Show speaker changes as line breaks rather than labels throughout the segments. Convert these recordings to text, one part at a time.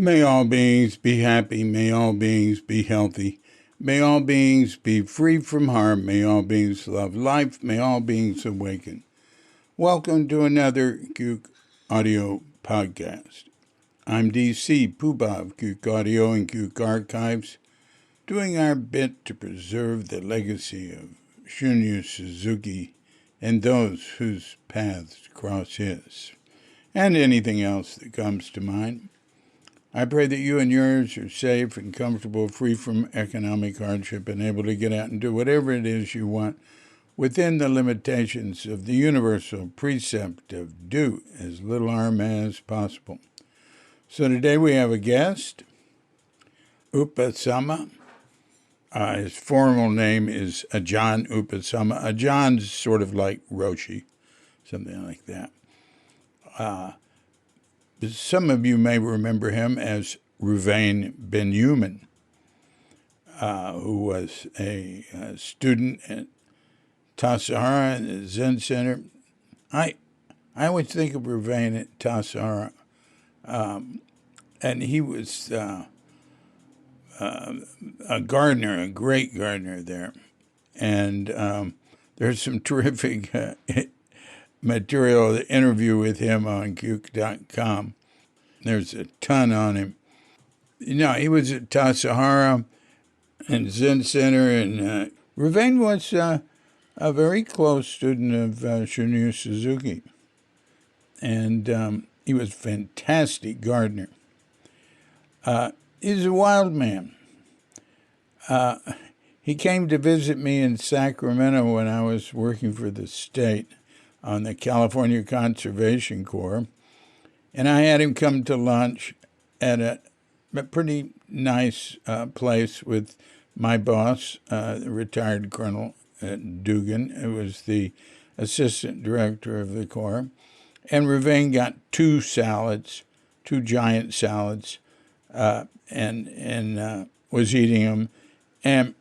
May all beings be happy. May all beings be healthy. May all beings be free from harm. May all beings love life. May all beings awaken. Welcome to another Gook Audio podcast. I'm DC Poobah of Gook Audio and Gook Archives, doing our bit to preserve the legacy of Shunryu Suzuki and those whose paths cross his, and anything else that comes to mind. I pray that you and yours are safe and comfortable, free from economic hardship, and able to get out and do whatever it is you want within the limitations of the universal precept of do as little harm as possible. So today we have a guest, Upasama. His formal name is Ajahn Upasama. Ajahn sort of like Roshi, something like that. Some of you may remember him as Reuven ben Yuhmin, who was a student at Tassajara in the Zen Center. I always think of Reuven at Tassajara, and he was a gardener, a great gardener there. And there's some terrific material, the interview with him on Gook.com. There's a ton on him. You know, he was at Tassajara and Zen Center, and Reuven was a very close student of Shunryu Suzuki. And he was a fantastic gardener. He's a wild man. He came to visit me in Sacramento when I was working for the state on the California Conservation Corps, and I had him come to lunch at a pretty nice place with my boss, the retired Colonel Dugan, who was the assistant director of the Corps, and Reuven got two giant salads, and was eating them, and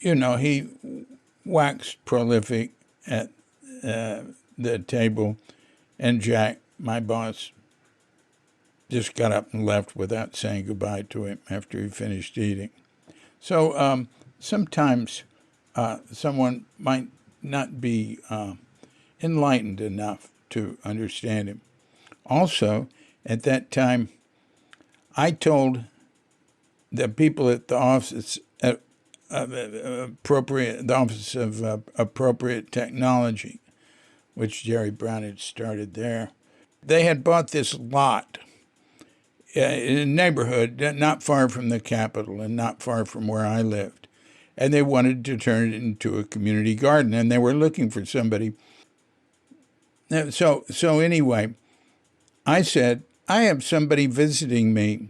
he waxed prolific at the table, and Jack, my boss, just got up and left without saying goodbye to him after he finished eating. So sometimes someone might not be enlightened enough to understand him. Also, at that time, I told the people at the office the Office of Appropriate Technology, which Jerry Brown had started there. They had bought this lot in a neighborhood not far from the Capitol and not far from where I lived, and they wanted to turn it into a community garden, and they were looking for somebody. So anyway, I said, I have somebody visiting me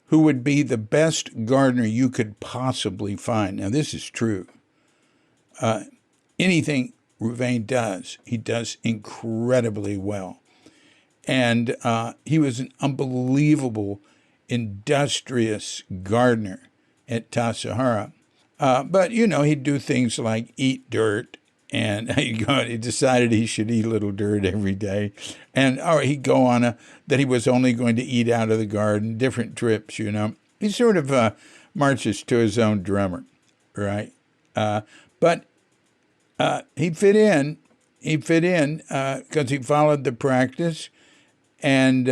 who would be the best gardener you could possibly find. Now, this is true. Anything Reuven does, he does incredibly well. And he was an unbelievable, industrious gardener at Tassajara. But, he'd do things like eat dirt, and he decided he should eat a little dirt every day. And he'd go on that he was only going to eat out of the garden, different trips, He sort of marches to his own drummer, right? But he fit in. He fit in because he followed the practice. And,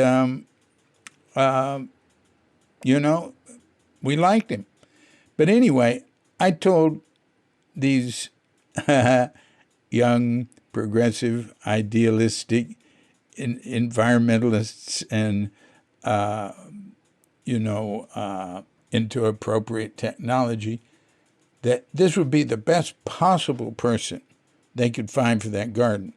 we liked him. But anyway, I told these young, progressive, idealistic environmentalists and, into appropriate technology, that this would be the best possible person they could find for that garden.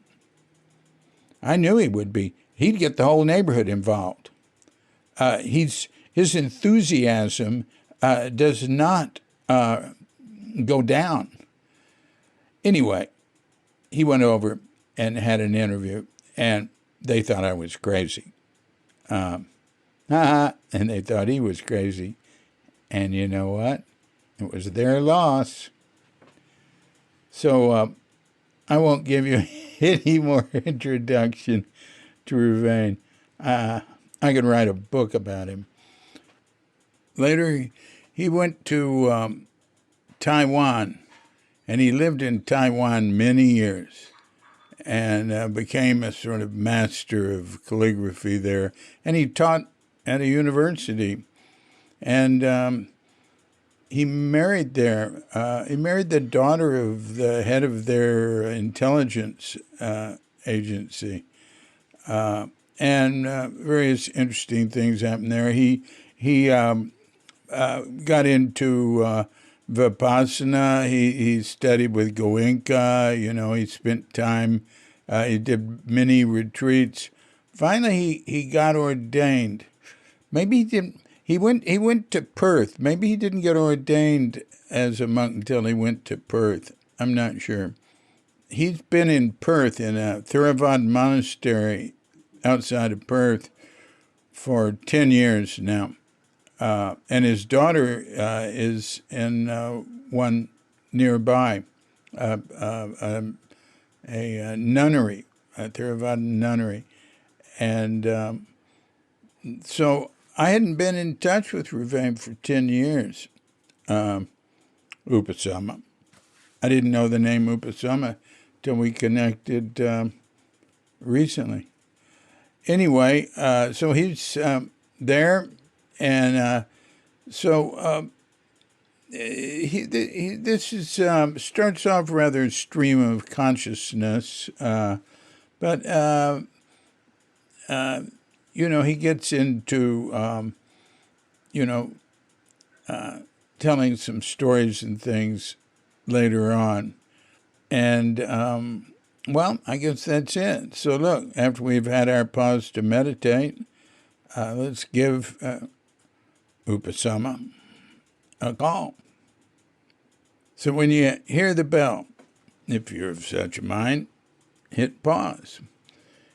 I knew he would be. He'd get the whole neighborhood involved. His enthusiasm does not go down. Anyway, he went over and had an interview, and they thought I was crazy. And they thought he was crazy. And you know what? It was their loss. So I won't give you any more introduction to Reuven. I could write a book about him. Later, he went to Taiwan, and he lived in Taiwan many years and became a sort of master of calligraphy there. And he taught at a university, and he married there. He married the daughter of the head of their intelligence agency, and various interesting things happened there. He got into Vipassana. He studied with Goenka. He spent time. He did many retreats. Finally, he got ordained. Maybe he didn't. He went to Perth. Maybe he didn't get ordained as a monk until he went to Perth. I'm not sure. He's been in Perth in a Theravada monastery outside of Perth for 10 years now. And his daughter is in one nearby, a nunnery, a Theravada nunnery. And so I hadn't been in touch with Reuven for 10 years, Upasama. I didn't know the name Upasama till we connected recently. Anyway, so he's there, and this is starts off rather stream of consciousness, but he gets into telling some stories and things later on, and I guess that's it. So look, after we've had our pause to meditate, let's give Upasama a call. So when you hear the bell, if you're of such a mind, hit pause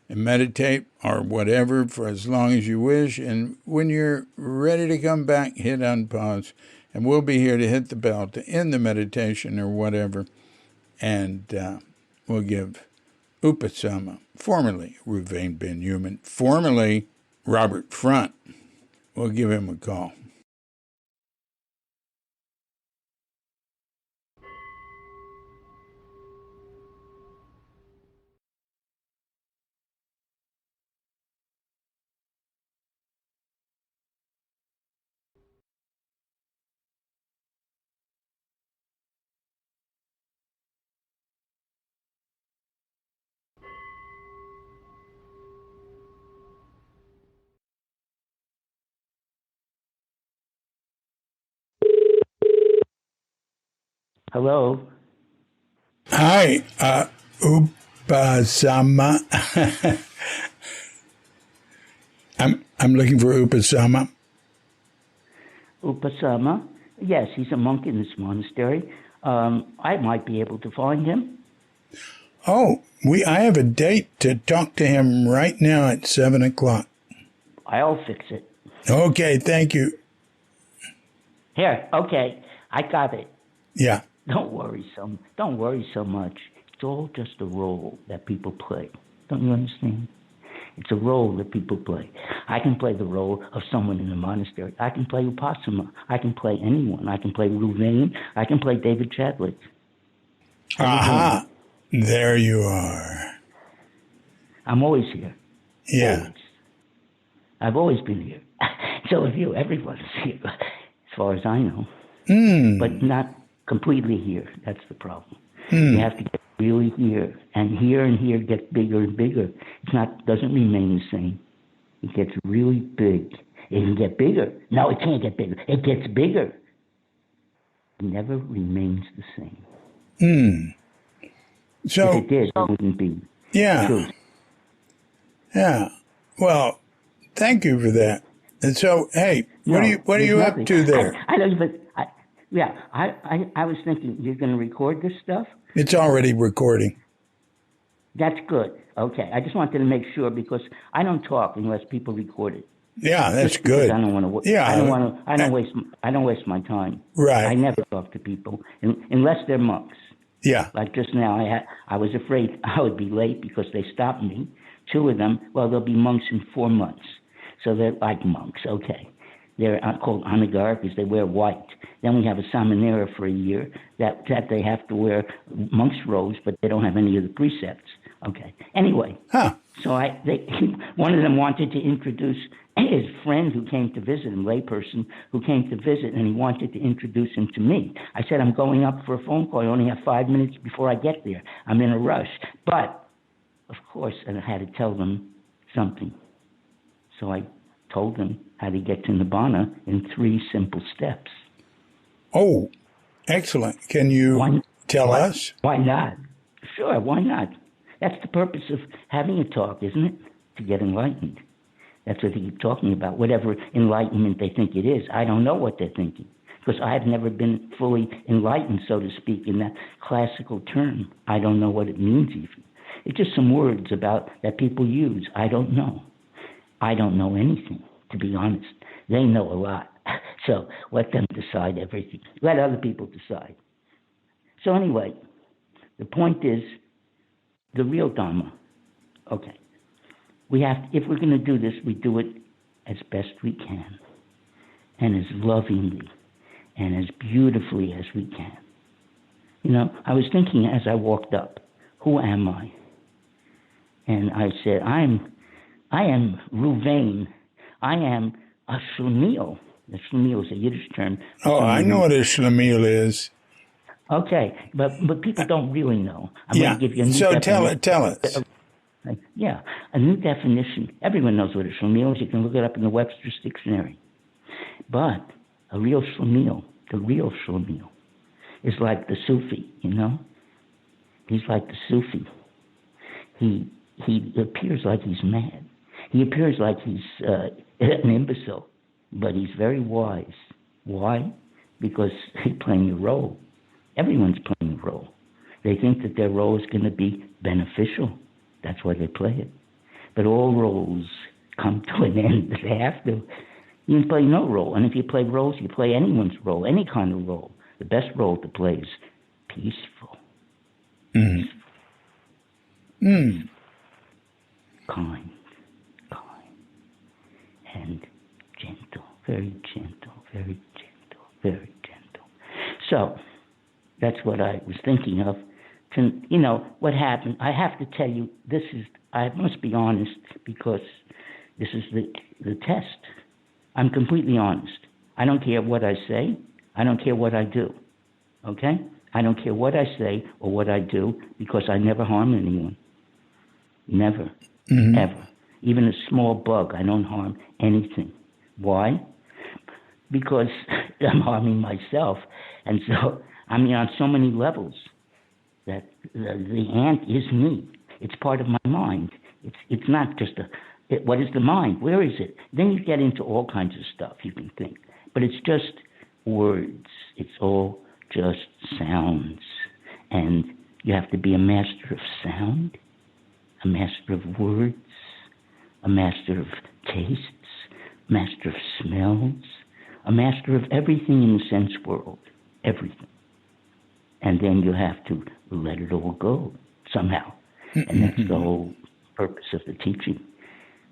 and meditate or whatever for as long as you wish. And when you're ready to come back, hit unpause. And we'll be here to hit the bell to end the meditation or whatever. And we'll give Upasama, formerly Reuven ben Yuhmin, formerly Robert Front. We'll give him a call.
Hello.
Hi, Upasama. I'm looking for Upasama.
Upasama? Yes, he's a monk in this monastery. I might be able to find him.
Oh, I have a date to talk to him right now at 7:00.
I'll fix it.
Okay, thank you.
Here, okay, I got it.
Yeah.
Don't worry so much. It's all just a role that people play. Don't you understand? It's a role that people play. I can play the role of someone in a monastery. I can play Upasama. I can play anyone. I can play Reuven. I can play David Chadwick.
Aha. There you are.
I'm always here.
Yeah.
Always. I've always been here. So have you. Everyone's here, as far as I know. But not completely here. That's the problem. You have to get really here, and here gets bigger and bigger. Doesn't remain the same. It gets really big. It can get bigger. No, it can't get bigger. It gets bigger. It never remains the same.
So
if it did, it wouldn't be true.
Yeah. Well, thank you for that. And so, hey, what are you up to there?
I don't even. I was thinking, you're going to record this stuff?
It's already recording.
That's good. Okay. I just wanted to make sure because I don't talk unless people record it.
Yeah, that's good.
I don't want to. Yeah. I don't waste my time.
Right.
I never talk to people unless they're monks.
Yeah.
Like just now, I was afraid I would be late because they stopped me 2 of them, well, they'll be monks in 4 months. So they're like monks, okay. They're called Anagara because they wear white. Then we have a Samanera for a year that they have to wear monk's robes, but they don't have any of the precepts. Okay. Anyway, so one of them wanted to introduce his friend who came to visit him, layperson who came to visit, and he wanted to introduce him to me. I said, I'm going up for a phone call. I only have 5 minutes before I get there. I'm in a rush. But, of course, and I had to tell them something. So I told them how to get to Nibbana in 3 simple steps.
Oh, excellent. Can you tell us?
Why not? Sure, why not? That's the purpose of having a talk, isn't it? To get enlightened. That's what they keep talking about, whatever enlightenment they think it is. I don't know what they're thinking, because I've never been fully enlightened, so to speak, in that classical term. I don't know what it means even. It's just some words about that people use. I don't know. I don't know anything, to be honest. They know a lot. So let them decide everything. Let other people decide. So anyway, the point is the real Dharma. Okay. If we're going to do this, we do it as best we can, and as lovingly, and as beautifully as we can. You know, I was thinking as I walked up, who am I? And I said, I am Reuven. I am a Shlemiel. The Shlemiel is a Yiddish term.
Oh, I know what a Shlemiel is.
Okay, but people don't really know. I'm going to give you a new
definition. Tell us.
Yeah, a new definition. Everyone knows what a Shlemiel is. You can look it up in the Webster's Dictionary. But a real Shlemiel, the real Shlemiel, is like the Sufi, you know? He's like the Sufi. He appears like he's mad. He appears like he's an imbecile, but he's very wise. Why? Because he's playing a role. Everyone's playing a role. They think that their role is going to be beneficial. That's why they play it. But all roles come to an end. They have to. You can play no role. And if you play roles, you play anyone's role, any kind of role. The best role to play is peaceful. Kind. And gentle. Very gentle. Very gentle. Very gentle. So, that's what I was thinking of. You know, what happened, I have to tell you, I must be honest, because this is the test. I'm completely honest. I don't care what I say. I don't care what I do. Okay? I don't care what I say or what I do, because I never harm anyone. Never. Ever. Even a small bug, I don't harm anything. Why? Because I'm harming myself. And so, I mean, on so many levels, that the ant is me. It's part of my mind. It's not just what is the mind? Where is it? Then you get into all kinds of stuff you can think. But it's just words. It's all just sounds. And you have to be a master of sound, a master of words, a master of tastes, a master of smells, a master of everything in the sense world. Everything. And then you have to let it all go somehow. And that's the whole purpose of the teaching.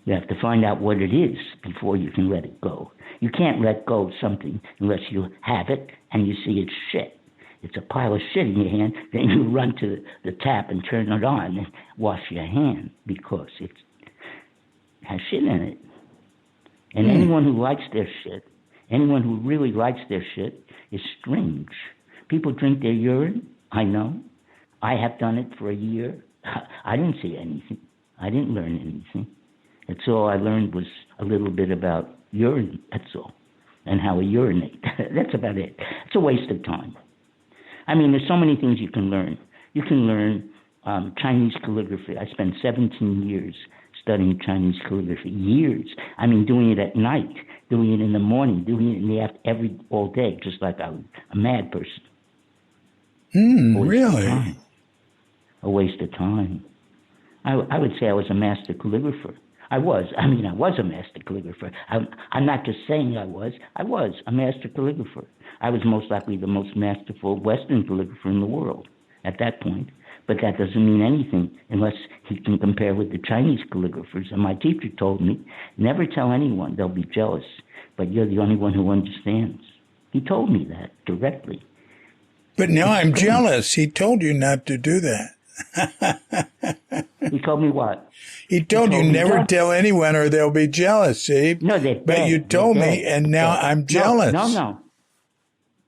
You have to find out what it is before you can let it go. You can't let go of something unless you have it and you see it's shit. It's a pile of shit in your hand, then you run to the tap and turn it on and wash your hand because it has shit in it. And anyone who likes their shit, anyone who really likes their shit is strange. People drink their urine. I know. I have done it for a year. I didn't see anything. I didn't learn anything. That's all I learned was a little bit about urine. That's all. And how to urinate. That's about it. It's a waste of time. I mean, there's so many things you can learn. You can learn Chinese calligraphy. I spent 17 years studying Chinese calligraphy. Years. I mean, doing it at night, doing it in the morning, doing it in the all day, just like I was a mad person.
Really?
A waste of time. I would say I was a master calligrapher. I was a master calligrapher. I'm not just saying I was a master calligrapher. I was most likely the most masterful Western calligrapher in the world at that point. But that doesn't mean anything unless he can compare with the Chinese calligraphers. And my teacher told me, never tell anyone, they'll be jealous, but you're the only one who understands. He told me that directly.
But now I'm jealous. He told you not to do that.
He told me what?
He told you never tell anyone or they'll be jealous, see?
No, they're dead.
But you told me, and now I'm jealous.
No.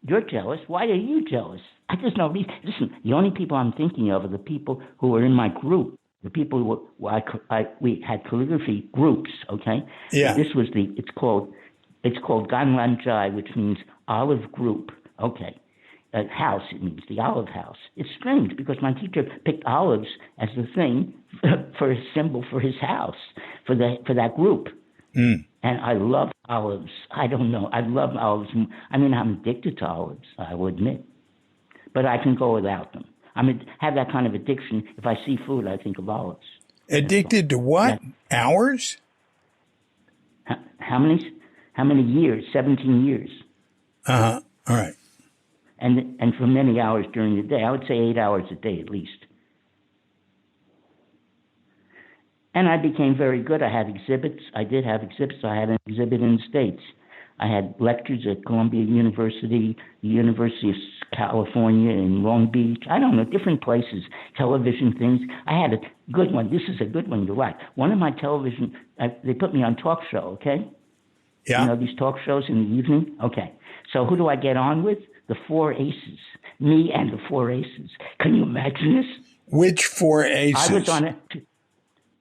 You're jealous. Why are you jealous? There's no reason. Listen, the only people I'm thinking of are the people who were in my group. The people who we had calligraphy groups, okay?
Yeah.
This was it's called Ganranjai, which means olive group, okay? House, it means the olive house. It's strange because my teacher picked olives as the thing for a symbol for his house, for that group. Mm. And I love olives. I don't know. I love olives. I mean, I'm addicted to olives, I will admit. But I can go without them. Have that kind of addiction. If I see food, I think of olives.
Addicted to what? Yeah. Hours?
How many years? 17 years.
Uh-huh. All right.
And for many hours during the day. I would say 8 hours a day at least. And I became very good. I had exhibits. I did have exhibits. I had an exhibit in the States. I had lectures at Columbia University, the University of California in Long Beach. I don't know, different places, television things. I had a good one. This is a good one you like. One of my television, they put me on talk show, okay?
Yeah.
You know, these talk shows in the evening? Okay. So who do I get on with? The Four Aces. Me and the Four Aces. Can you imagine this?
Which Four Aces?
I was on it.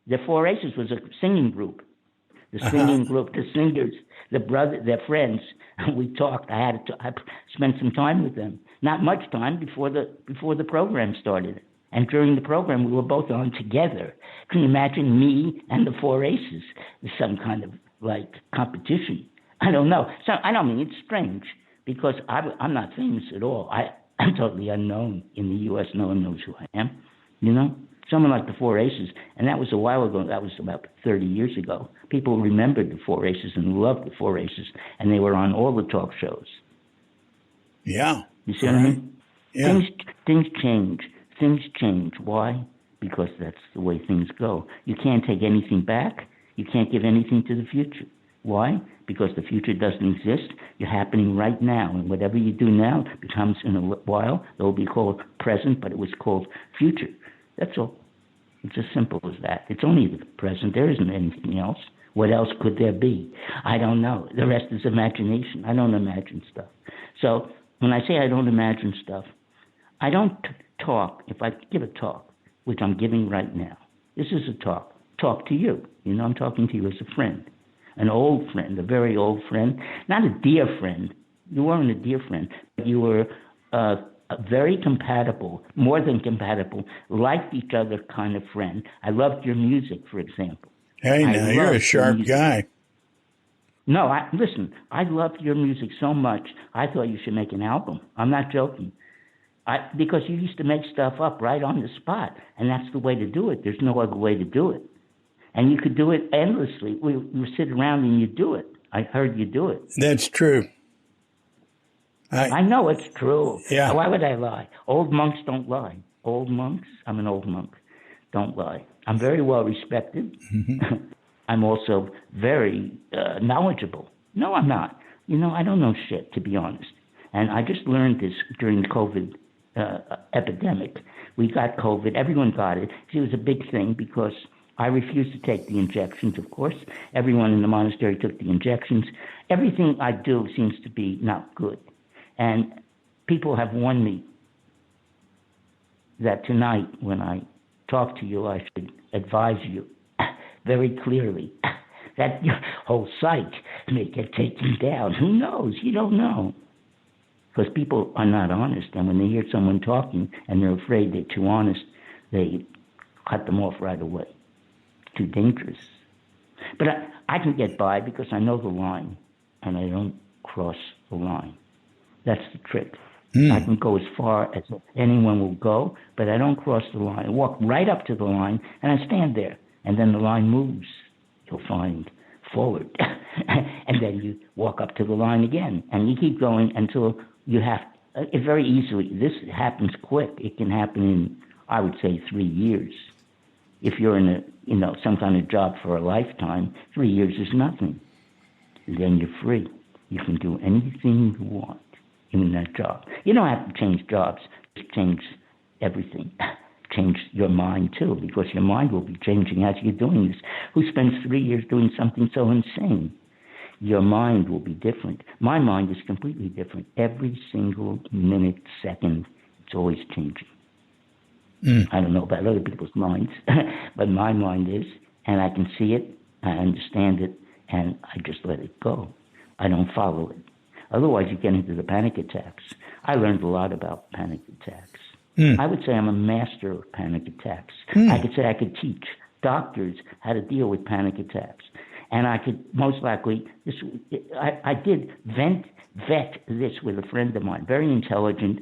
The Four Aces was a singing group. The singing group, the singers, their friends. We talked. I spent some time with them. Not much time before the program started. And during the program, we were both on together. Can you imagine me and the Four Aces? Some kind of like competition. I don't know. So I don't mean it's strange because I'm not famous at all. I'm totally unknown in the U.S. No one knows who I am. You know. Someone like the Four Aces, and that was a while ago. That was about 30 years ago. People remembered the Four Aces and loved the Four Aces, and they were on all the talk shows.
Yeah.
You see what I mean?
Yeah.
Things change. Things change. Why? Because that's the way things go. You can't take anything back. You can't give anything to the future. Why? Because the future doesn't exist. You're happening right now, and whatever you do now becomes in a while. It will be called present, but it was called future. That's all. It's as simple as that. It's only the present. There isn't anything else. What else could there be? I don't know. The rest is imagination. I don't imagine stuff. So when I say I don't imagine stuff, I don't talk. If I give a talk, which I'm giving right now, this is a talk to you. You know, I'm talking to you as a friend, an old friend, a very old friend, not a dear friend. You weren't a dear friend, but you were a very compatible, more than compatible, liked each other kind of friend. I loved your music, for example.
Hey, now you're a sharp guy.
No, listen, I loved your music so much, I thought you should make an album. I'm not joking. Because you used to make stuff up right on the spot, and that's the way to do it. There's no other way to do it. And you could do it endlessly. You sit around and you do it. I heard you do it.
That's true.
I know it's true.
Yeah.
Why would I lie? Old monks don't lie. Old monks? I'm an old monk. Don't lie. I'm very well respected. Mm-hmm. I'm also very knowledgeable. No, I'm not. You know, I don't know shit, to be honest. And I just learned this during the COVID epidemic. We got COVID. Everyone got it. It was a big thing because I refused to take the injections, of course. Everyone in the monastery took the injections. Everything I do seems to be not good. And people have warned me that tonight when I talk to you, I should advise you very clearly that your whole site may get taken down. Who knows? You don't know. Because people are not honest. And when they hear someone talking and they're afraid they're too honest, they cut them off right away. It's too dangerous. But I can get by because I know the line and I don't cross the line. That's the trick. I can go as far as anyone will go, but I don't cross the line. I walk right up to the line, and I stand there. And then the line moves, you'll find, forward. And then you walk up to the line again. And you keep going until you have, very easily, this happens quick. It can happen in, I would say 3 years. If you're in some kind of job for a lifetime, 3 years is nothing. And then you're free. You can do anything you want in that job. You don't have to change jobs. Just change everything. Change your mind too, because your mind will be changing as you're doing this. Who spends 3 years doing something so insane? Your mind will be different. My mind is completely different. Every single minute, second, it's always changing. I don't know about other people's minds, but my mind is, and I can see it, I understand it, and I just let it go. I don't follow it. Otherwise, you get into the panic attacks. I learned a lot about panic attacks. I would say I'm a master of panic attacks. I could say I could teach doctors how to deal with panic attacks. And I could most likely, I did vet this with a friend of mine, very intelligent.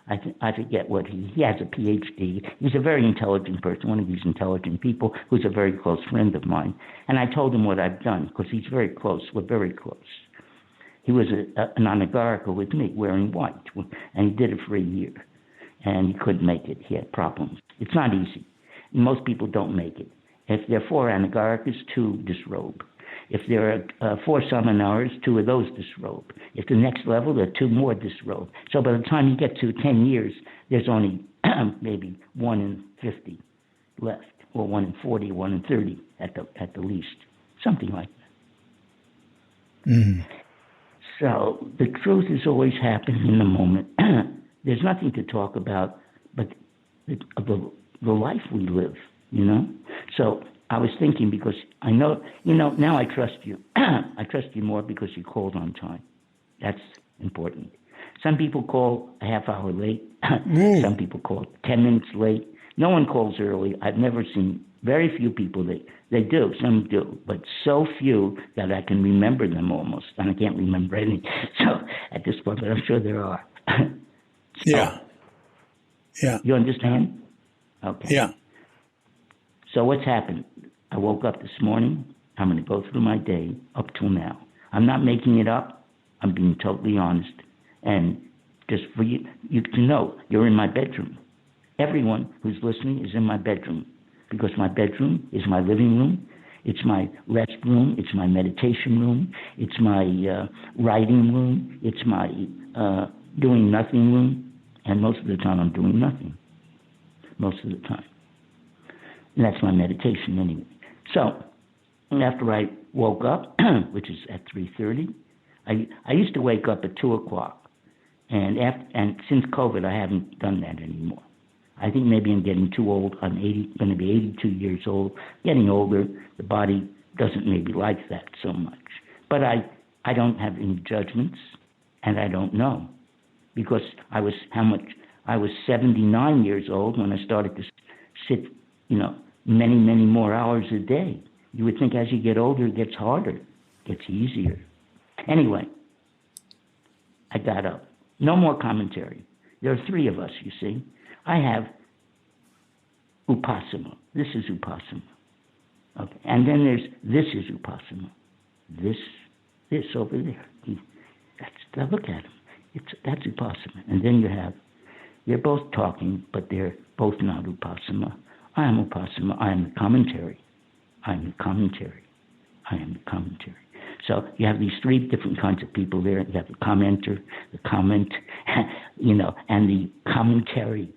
I forget what he has a PhD. He's a very intelligent person, one of these intelligent people who's a very close friend of mine. And I told him what I've done because he's very close. We're very close. He was an anagarika with me, wearing white, and he did it for a year. And he couldn't make it. He had problems. It's not easy. Most people don't make it. If there are 4 anagarikas, 2 disrobe. If there are 4 samanas, 2 of those disrobe. If the next level, there are 2 more disrobe. So by the time you get to 10 years, there's only maybe 1 in 50 left, or 1 in 40, 1 in 30 at the least, something like that. So the truth is always happening in the moment. There's nothing to talk about but the life we live, So I was thinking, because I know, now I trust you. I trust you more because you called on time. That's important. Some people call a half hour late. Some people call 10 minutes late. No one calls early. I've never seen very few people they do. Some do, but so few that I can remember them almost, and I can't remember any. So at this point, but I'm sure there are.
Yeah.
You understand? Okay.
Yeah.
So what's happened? I woke up this morning. I'm going to go through my day up till now. I'm not making it up. I'm being totally honest. And just for you to know, you're in my bedroom. Everyone who's listening is in my bedroom, because my bedroom is my living room. It's my rest room. It's my meditation room. It's my writing room. It's my doing nothing room. And most of the time I'm doing nothing. Most of the time. And that's my meditation anyway. So after I woke up, which is at 3:30, I used to wake up at 2 o'clock. And since COVID, I haven't done that anymore. I think maybe I'm getting too old. I'm going to be 82 years old. Getting older, the body doesn't maybe like that so much. But I don't have any judgments, and I don't know. Because I was 79 years old when I started to sit, many, many more hours a day. You would think as you get older, it gets harder, gets easier. Anyway, I got up. No more commentary. There are 3 of us, you see. I have Upasama. This is Upasama. Okay. And then this is Upasama. This over there. Look at him. That's Upasama. And then they're both talking, but they're both not Upasama. I am Upasama. I am the commentary. I am the commentary. I am the commentary. So you have these 3 different kinds of people there. You have the commenter, the comment, and the commentary.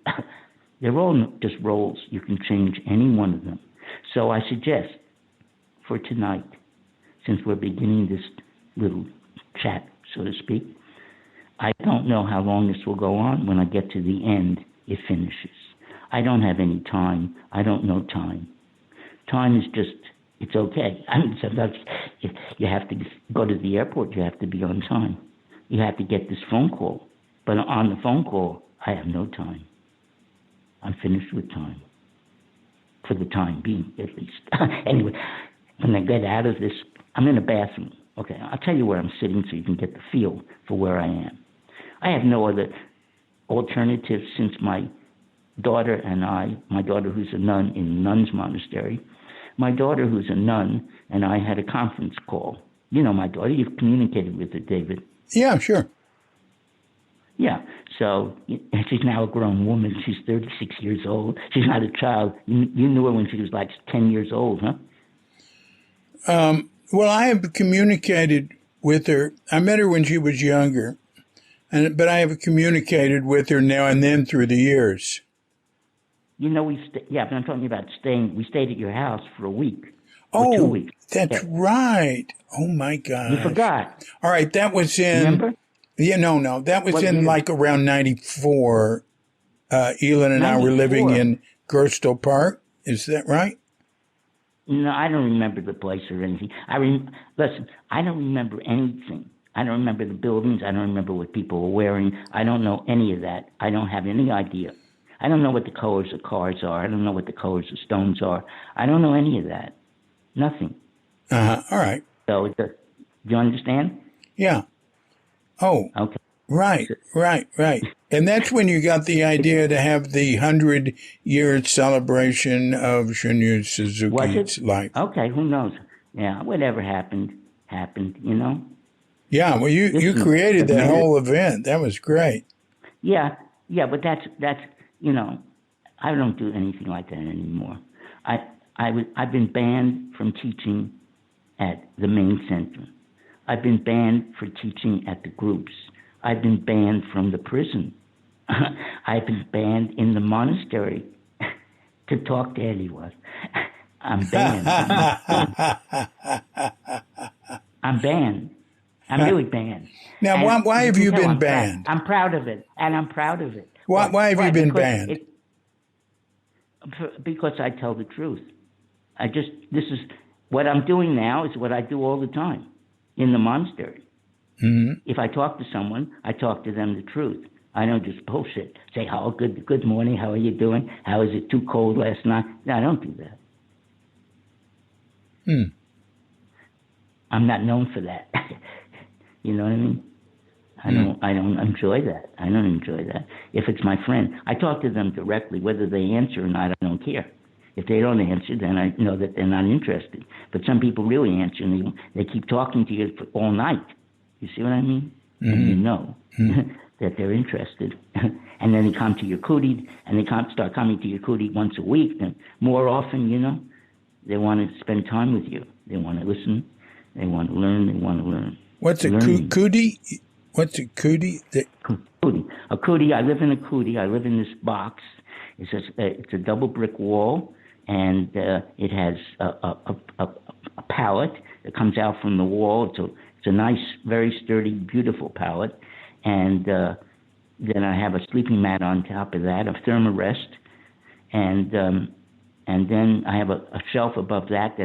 They're all just roles. You can change any one of them. So I suggest for tonight, since we're beginning this little chat, so to speak, I don't know how long this will go on. When I get to the end, it finishes. I don't have any time. I don't know time. Time is just, it's okay. I mean, sometimes you have to go to the airport. You have to be on time. You have to get this phone call. But on the phone call, I have no time. I'm finished with time. For the time being, at least. Anyway, when I get out of this, I'm in a bathroom. Okay, I'll tell you where I'm sitting so you can get the feel for where I am. I have no other alternative since my daughter and my daughter who's a nun in a nun's monastery, my daughter who's a nun and I had a conference call. You know my daughter, you've communicated with her, David.
Yeah, sure.
Yeah. So she's now a grown woman. She's 36 years old. She's not a child. You knew her when she was like 10 years old, huh?
Well, I have communicated with her. I met her when she was younger, but I have communicated with her now and then through the years.
You know, but I'm talking about staying. We stayed at your house for a week.
Oh,
2 weeks.
that's right. Oh, my gosh.
You forgot.
All right, that was in...
Remember?
Yeah, no. That was in like around 94. Elin and 94. I were living in Gerstle Park. Is that right?
No, I don't remember the place or anything. Listen, I don't remember anything. I don't remember the buildings. I don't remember what people were wearing. I don't know any of that. I don't have any idea. I don't know what the colors of cars are. I don't know what the colors of stones are. I don't know any of that. Nothing.
All right.
So, do you understand?
Yeah. Oh.
Okay.
Right. And that's when you got the idea to have the 100-year celebration of Shunryu Suzuki's life.
Okay, who knows? Yeah, whatever happened, you know?
Yeah, well, you created that whole event. That was great.
Yeah, but that's you know, I don't do anything like that anymore. I've been banned from teaching at the main center. I've been banned for teaching at the groups. I've been banned from the prison. I've been banned in the monastery to talk to anyone. I'm banned. I'm banned. I'm really banned.
Now, why have you been banned?
I'm proud of it, and I'm proud of it.
Why have you been banned?
Because I tell the truth. This is what I'm doing now is what I do all the time in the monastery.
Mm-hmm.
If I talk to someone, I talk to them the truth. I don't just bullshit. Say, good morning, how are you doing? How is it too cold last night? No, I don't do that. I'm not known for that. You know what I mean? I don't enjoy that. I don't enjoy that. If it's my friend, I talk to them directly. Whether they answer or not, I don't care. If they don't answer, then I know that they're not interested. But some people really answer, and they keep talking to you all night. You see what I mean? Mm-hmm. And you know that they're interested. And then they come to your kuti, and they start coming to your kuti once a week. And more often, you know, they want to spend time with you. They want to listen. They want to learn.
What's a kuti? What's a kuti?
Kuti. A kuti. I live in a kuti. I live in this box. It's a double brick wall, and it has a pallet that comes out from the wall. It's a nice, very sturdy, beautiful pallet, and then I have a sleeping mat on top of that, a thermarest, and then I have a shelf above that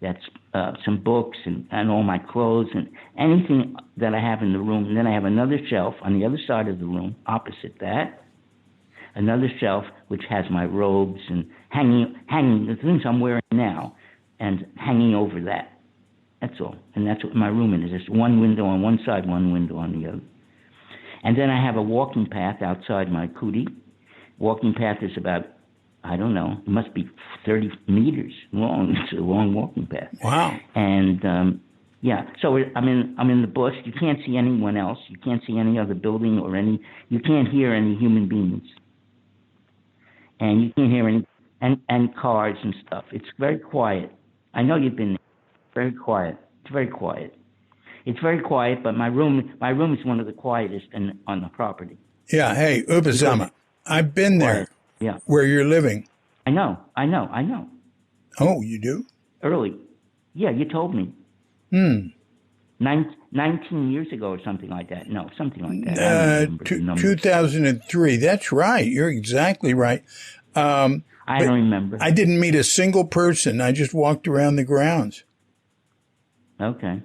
that's some books and all my clothes and anything that I have in the room. And then I have another shelf on the other side of the room, opposite that, another shelf which has my robes and hanging the things I'm wearing now, and hanging over that. That's all. And that's what my room is. There's one window on one side, one window on the other. And then I have a walking path outside my kuti. Walking path is about, I don't know, it must be 30 meters long. It's a long walking path.
Wow.
And so I'm in the bush. You can't see anyone else. You can't see any other building you can't hear any human beings. And you can't hear any, and cars and stuff. It's very quiet. I know you've been there. Very quiet. It's very quiet. It's very quiet, but my room is one of the quietest on the property.
Yeah. Hey, Upasama, I've been there.
Yeah.
Where you're living.
I know.
Oh, you do?
Early. Yeah, you told me. 19 years ago or something like that. No, something like that.
2003. That's right. You're exactly right.
I don't remember.
I didn't meet a single person. I just walked around the grounds.
Okay.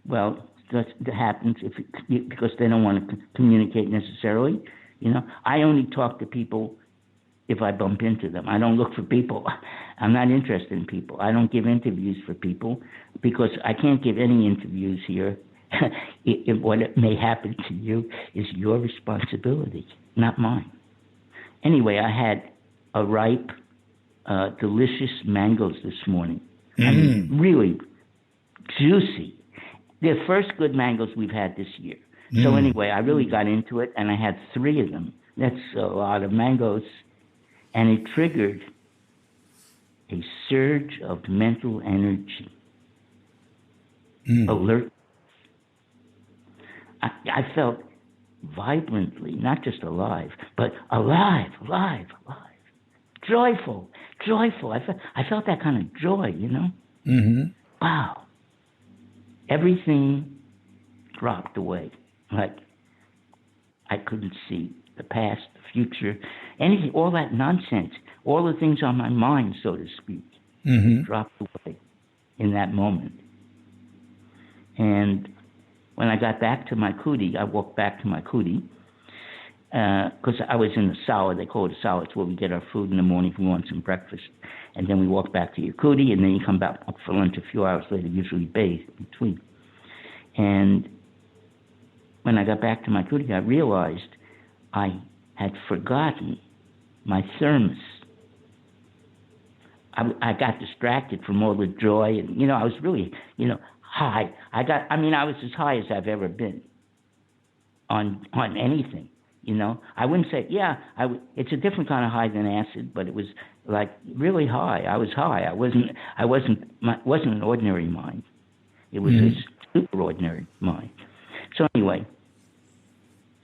Well, that happens because they don't want to communicate necessarily. You know, I only talk to people if I bump into them. I don't look for people. I'm not interested in people. I don't give interviews for people because I can't give any interviews here. What may happen to you is your responsibility, not mine. Anyway, I had a ripe, delicious mangoes this morning. I mean, really juicy. They're the first good mangoes we've had this year. So anyway, I really got into it, and I had 3 of them. That's a lot of mangoes. And it triggered a surge of mental energy, alert. I felt vibrantly, not just alive, but alive, joyful. I felt that kind of joy, you know?
Mm-hmm.
Wow. Everything dropped away. Like, I couldn't see the past, the future, anything, all that nonsense, all the things on my mind, so to speak, dropped away in that moment. And when I got back to my kuti, I walked back to my kuti, because I was in the sala. They call it a sala. It's where we get our food in the morning if we want some breakfast. And then we walk back to your kuti, and then you come back up for lunch a few hours later, usually bathe in between. And when I got back to my kuti, I realized I had forgotten my thermos. I got distracted from all the joy, and, you know, I was really, you know, high. I was as high as I've ever been on anything, you know. I wouldn't say, it's a different kind of high than acid, but it was like really high. I was high. I wasn't an ordinary mind. It was a super ordinary mind. So anyway,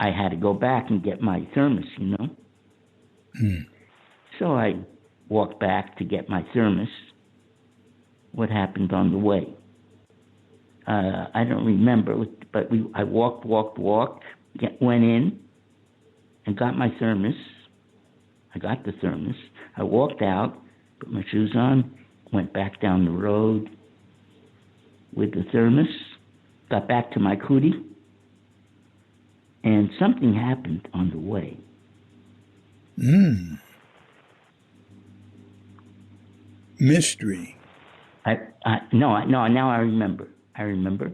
I had to go back and get my thermos, you know. So I walked back to get my thermos. What happened on the way? I don't remember, but I walked, went in and got my thermos. I got the thermos. I walked out, put my shoes on, went back down the road with the thermos, got back to my kuti, and something happened on the way.
Mystery.
Now I remember. I remember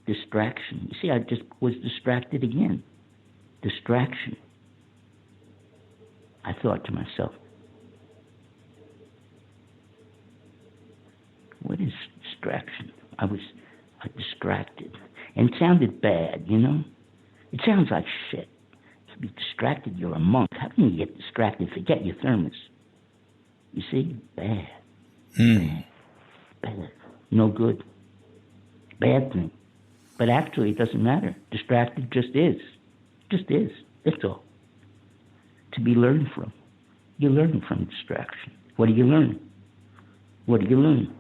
distraction. You see, I just was distracted again. Distraction. I thought to myself, what is distraction? I was distracted. And it sounded bad, you know? It sounds like shit. To be distracted, you're a monk. How can you get distracted? Forget your thermos. You see? Bad. Bad. No good. Bad thing. But actually, it doesn't matter. Distracted just is. Just is. That's all. To be learned from. You're learning from distraction. What are you learning? What are you learning?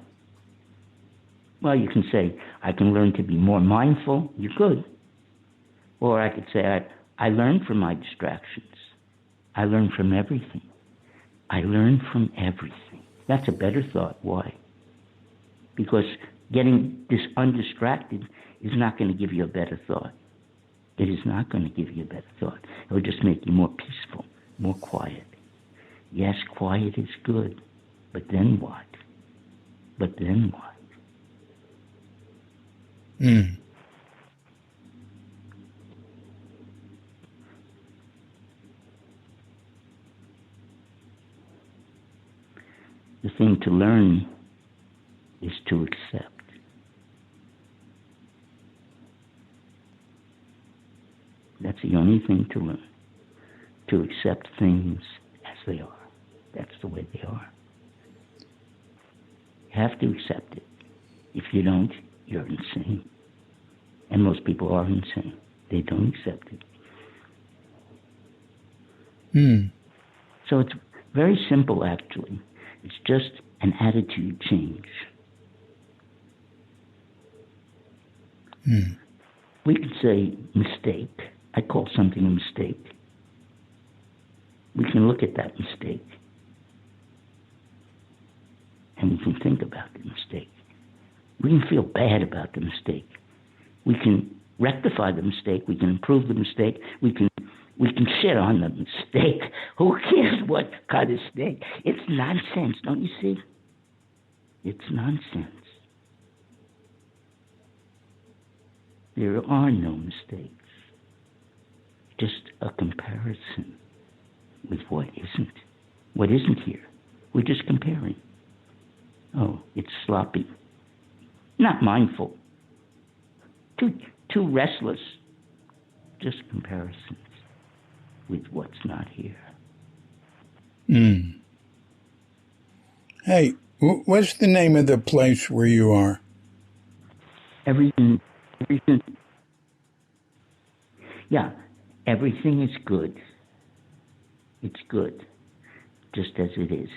Well, you can say, I can learn to be more mindful. You could. Or I could say, I learn from my distractions. I learn from everything. I learn from everything. That's a better thought. Why? Because getting undistracted is not going to give you a better thought. It is not going to give you a better thought. It will just make you more peaceful, more quiet. Yes, quiet is good, but then what? But then what? The thing to learn is to accept. That's the only thing to learn. To accept things as they are. That's the way they are. You have to accept it. If you don't, you're insane. And most people are insane. They don't accept it. So it's very simple, actually. It's just an attitude change. We could say mistake. I call something a mistake. We can look at that mistake. And we can think about the mistake. We can feel bad about the mistake. We can rectify the mistake. We can improve the mistake. We can shit on the mistake. Who cares what kind of mistake? It's nonsense, don't you see? It's nonsense. There are no mistakes. Just a comparison with what isn't. What isn't here. We're just comparing. Oh, it's sloppy. Not mindful. Too restless. just comparisons with what's not here.
Hey, what's the name of the place where you are?
Everything, yeah, everything is good. It's good, just as it is.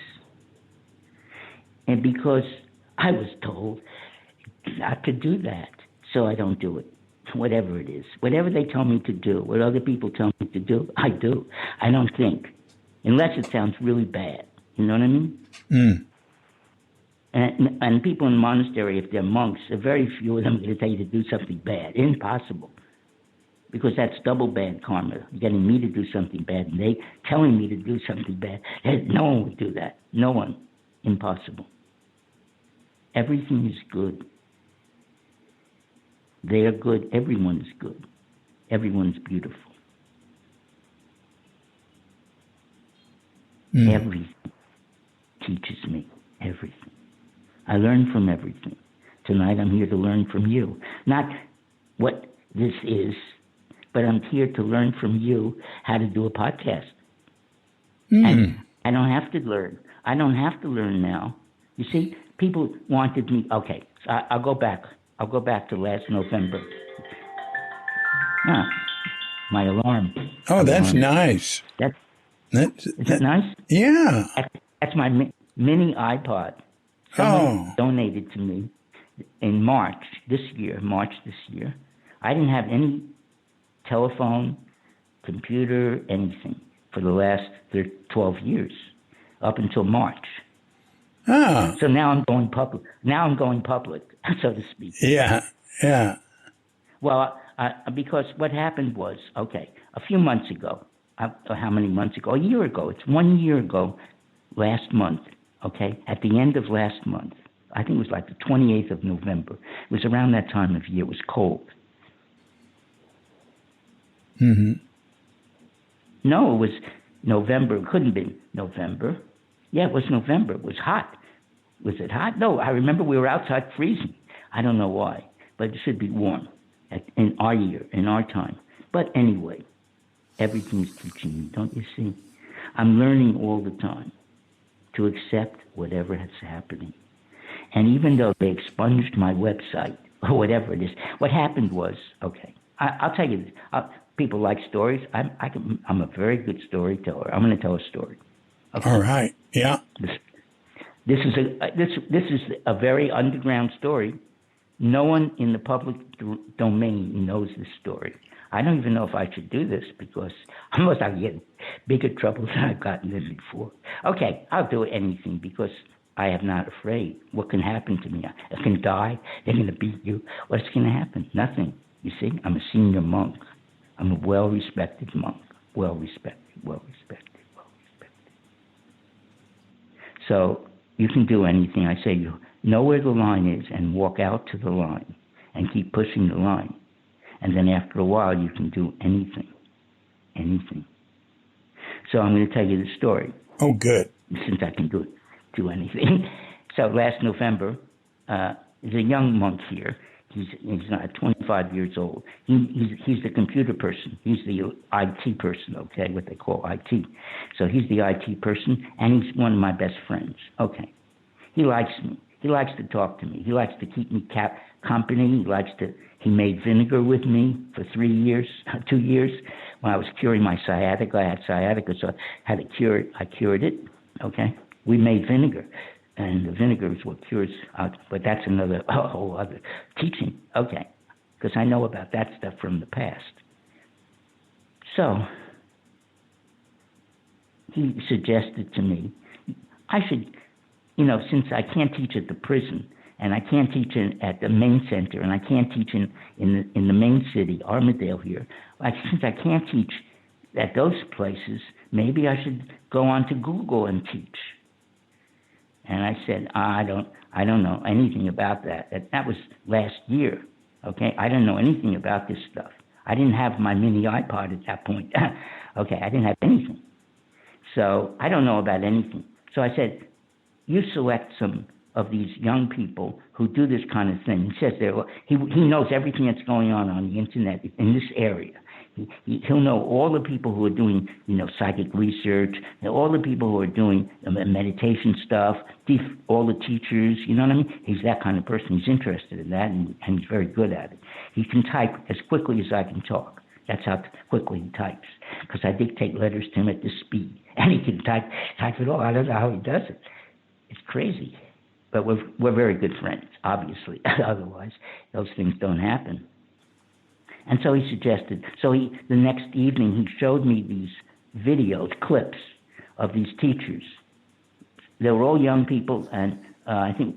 And because I was told not to do that, so I don't do it. Whatever it is, whatever they tell me to do, what other people tell me to do, I do. I don't think, unless it sounds really bad. You know what I mean? And people in the monastery, if they're monks, very few of them are going to tell you to do something bad. Impossible. Because that's double bad karma. You're getting me to do something bad, and they telling me to do something bad. No one would do that. No one. Impossible. Everything is good. They are good. Everyone's good. Everyone's beautiful. Everything teaches me everything. I learn from everything. Tonight I'm here to learn from you. Not what this is, but I'm here to learn from you how to do a podcast. And I don't have to learn. I don't have to learn now. You see, people wanted me. Okay, so I'll go back. I'll go back to last November. My alarm.
Oh, that's nice.
Is it nice?
Yeah.
That's my mini iPod. Someone donated to me in March this year. I didn't have any telephone, computer, anything for the last 12 years, up until March. So now I'm going public. So to speak.
Yeah.
Well, because what happened was, a few months ago, how many months ago? A year ago. It's 1 year ago, last month, at the end of last month. I think it was like the 28th of November. It was around that time of year. It was cold. No, it was November. It couldn't have been November. Yeah, it was November. It was hot. Was it hot? No, I remember we were outside freezing. I don't know why, but it should be warm in our year, in our time. But anyway, everything's teaching me, don't you see? I'm learning all the time to accept whatever is happening. And even though they expunged my website, or whatever it is, what happened was, I'll tell you this. People like stories. I'm a very good storyteller. I'm going to tell a story.
All right. Yeah.
This is a very underground story. No one in the public domain knows this story. I don't even know if I should do this because almost I'll get bigger trouble than I've gotten in before. Okay, I'll do anything because I am not afraid. What can happen to me? I can die. They're going to beat you. What's going to happen? Nothing. You see, I'm a senior monk. I'm a well-respected monk. Well-respected. So you can do anything. I say you know where the line is and walk out to the line and keep pushing the line. And then after a while, you can do anything. Anything. So I'm going to tell you the story.
Oh, good.
Since I can do anything. So last November, there's a young monk here. He's not 25 years old. He's the computer person. He's the IT person, what they call IT. So he's the IT person, and he's one of my best friends. He likes me. He likes to talk to me. He likes to keep me company. He made vinegar with me for 2 years. When I was curing my sciatica, I had sciatica, so I had to cure it. I cured it, We made vinegar. And the vinegar is what cures, but that's a whole other teaching, because I know about that stuff from the past. So he suggested to me, I should, since I can't teach at the prison, and I can't teach at the main center, and I can't teach in the main city, Armadale here, since I can't teach at those places, maybe I should go on to Google and teach. And I said, I don't know anything about that. That was last year, I didn't know anything about this stuff. I didn't have my mini iPod at that point. I didn't have anything. So I don't know about anything. So I said, you select some of these young people who do this kind of thing. He says he knows everything that's going on the internet in this area. He'll know all the people who are doing, psychic research, all the people who are doing meditation stuff, all the teachers, you know what I mean? He's that kind of person. He's interested in that, and he's very good at it. He can type as quickly as I can talk. That's how quickly he types. Because I dictate letters to him at this speed. And he can type it all. I don't know how he does it. It's crazy. But we're very good friends, obviously. Otherwise, those things don't happen. And so he suggested, the next evening he showed me these videos, clips of these teachers. They were all young people, and I think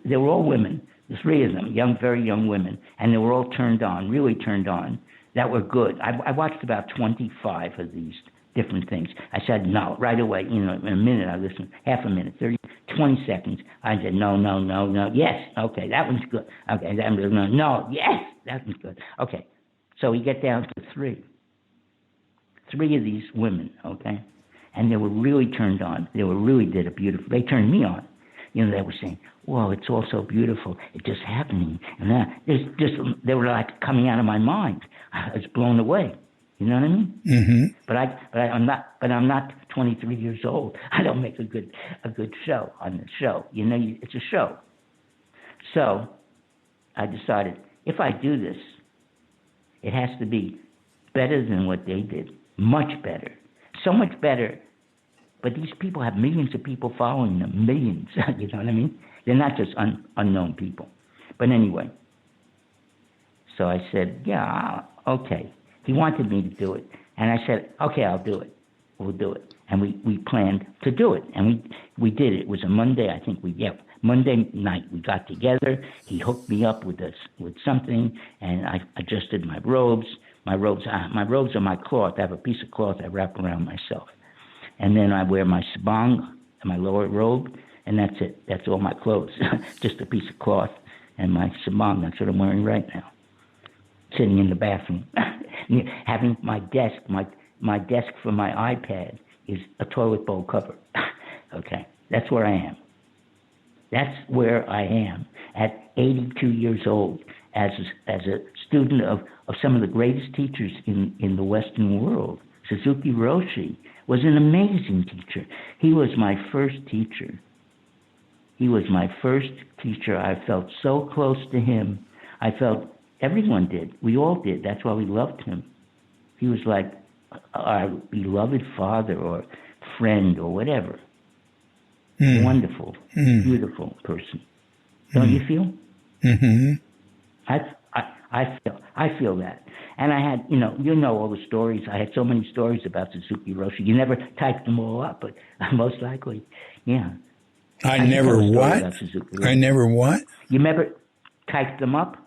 they were all women, the three of them, very young women, and they were all turned on, really turned on. That were good. I watched about 25 of these different things. I said no right away. In a minute I listened, half a minute, 20 seconds. I said no, yes, okay, that one's good. Okay, that one's no, yes, that one's good. Okay, so we get down to three of these women, okay, and they were really turned on. They did a beautiful. They turned me on. They were saying, "Whoa, it's all so beautiful. It's just happening," and they were like coming out of my mind. I was blown away. You know what I mean?
Mm-hmm.
But I'm not 23 years old. I don't make a good show on the show. It's a show. So I decided if I do this, it has to be better than what they did. Much better. So much better. But these people have millions of people following them. Millions. You know what I mean? They're not just unknown people. But anyway. So I said, yeah, okay. He wanted me to do it. And I said, okay, I'll do it. We'll do it. And we planned to do it. And we did it. It was a Monday, I think Monday night we got together. He hooked me up with something, and I adjusted my robes. My robes are my cloth. I have a piece of cloth I wrap around myself. And then I wear my sabang, my lower robe, and that's it. That's all my clothes. Just a piece of cloth and my sabang. That's what I'm wearing right now. Sitting in the bathroom, having my desk for my iPad is a toilet bowl cover. Okay, that's where I am. That's where I am at 82 years old, as a student of some of the greatest teachers in the Western world. Suzuki Roshi was an amazing teacher. He was my first teacher. I felt so close to him. I felt everyone did. We all did. That's why we loved him. He was like our beloved father or friend or whatever. Wonderful, beautiful person. Don't you feel?
Mm-hmm.
I feel that. And I had, all the stories. I had so many stories about Suzuki Roshi. You never typed them all up, but most likely, yeah.
I never what?
You never typed them up?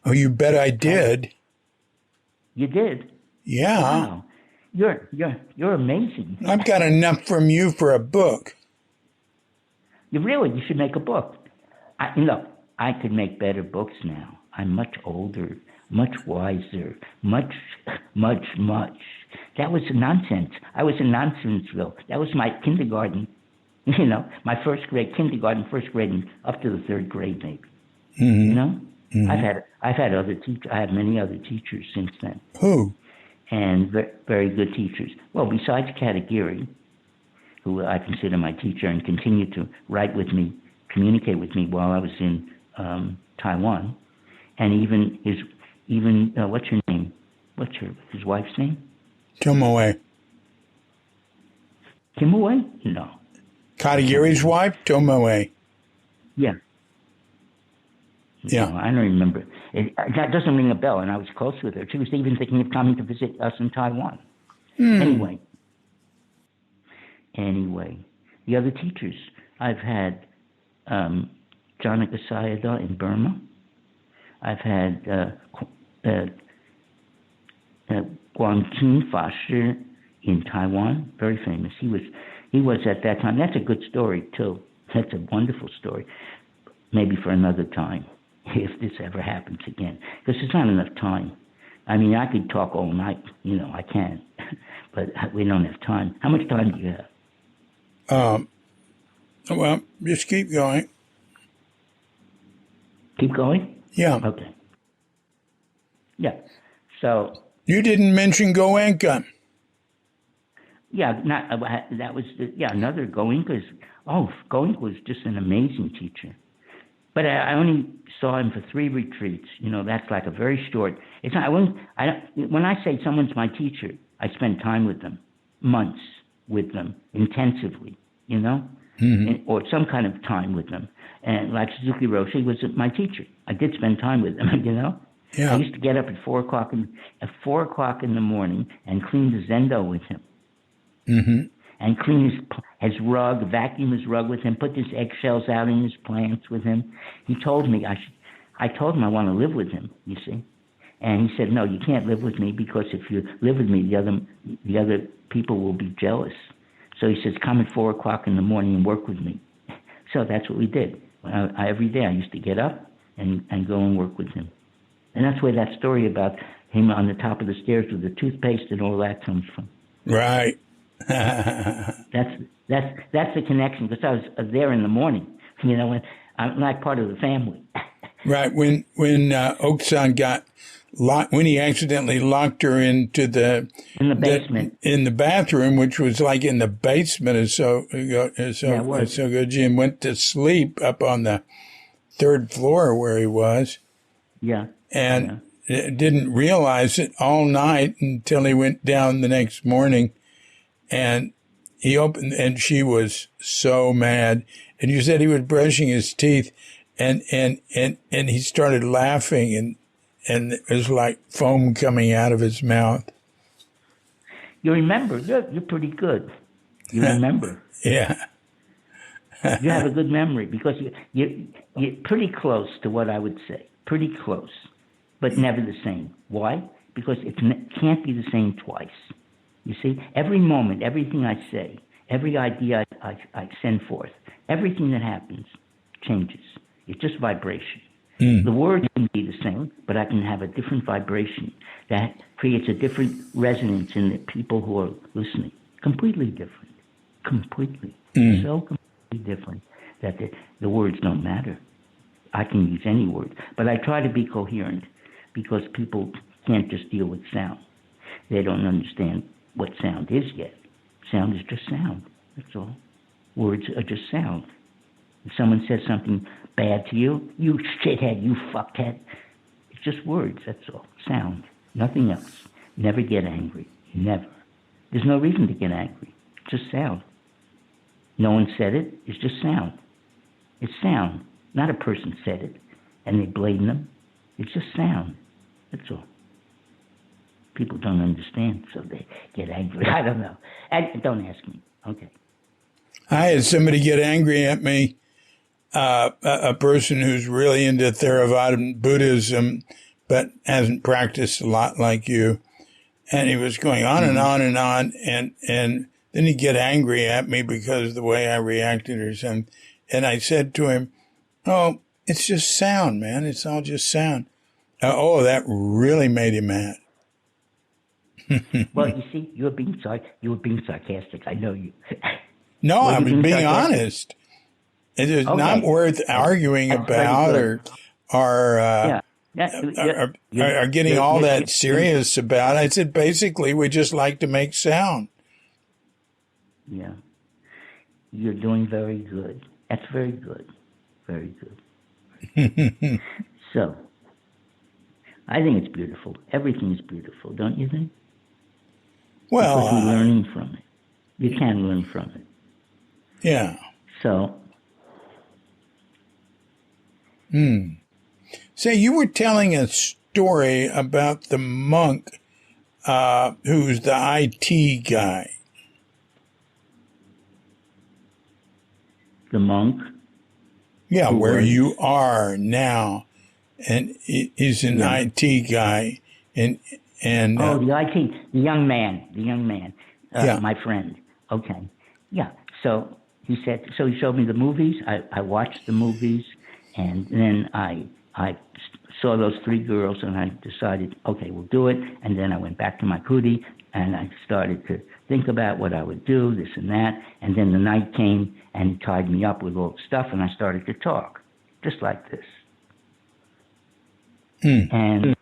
Oh, you bet I did.
You did?
Yeah.
Wow. You're amazing.
I've got enough from you for a book.
You should make a book. I could make better books now. I'm much older, much wiser, much. That was nonsense. I was in Nonsenseville. That was my kindergarten, my first grade, first grade, and up to the third grade maybe. Mm-hmm. Mm-hmm. I've had other teachers. I have many other teachers since then.
Who?
And very good teachers. Well, besides Katagiri, who I consider my teacher and continued to write with me, communicate with me while I was in Taiwan, and even what's her name? What's his wife's name?
Tomoe.
Kimoe? No.
Katagiri's wife, Tomoe.
Yeah.
Yeah.
No, I don't remember. That doesn't ring a bell, and I was close with her. She was even thinking of coming to visit us in Taiwan. Anyway, the other teachers, I've had Janaka Sayadaw in Burma. I've had Guangqin Fa Shi in Taiwan, very famous. He was at that time. That's a good story too. That's a wonderful story. Maybe for another time, if this ever happens again, because there's not enough time. I mean, I could talk all night. I can, but we don't have time. How much time do you have?
Well, just keep going.
Keep going?
Yeah.
Okay. Yeah. So
You didn't mention Goenka.
Yeah, that was another Goenka. Goenka was just an amazing teacher. But I only saw him for 3 retreats. That's like a very short. It's not. When I say someone's my teacher, I spend time with them, months with them, intensively. Or some kind of time with them. And like Suzuki Roshi was my teacher. I did spend time with him.
Yeah.
I used to get up at 4 o'clock in the morning and clean the zendo with him.
Mm-hmm.
And clean his rug, vacuum his rug with him, put his eggshells out in his plants with him. He told me I told him I want to live with him, you see. And he said, no, you can't live with me because if you live with me, the other people will be jealous. So he says, come at 4 o'clock in the morning and work with me. So that's what we did. Every day I used to get up and go and work with him. And that's where that story about him on the top of the stairs with the toothpaste and all that comes from.
Right.
That's the connection, because I was there in the morning, when I'm like part of the family.
Right. When Oksan got locked, when he accidentally locked her into
in the basement,
in the bathroom, which was like in the basement of Sogoji, and went to sleep up on the 3rd floor where he was.
Yeah.
And didn't realize it all night until he went down the next morning. And he opened, and she was so mad. And you said he was brushing his teeth, and he started laughing, and it was like foam coming out of his mouth.
You remember? You're pretty good. You remember?
Yeah.
You have a good memory because you're pretty close to what I would say. Pretty close, but never the same. Why? Because it can't be the same twice. You see, every moment, everything I say, every idea I send forth, everything that happens changes. It's just vibration. The words can be the same, but I can have a different vibration that creates a different resonance in the people who are listening. Completely different. Completely. So completely different that the words don't matter. I can use any word, but I try to be coherent because people can't just deal with sound. They don't understand what sound is yet. Sound is just sound. That's all. Words are just sound. If someone says something bad to you, you shithead, you fuckhead, it's just words, that's all. Sound. Nothing else. Never get angry. Never. There's no reason to get angry. It's just sound. No one said it. It's just sound. It's sound. Not a person said it and they blame them. It's just sound. That's all. People don't understand, so they get angry. I don't know. Don't ask me. Okay.
I had somebody get angry at me, a person who's really into Theravada Buddhism, but hasn't practiced a lot like you. And he was going on and on and on. And then he'd get angry at me because of the way I reacted or something. And I said to him, oh, it's just sound, man. It's all just sound. That really made him mad.
Well, you see, you were being sarcastic. I know you.
No, I was being honest. It is not worth arguing about or getting all that serious about. I said, basically, we just like to make sound.
Yeah. You're doing very good. That's very good. Very good. So, I think it's beautiful. Everything is beautiful, don't you think?
Well,
because you're learning from it. You can learn from it.
Yeah.
So.
Say, you were telling a story about the monk who's the IT guy.
The monk?
Yeah, where you are now. And he's an IT guy. And
the young man, my friend. Okay. Yeah. So he showed me the movies. I watched the movies, and then I saw those 3 girls, and I decided, okay, we'll do it. And then I went back to my kuti, and I started to think about what I would do, this and that. And then the night came, and he tied me up with all the stuff, and I started to talk, just like this. And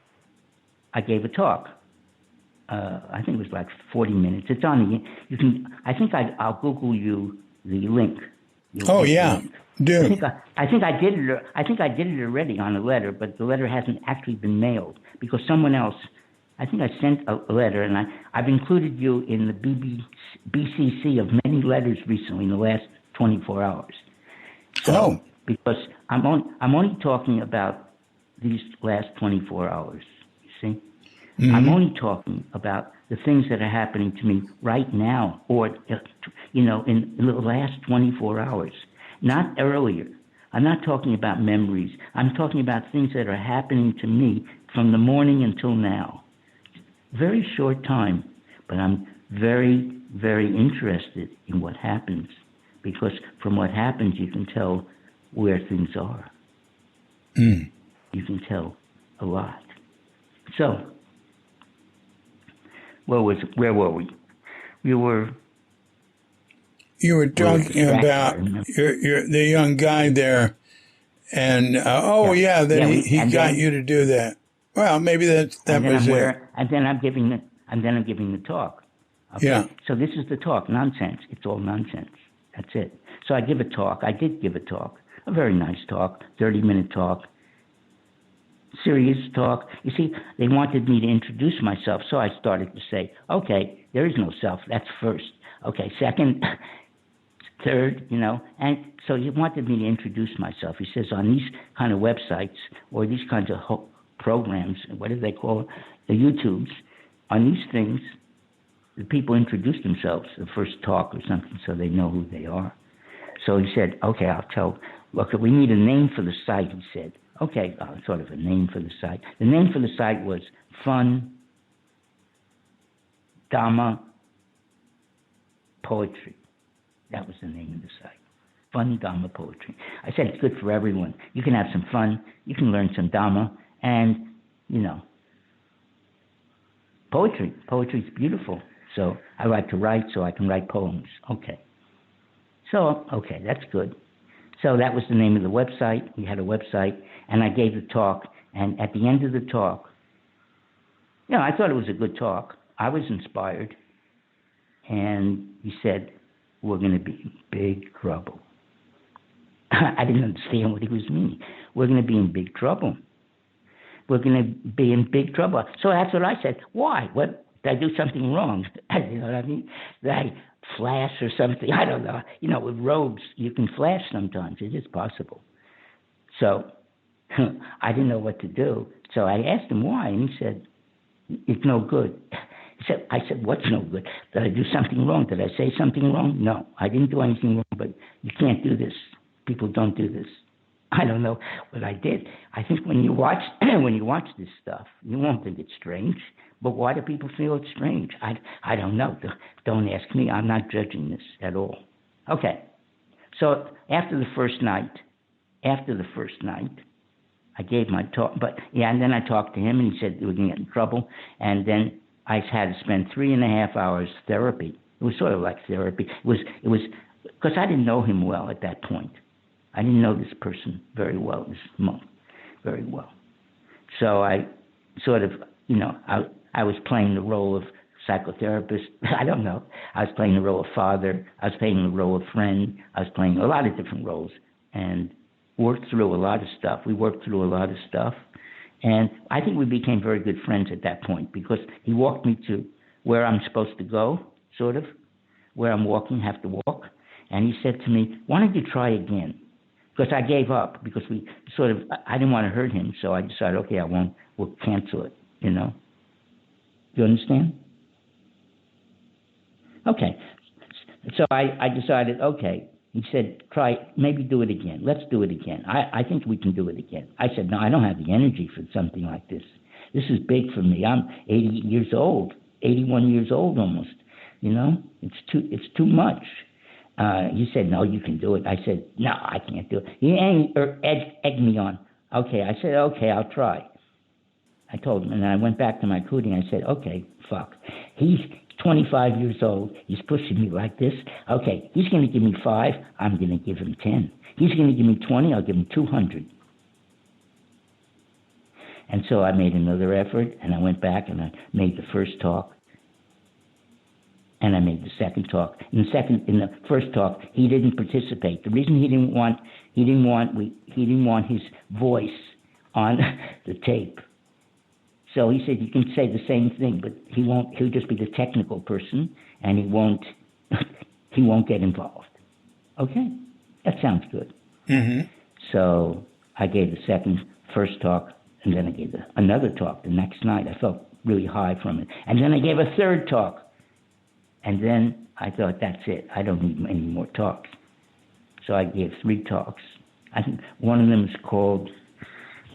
I gave a talk. I think it was like 40 minutes. It's on the, you can, I think I'll Google you the link.
Oh yeah, do.
I think I did it already on a letter, but the letter hasn't actually been mailed because someone else. I think I sent a letter, and I've included you in the BCC of many letters recently in the last 24 hours. So, because I'm only talking about these last 24 hours. You see, I'm only talking about the things that are happening to me right now, or in the last 24 hours, not earlier. I'm not talking about memories. I'm talking about things that are happening to me from the morning until now. Very short time, but I'm very, very interested in what happens, because from what happens you can tell where things are. You can tell a lot. So, where were we? You were
talking about the young guy there, and he got you to do that. Well, maybe that was it.
And then I'm giving the talk. Okay?
Yeah.
So this is the talk. Nonsense. It's all nonsense. That's it. So I give a talk. I did give a talk. A very nice talk. 30-minute talk. Serious talk. You see, they wanted me to introduce myself, so I started to say, okay, there is no self. That's first. Okay, second, third, And so he wanted me to introduce myself. He says, on these kind of websites or these kinds of programs, what do they call it? The YouTubes, on these things, the people introduce themselves, the first talk or something, so they know who they are. So he said, okay, look, we need a name for the site, he said. Okay, sort of a name for the site. The name for the site was Fun Dhamma Poetry. That was the name of the site. Fun Dhamma Poetry. I said it's good for everyone. You can have some fun. You can learn some Dhamma. And, poetry. Poetry's beautiful. So I like to write, so I can write poems. Okay. So, okay, that's good. So that was the name of the website. We had a website, and I gave the talk. And at the end of the talk, I thought it was a good talk. I was inspired. And he said, we're going to be in big trouble. I didn't understand what he was meaning. We're going to be in big trouble. We're going to be in big trouble. So that's what I said. Why? What? Did I do something wrong? You know what I mean? Did I flash or something? I don't know. With robes, you can flash sometimes. It is possible. So I didn't know what to do. So I asked him why, and he said, it's no good. I said, what's no good? Did I do something wrong? Did I say something wrong? No, I didn't do anything wrong, but you can't do this. People don't do this. I don't know what I did. I think when you watch this stuff, you won't think it's strange. But why do people feel it's strange? I don't know. Don't ask me. I'm not judging this at all. Okay. So after the first night, I gave my talk. And then I talked to him, and he said we were going to get in trouble. And then I had to spend 3.5 hours therapy. It was sort of like therapy. It was because I didn't know him well at that point. I didn't know this person very well, this monk, very well. So I sort of, I was playing the role of psychotherapist. I don't know. I was playing the role of father. I was playing the role of friend. I was playing a lot of different roles and worked through a lot of stuff. We worked through a lot of stuff. And I think we became very good friends at that point because he walked me to where I'm supposed to go, sort of, where I'm walking, have to walk. And he said to me, why don't you try again? Because I gave up because I didn't want to hurt him. So I decided, okay, we'll cancel it, Do you understand? Okay. So I decided, okay. He said, maybe do it again. Let's do it again. I think we can do it again. I said, no, I don't have the energy for something like this. This is big for me. I'm 80 years old, 81 years old almost. It's too much. He said, no, you can do it. I said, no, I can't do it. He egged me on. Okay, I said, okay, I'll try. I told him, and then I went back to my cooting. I said, okay, fuck. He's 25 years old. He's pushing me like this. Okay, he's going to give me 5. I'm going to give him 10. He's going to give me 20. I'll give him 200. And so I made another effort, and I went back and I made the first talk. and I made the second talk. In the first talk, he didn't participate. The reason he didn't want his voice on the tape. So he said, you can say the same thing, but he won't. He'll just be the technical person, and he won't get involved. Okay, that sounds good.
Mm-hmm.
So I gave the first talk, and then I gave another talk the next night. I felt really high from it. And then I gave a third talk. And then I thought, that's it. I don't need any more talks. So I gave 3 talks. I think one of them is called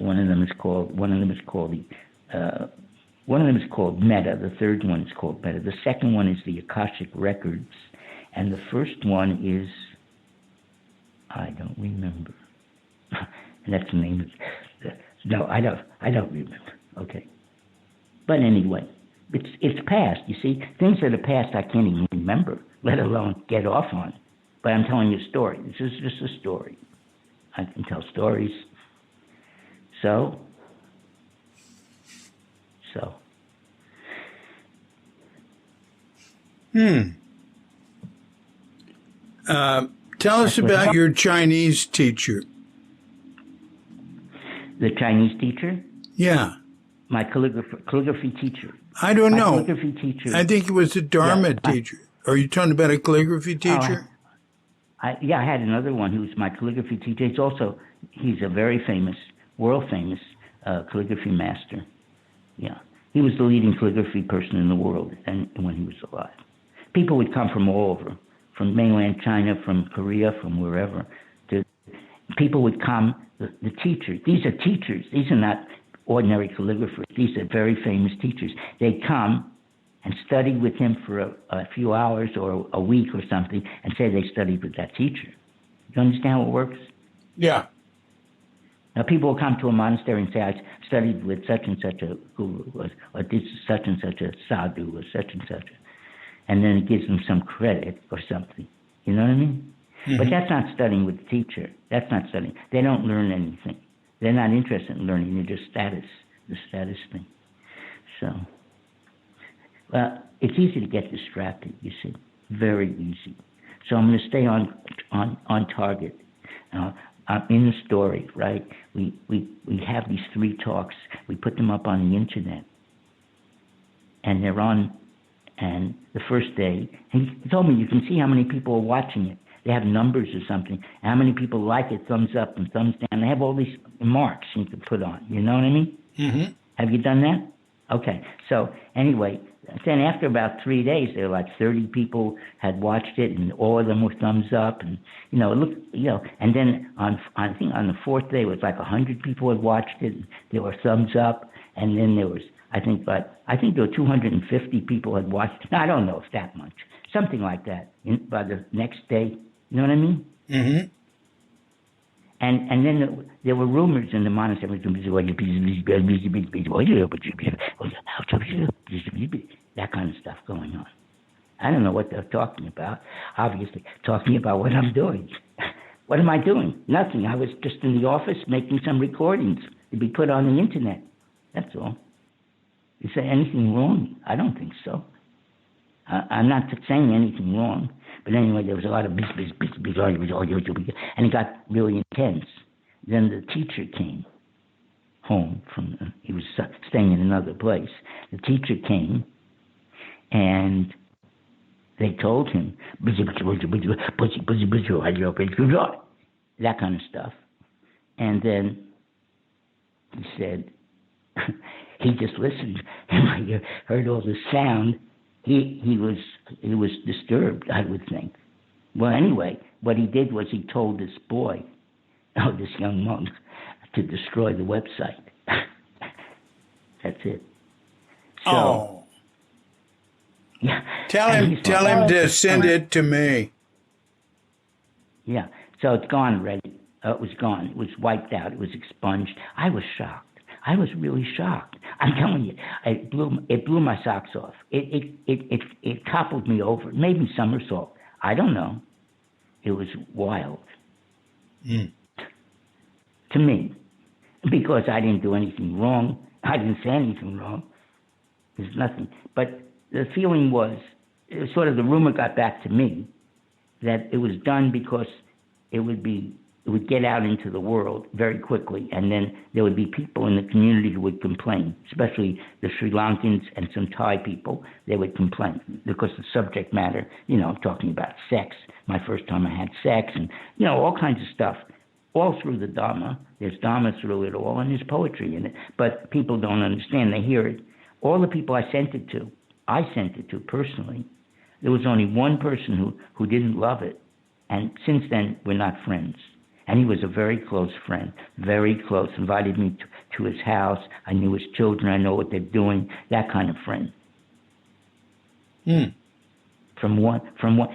Meta. The third one is called Meta. The second one is the Akashic Records. And the first one is, I don't remember. And that's the name of no, I don't remember. Okay. But anyway, it's past. You see, things that are past I can't even remember, let alone get off on. But I'm telling you a story. This is just a story. I can tell stories. So.
Tell us about your Chinese teacher.
The Chinese teacher?
Yeah.
My calligraphy teacher.
I don't know.
Calligraphy teacher.
I think it was a Dharma teacher. Are you talking about a calligraphy teacher?
I had another one who's my calligraphy teacher. He's a very famous, world famous calligraphy master. Yeah. He was the leading calligraphy person in the world when he was alive. People would come from all over, from mainland China, from Korea, from wherever. People would come, the teachers. These are teachers. These are not ordinary calligraphers. These are very famous teachers. They'd come and study with him for a few hours or a week or something and say they studied with that teacher. You understand how it works?
Yeah.
Now, people will come to a monastery and say, I studied with such and such a guru, or did such and such a sadhu, or such and such. And then it gives them some credit or something. You know what I mean? Mm-hmm. But that's not studying with the teacher. That's not studying. They don't learn anything. They're not interested in learning. They're just the status thing. So, well, it's easy to get distracted, you see. Very easy. So I'm going to stay on target. In the story, right? We have these 3 talks. We put them up on the internet, and they're on. And the first day, he told me you can see how many people are watching it. They have numbers or something. How many people like it, thumbs up and thumbs down. They have all these marks you can put on. You know what I mean? Mm-hmm. Have you done that? Okay. So anyway, then after about 3 days, there were like 30 people had watched it, and all of them were thumbs up. And and then I think on the 4th day, it was like 100 people had watched it. And there were thumbs up, and then there was I think there were 250 people had watched. Now, I don't know if that much, something like that. By the next day, you know what I mean? Mm-hmm. And then there were rumors in the monastery, that kind of stuff going on. I don't know what they're talking about. Obviously, talking about what I'm doing. What am I doing? Nothing. I was just in the office making some recordings to be put on the internet. That's all. You say anything wrong? I don't think so. I'm not saying anything wrong. But anyway, there was a lot of and it got really intense. Then the teacher came home he was staying in another place. The teacher came, and they told him, that kind of stuff. And then he said, he just listened, and he heard all the sound. He was disturbed, I would think. Well, anyway, what he did was he told this boy, this young monk, to destroy the website. That's it. So, yeah.
Tell him to send it to me.
Yeah. So it's gone already. It was gone. It was wiped out. It was expunged. I was shocked. I was really shocked. I'm telling you, it blew my socks off. It toppled me over. It made me somersault. I don't know. It was wild. To me. Because I didn't do anything wrong. I didn't say anything wrong. There's nothing. But the feeling was sort of the rumor got back to me that it was done because it would get out into the world very quickly, and then there would be people in the community who would complain, especially the Sri Lankans and some Thai people. They would complain because the subject matter, talking about sex, my first time I had sex, and, all kinds of stuff. All through the Dharma. There's Dharma through it all, and there's poetry in it. But people don't understand. They hear it. All the people I sent it to personally. There was only one person who didn't love it. And since then, we're not friends. And he was a very close friend, very close, invited me to his house. I knew his children. I know what they're doing, that kind of friend. From one,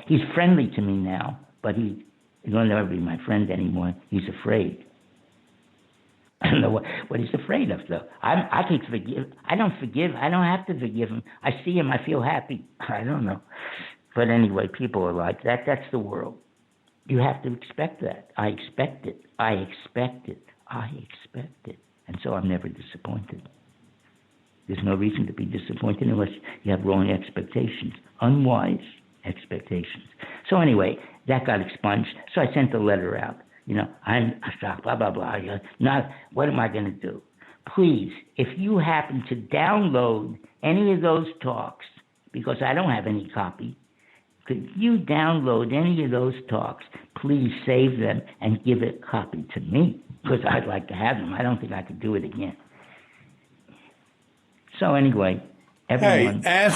he's friendly to me now, but he will never be my friend anymore. He's afraid. I don't know what he's afraid of, though. I can forgive. I don't forgive. I don't have to forgive him. I see him. I feel happy. I don't know. But anyway, people are like that. That's the world. You have to expect that. I expect it. I expect it. I expect it. And so I'm never disappointed. There's no reason to be disappointed unless you have wrong expectations, unwise expectations. So anyway, that got expunged. So I sent the letter out. I'm shocked, blah, blah, blah. Not, what am I going to do? Please, if you happen to download any of those talks, because I don't have any copy, could you download any of those talks? Please save them and give a copy to me, because I'd like to have them. I don't think I could do it again. So anyway, everyone...
Hey,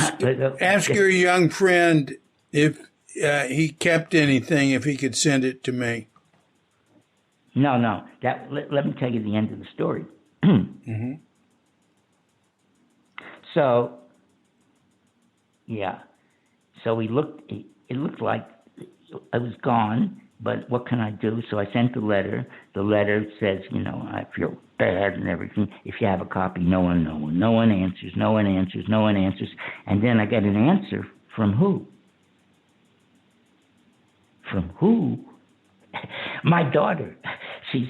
ask your young friend if he kept anything, if he could send it to me.
No. Let me tell you the end of the story.
Mm-hmm.
So, yeah. So it looked like I was gone, but what can I do? So I sent the letter. The letter says, I feel bad and everything. If you have a copy, no one answers. And then I get an answer from who? From who? My daughter. She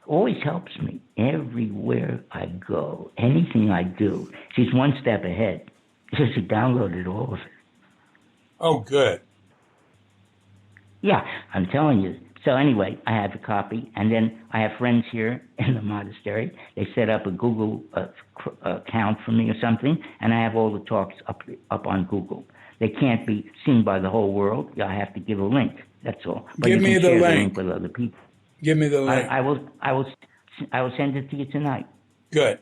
always helps me everywhere I go. Anything I do, she's one step ahead. So she downloaded all of it.
Oh, good.
Yeah, I'm telling you. So anyway, I have a copy, and then I have friends here in the monastery. They set up a Google account for me or something, and I have all the talks up on Google. They can't be seen by the whole world. I have to give a link. That's all. But
give me the
link.
link
With other people.
Give me the link.
I will send it to you tonight.
Good.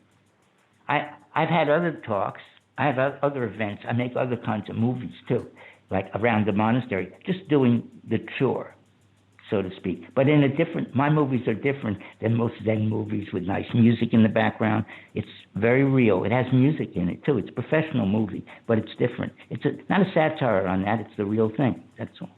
I've had other talks. I have other events. I make other kinds of movies too, like around the monastery, just doing the chore, so to speak. But my movies are different than most Zen movies with nice music in the background. It's very real. It has music in it too. It's a professional movie, but it's different. It's not a satire on that. It's the real thing. That's all.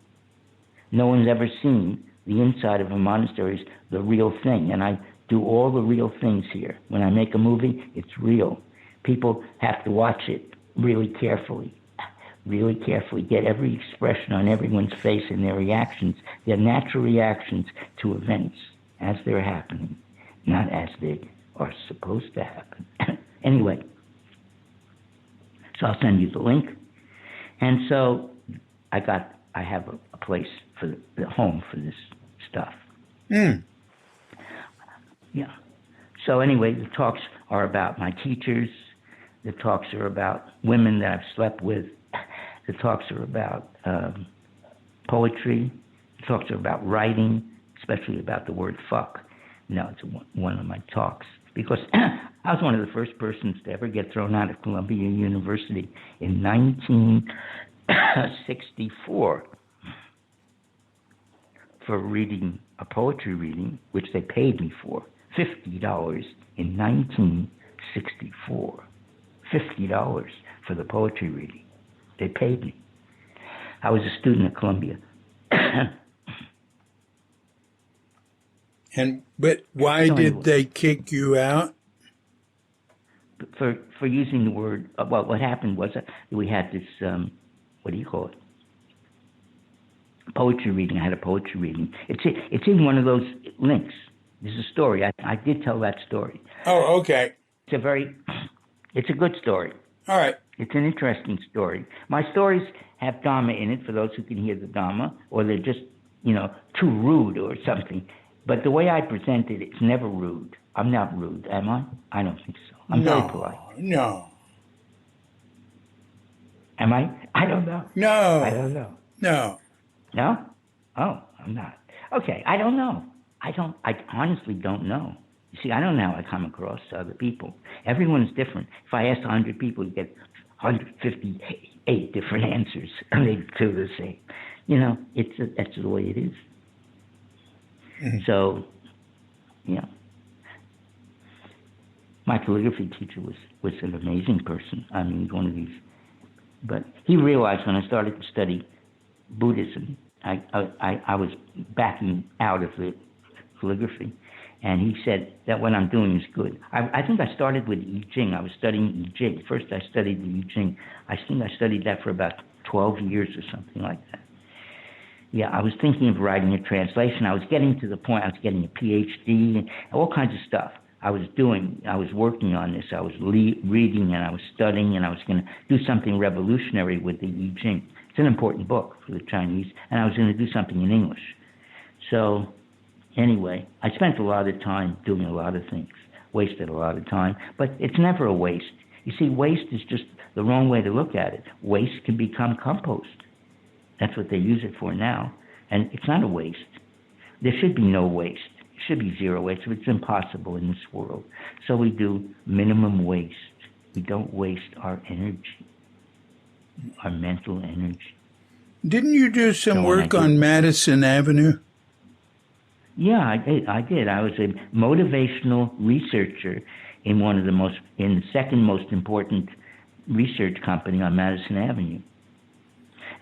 No one's ever seen the inside of a monastery is the real thing, and I do all the real things here. When I make a movie, it's real. People have to watch it really carefully, get every expression on everyone's face and their reactions, their natural reactions to events as they're happening, not as they are supposed to happen. Anyway, so I'll send you the link. And so I have a place for the home for this stuff. Yeah. So anyway, the talks are about my teachers. The talks are about women that I've slept with. The talks are about poetry. The talks are about writing, especially about the word fuck. It's one of my talks. Because I was one of the first persons to ever get thrown out of Columbia University in 1964 for reading a poetry reading, which they paid me for, $50 in 1964. $50 for the poetry reading. They paid me. I was a student at Columbia.
But why did they kick you out?
For using the word. Well, what happened was we had this. What do you call it? Poetry reading. I had a poetry reading. It's in one of those links. There's a story. I did tell that story.
Oh, okay.
It's a good story.
All right.
It's an interesting story. My stories have Dharma in it for those who can hear the Dharma, or they're just, too rude or something. But the way I present it, it's never rude. I'm not rude, am I? I don't think so. I'm very polite.
No.
Am I? I don't know.
No.
I don't know.
No.
No? Oh, I'm not. Okay, I don't know. I honestly don't know. You see, I don't know how I come across to other people. Everyone's different. If I ask 100 people, you get 158 different answers, and they do the same. That's the way it is. Mm-hmm. So, my calligraphy teacher was an amazing person. I mean, one of these. But he realized when I started to study Buddhism, I was backing out of the calligraphy. And he said that what I'm doing is good. I think I started with I Ching. I was studying I Ching. First I studied the I Ching. I think I studied that for about 12 years or something like that. Yeah, I was thinking of writing a translation. I was getting to the point, I was getting a PhD and all kinds of stuff. I was working on this. I was reading and I was studying, and I was going to do something revolutionary with the I Ching. It's an important book for the Chinese, and I was going to do something in English. So anyway, I spent a lot of time doing a lot of things, wasted a lot of time, but it's never a waste. You see, waste is just the wrong way to look at it. Waste can become compost. That's what they use it for now, and it's not a waste. There should be no waste. It should be zero waste, but it's impossible in this world. So we do minimum waste. We don't waste our energy, our mental energy.
Didn't you do some work on Madison Avenue?
Yeah, I did. I was a motivational researcher in the second most important research company on Madison Avenue.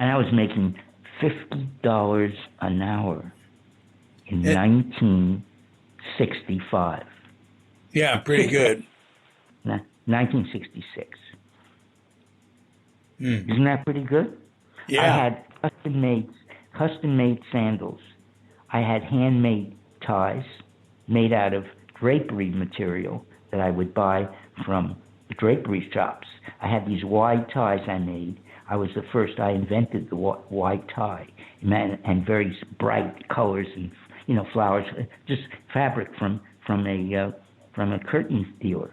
And I was making $50 an hour in 1965.
Yeah, pretty good.
1966. Isn't that pretty good?
Yeah.
I had custom-made sandals. I had handmade ties made out of drapery material that I would buy from the drapery shops. I had these wide ties I made. I was the first. I invented the wide tie, and very bright colors and flowers, just fabric from a curtain dealer.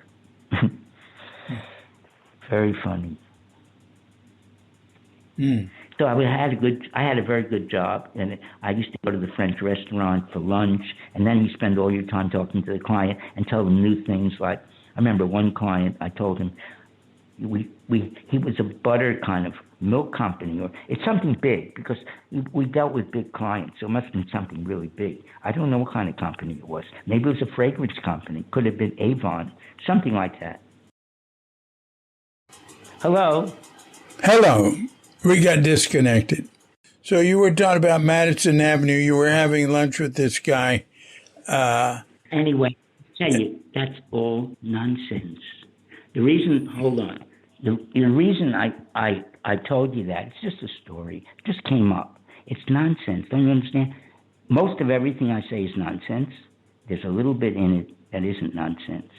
Very funny. So I had a very good job, and I used to go to the French restaurant for lunch, and then you spend all your time talking to the client and tell them new things. Like, I remember one client, I told him, he was a butter kind of milk company, or it's something big, because we dealt with big clients, so it must have been something really big. I don't know what kind of company it was. Maybe it was a fragrance company. Could have been Avon, something like that. Hello?
We got disconnected. So you were talking about Madison Avenue. You were having lunch with this guy.
Anyway, I tell you, that's all nonsense. The reason, hold on. The reason I told you that, it's just a story. It just came up. It's nonsense. Don't you understand? Most of everything I say is nonsense. There's a little bit in it that isn't nonsense.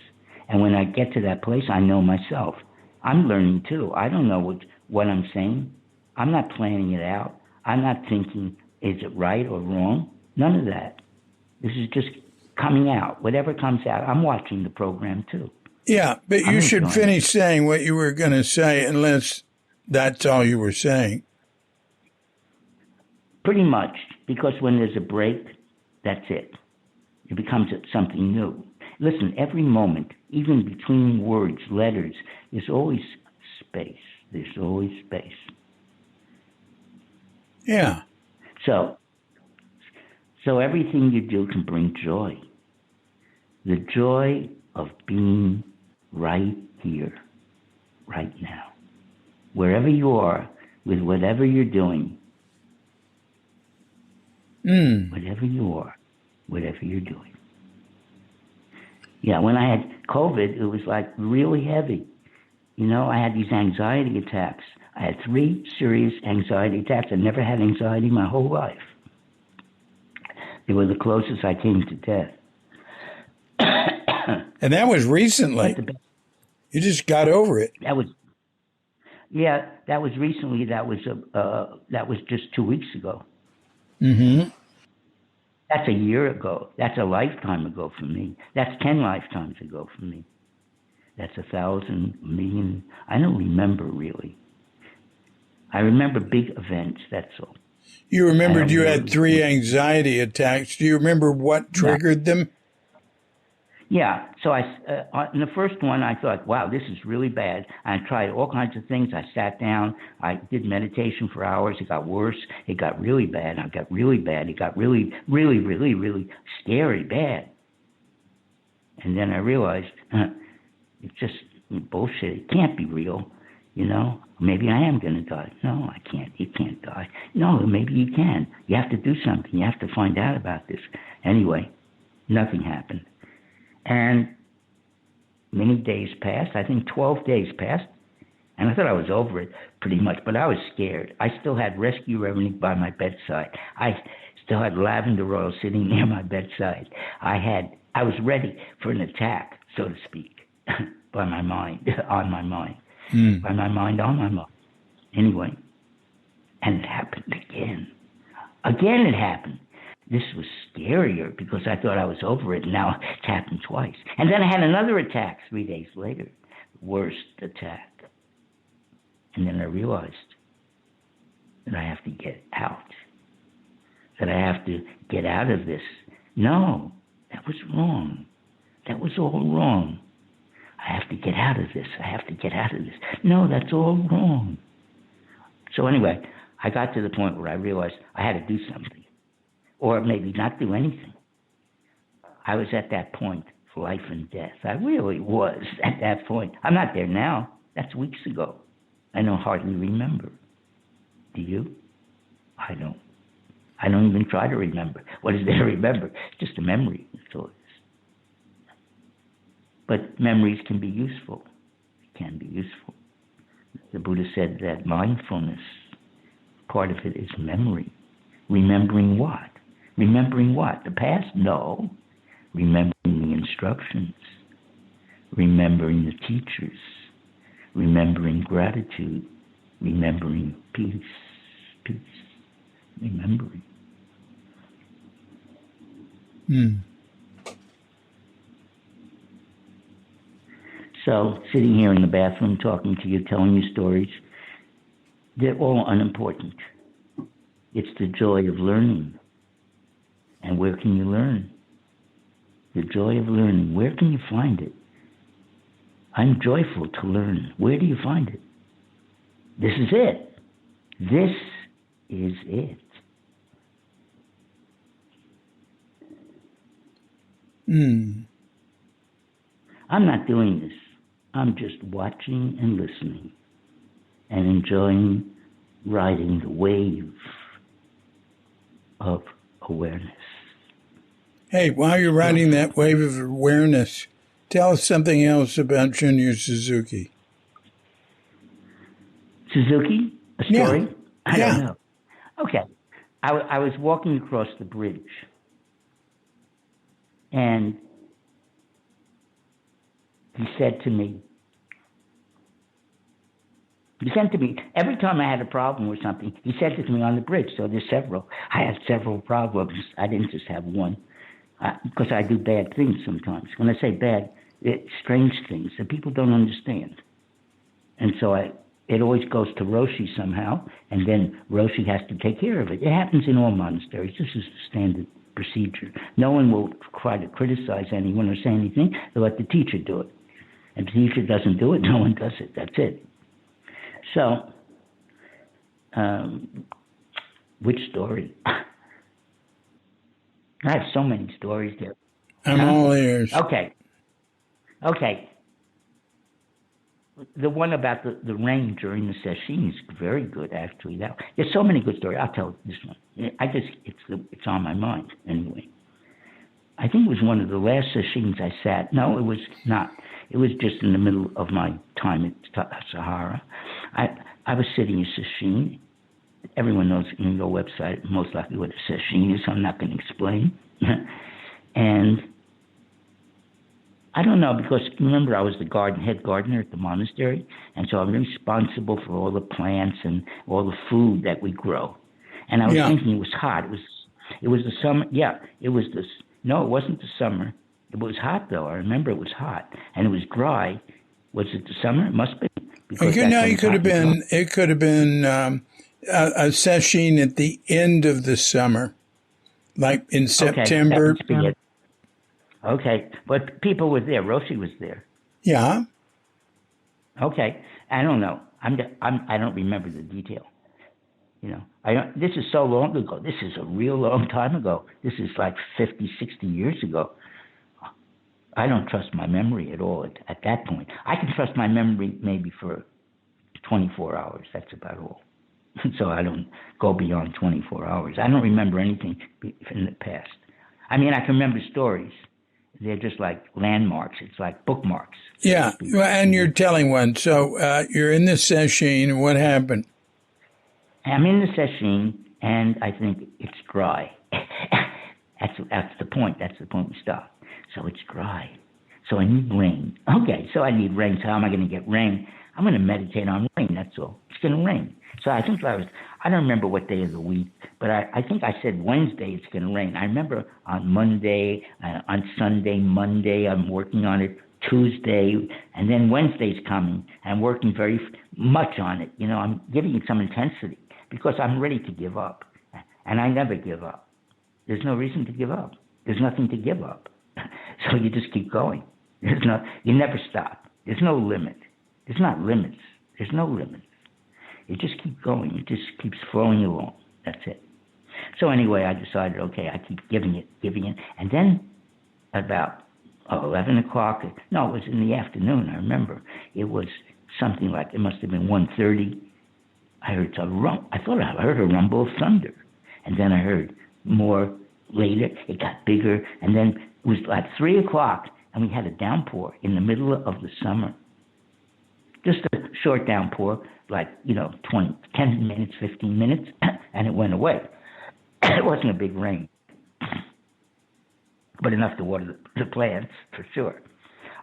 And when I get to that place, I know myself. I'm learning too. I don't know what I'm saying. I'm not planning it out. I'm not thinking, is it right or wrong? None of that. This is just coming out. Whatever comes out, I'm watching the program too.
Yeah, but you should finish saying what you were going to say, unless that's all you were saying.
Pretty much, because when there's a break, that's it. It becomes something new. Listen, every moment, even between words, letters, there's always space. There's always space.
Yeah.
So everything you do can bring joy. The joy of being right here, right now. Wherever you are, with whatever you're doing. Whatever you are, whatever you're doing. Yeah, when I had COVID, it was like really heavy. I had these anxiety attacks. I had 3 serious anxiety attacks. I never had anxiety my whole life. They were the closest I came to death.
And that was recently. You just got over it.
Yeah, that was recently. That was just 2 weeks ago.
Mm-hmm.
That's a year ago. That's a lifetime ago for me. That's 10 lifetimes ago for me. That's 1,000, a million. I don't remember really. I remember big events, that's all.
You remembered you had 3 anxiety attacks. Do you remember what triggered them?
Yeah, so in the first one, I thought, wow, this is really bad. I tried all kinds of things. I sat down. I did meditation for hours. It got worse. It got really bad. I got really bad. It got really, really, really, really scary bad. And then I realized, it's just bullshit. It can't be real, you know? Maybe I am going to die. No, I can't. You can't die. No, maybe you can. You have to do something. You have to find out about this. Anyway, nothing happened. And many days passed. I think 12 days passed. And I thought I was over it pretty much, but I was scared. I still had rescue remedy by my bedside. I still had lavender oil sitting near my bedside. I was ready for an attack, so to speak, by my mind, on my mind. By my mind, on my mind. Anyway, and it happened again. Again it happened. This was scarier because I thought I was over it, and now it's happened twice. And then I had another attack 3 days later, worst attack. And then I realized that I have to get out, that I have to get out of this. No, that was wrong. That was all wrong. I have to get out of this. I have to get out of this. No, that's all wrong. So anyway, I got to the point where I realized I had to do something, or maybe not do anything. I was at that point, life and death. I really was at that point. I'm not there now. That's weeks ago. I don't hardly remember. Do you? I don't. I don't even try to remember. What is there to remember? It's just a memory. That's all it is. But memories can be useful. It can be useful. The Buddha said that mindfulness, part of it is memory. Remembering what? Remembering what? The past? No. Remembering the instructions. Remembering the teachers. Remembering gratitude. Remembering peace. Peace. Remembering. So, sitting here in the bathroom, talking to you, telling you stories, they're all unimportant. It's the joy of learning. And where can you learn? The joy of learning. Where can you find it? I'm joyful to learn. Where do you find it? This is it. This is it. I'm not doing this. I'm just watching and listening and enjoying riding the wave of awareness.
Hey, while you're riding that wave of awareness, tell us something else about Shunryu Suzuki.
Suzuki? A story?
Yeah.
I don't know. Okay. I was walking across the bridge, and he said to me, every time I had a problem or something, he said it to me on the bridge. So there's several. I had several problems. I didn't just have one. Because I do bad things sometimes. When I say bad, it's strange things that people don't understand. And so it always goes to Roshi somehow, and then Roshi has to take care of it. It happens in all monasteries. This is the standard procedure. No one will try to criticize anyone or say anything. They let the teacher do it. If the teacher doesn't do it, no one does it. That's it. So, which story? I have so many stories there.
I'm all ears.
Okay. The one about the rain during the session is very good, actually. There's so many good stories. I'll tell this one. It's on my mind anyway. I think it was one of the last sessions I sat. No, it was not. It was just in the middle of my time at Tassajara. I was sitting in session. Everyone knows in your website most likely what a session is, so I'm not going to explain. And I don't know, because remember, I was the head gardener at the monastery, and so I'm responsible for all the plants and all the food that we grow. And I was thinking it was hot. It was the summer. Yeah, it was this. No, it wasn't the summer. It was hot though. I remember it was hot and it was dry. Was it the summer? It must be.
It could have been. It could have been a session at the end of the summer, like in September.
Okay, but people were there. Roshi was there.
Yeah.
Okay, I don't know. I don't remember the detail. I don't. This is so long ago. This is a real long time ago. This is like 50, 60 years ago. I don't trust my memory at all at that point. I can trust my memory maybe for 24 hours. That's about all. So I don't go beyond 24 hours. I don't remember anything in the past. I mean, I can remember stories. They're just like landmarks. It's like bookmarks.
Yeah, and you're telling one. So you're in this session. What happened?
I'm in the session, and I think it's dry. That's the point. That's the point we stop. So it's dry. So I need rain. Okay, so I need rain. So how am I going to get rain? I'm going to meditate on rain. That's all. It's going to rain. So I think I don't remember what day of the week, but I think I said Wednesday it's going to rain. I remember on Monday, on Sunday, Monday, I'm working on it, Tuesday, and then Wednesday's coming. I'm working very much on it. I'm giving it some intensity because I'm ready to give up. And I never give up. There's no reason to give up. There's nothing to give up. So you just keep going. You never stop. There's no limit. There's not limits. There's no limits. You just keep going. It just keeps flowing along. That's it. So anyway, I decided, okay, I keep giving it. And then about 11 o'clock, no, it was in the afternoon, I remember. It was something like, it must have been 1:30. I heard I thought I heard a rumble of thunder. And then I heard more later. It got bigger. And then it was like 3 o'clock, and we had a downpour in the middle of the summer. Just a short downpour, like, 10 minutes, 15 minutes, and it went away. It wasn't a big rain, but enough to water the plants, for sure.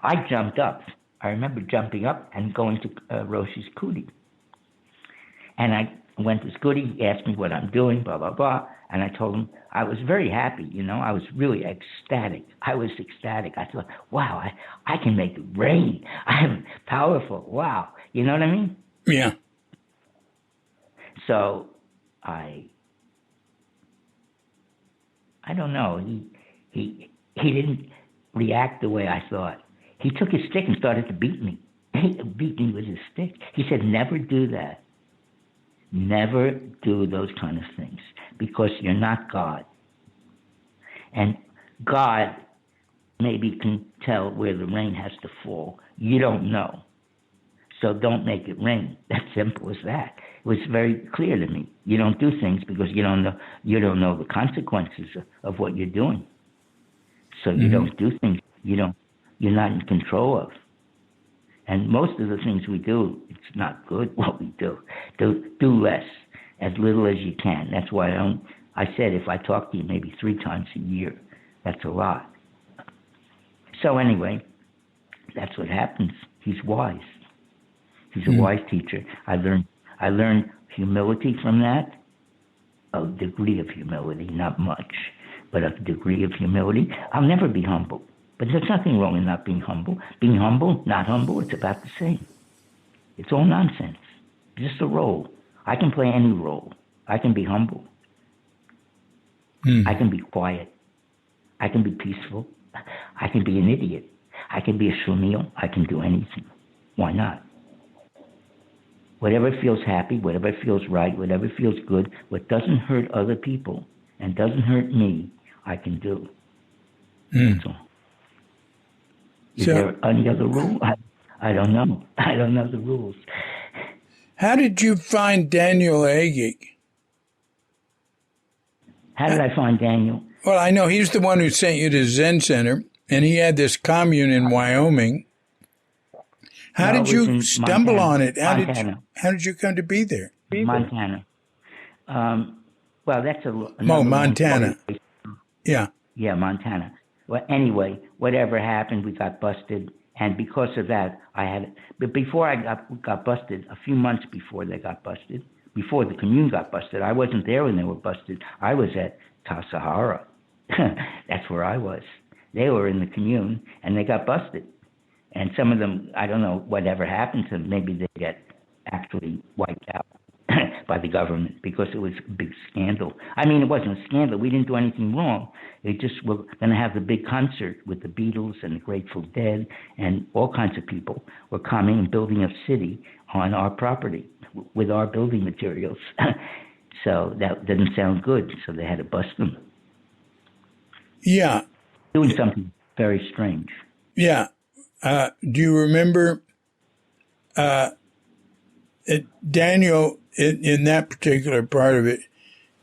I jumped up. I remember jumping up and going to Roshi's Kuti. And I went to Kuti, he asked me what I'm doing, blah, blah, blah. And I told him I was very happy, I was really ecstatic. I thought, wow, I can make it rain. I'm powerful. Wow. You know what I mean?
Yeah.
So I don't know. He didn't react the way I thought. He took his stick and started to beat me. He beat me with his stick. He said, never do that. Never do those kind of things, because you're not God. And God maybe can tell where the rain has to fall. You don't know. So don't make it rain. That's simple as that. It was very clear to me. You don't do things because you don't know the consequences of what you're doing. So you don't do things you're not in control of. And most of the things we do, it's not good what we do. Do less, as little as you can. That's why I said if I talk to you maybe 3 times a year, that's a lot. So anyway, that's what happens. He's wise. He's a wise teacher. I learned humility from that, a degree of humility, not much, but a degree of humility. I'll never be humble. But there's nothing wrong in not being humble. Being humble, not humble, it's about the same. It's all nonsense. Just a role. I can play any role. I can be humble. I can be quiet. I can be peaceful. I can be an idiot. I can be a schlemiel. I can do anything. Why not? Whatever feels happy, whatever feels right, whatever feels good, what doesn't hurt other people and doesn't hurt me, I can do. That's all. Is there any other rule? I don't know. I don't know the rules.
How did you find Daniel Agig?
How did I find Daniel?
Well, I know he's the one who sent you to Zen Center, and he had this commune in Wyoming. How did you stumble
Montana.
on it? How did you come to be there?
Montana. Well, that's a
Montana. Yeah.
Yeah, Montana. Well, anyway, whatever happened, we got busted. And because of that, but before I got busted, a few months before they got busted, before the commune got busted, I wasn't there when they were busted. I was at Tassajara. That's where I was. They were in the commune, and they got busted. And some of them, I don't know whatever happened to them. Maybe they get actually wiped out by the government because it was a big scandal. I mean, it wasn't a scandal. We didn't do anything wrong. They just were going to have the big concert with the Beatles and the Grateful Dead, and all kinds of people were coming and building a city on our property with our building materials. So that didn't sound good, so they had to bust them.
Yeah.
Doing something very strange.
Yeah. Do you remember Daniel, in that particular part of it,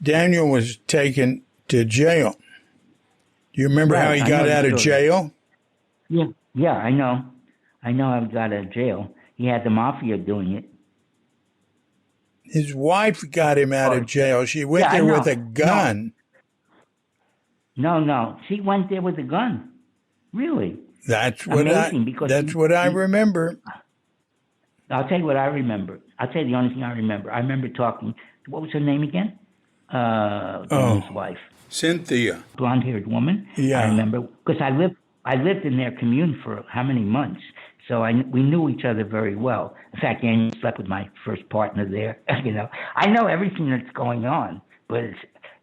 Daniel was taken to jail. Do you remember how he got out of jail?
Yeah, I know. I know how he got out of jail. He had the mafia doing it.
His wife got him out of jail. She went there with a gun.
No. She went there with a gun. Really?
That's what I remember.
I'll tell you what I remember. I'll tell you the only thing I remember. I remember talking. What was her name again? His wife.
Cynthia.
Blonde-haired woman.
Yeah.
I remember because I lived in their commune for how many months, so we knew each other very well. In fact, Daniel slept with my first partner there. I know everything that's going on, but it's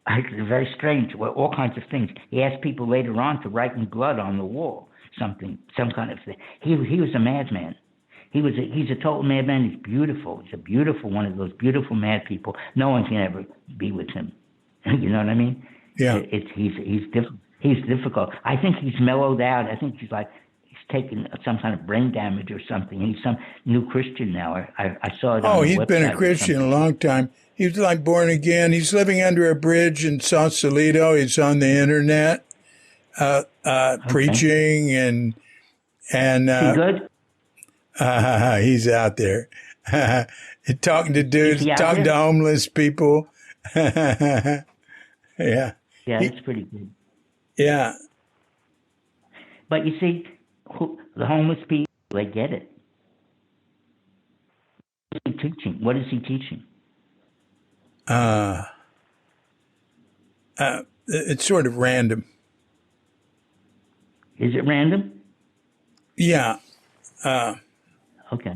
very strange. Well, all kinds of things. He asked people later on to write in blood on the wall some kind of thing. He was a madman. He's a total madman. He's beautiful. He's a beautiful one of those beautiful mad people. No one can ever be with him. You know what I mean?
Yeah.
He's difficult. I think he's mellowed out. I think he's taken some kind of brain damage or something. He's some new Christian now. I saw it.
He's been a Christian a long time. He's like born again. He's living under a bridge in Sausalito. He's on the internet, preaching and. Is he good? He's out there talking to dudes, talking to homeless people. Yeah.
Yeah, it's pretty good.
Yeah.
But you see, the homeless people, they get it. What is he teaching?
It's sort of random.
Is it random?
Yeah.
Okay.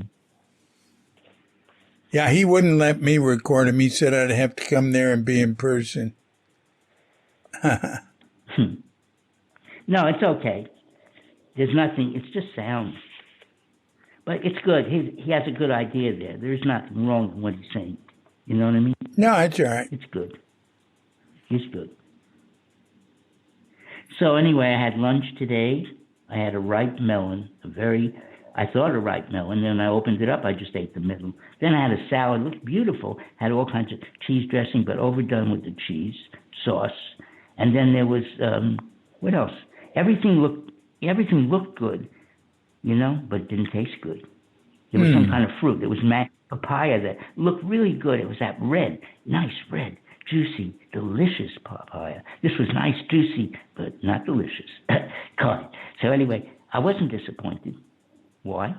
Yeah, he wouldn't let me record him. He said I'd have to come there and be in person.
No, it's okay. There's nothing. It's just sound. But it's good. He has a good idea there. There's nothing wrong with what he's saying. You know what I mean?
No, it's all right.
It's good. He's good. So anyway, I had lunch today. I had a ripe melon, I thought a ripe melon. Then I opened it up. I just ate the middle. Then I had a salad. It looked beautiful. Had all kinds of cheese dressing, but overdone with the cheese sauce. And then there was, what else? Everything looked good, but it didn't taste good. There was some kind of fruit. There was papaya that looked really good. It was that nice red, juicy, delicious papaya. This was nice, juicy, but not delicious. God. So anyway, I wasn't disappointed. Why?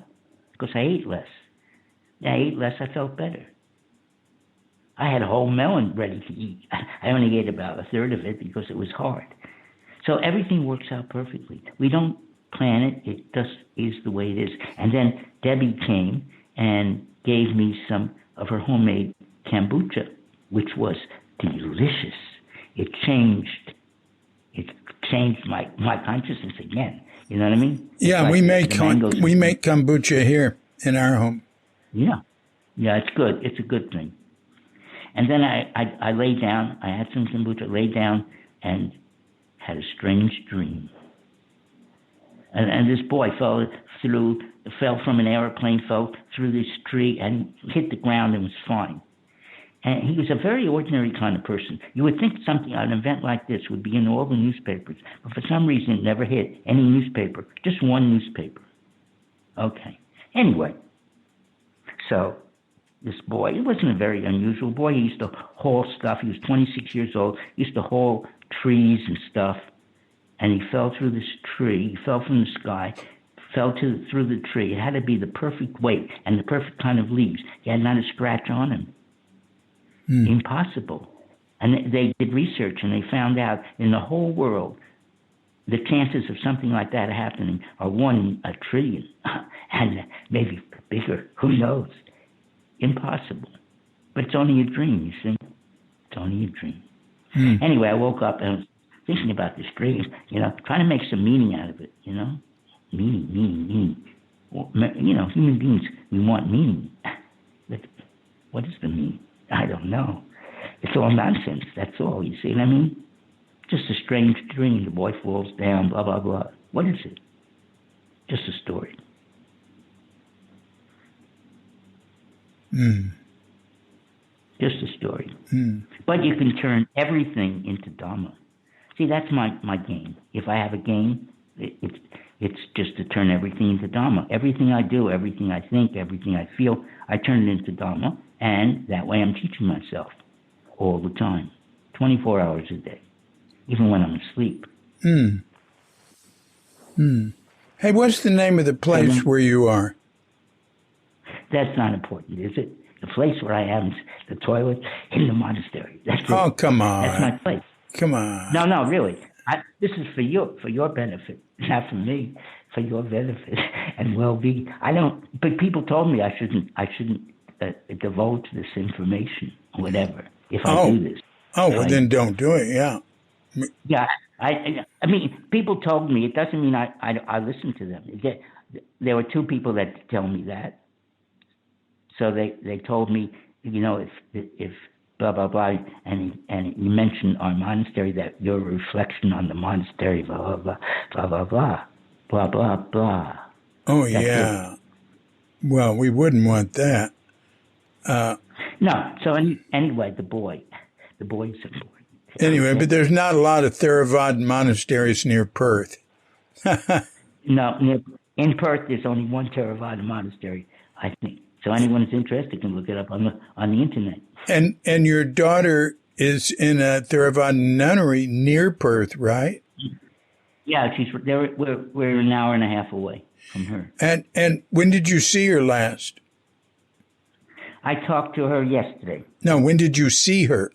Because I ate less. I ate less, I felt better. I had a whole melon ready to eat. I only ate about a third of it because it was hard. So everything works out perfectly. We don't plan it. It just is the way it is. And then Debbie came and gave me some of her homemade kombucha, which was delicious. It changed my consciousness again. You know what I mean?
Yeah, like we make kombucha here in our home.
Yeah, it's good. It's a good thing. And then I lay down. I had some kombucha. Lay down and had a strange dream. And this boy fell from an airplane, fell through this tree and hit the ground and was fine. And he was a very ordinary kind of person. You would think an event like this would be in all the newspapers, but for some reason it never hit any newspaper, just one newspaper. Okay. Anyway, so this boy, he wasn't a very unusual boy. He used to haul stuff. He was 26 years old. He used to haul trees and stuff. and he fell through this tree. He fell from the sky, through the tree. It had to be the perfect weight and the perfect kind of leaves. He had not a scratch on him. Impossible. And they did research, and they found out in the whole world, the chances of something like that happening are 1 in a trillion, and maybe bigger. Who knows? Impossible. But it's only a dream, you see. It's only a dream. Anyway, I woke up and I was thinking about this dream, trying to make some meaning out of it, Meaning. Well, human beings, we want meaning. But what is the meaning? I don't know. It's all nonsense, that's all, you see what I mean? Just a strange dream. The boy falls down, blah, blah, blah. What is it? Just a story. Just a story. But you can turn everything into Dharma. See, that's my game. If I have a game, it's just to turn everything into Dharma. Everything I do, everything I think, everything I feel, I turn it into Dharma. And that way I'm teaching myself all the time, 24 hours a day, even when I'm asleep.
Hey, what's the name of the place where you are?
That's not important, is it? The place where I am, the toilet in the monastery. That's it.
Oh, come on.
That's my place.
Come on.
No, really. This is for your benefit, not for me, for your benefit and well-being. But people told me I shouldn't divulge this information, whatever, if I do this.
Oh, well, then don't do it, yeah.
Yeah, I mean, people told me. It doesn't mean I listen to them. There were 2 people that tell me that. So they told me, if blah, blah, blah, and you mentioned our monastery, that you're a reflection on the monastery, blah, blah, blah, blah, blah, blah, blah, blah.
Oh, that's yeah. It. Well, we wouldn't want that.
No, so anyway, the boy is important.
Anyway, but there's not a lot of Theravada monasteries near Perth.
No, in Perth, there's only one Theravada monastery, I think. So anyone who's interested can look it up on the internet.
And your daughter is in a Theravada nunnery near Perth, right?
Yeah, she's there. We're an hour and a half away from her.
And when did you see her last?
I talked to her yesterday.
No, when did you see her?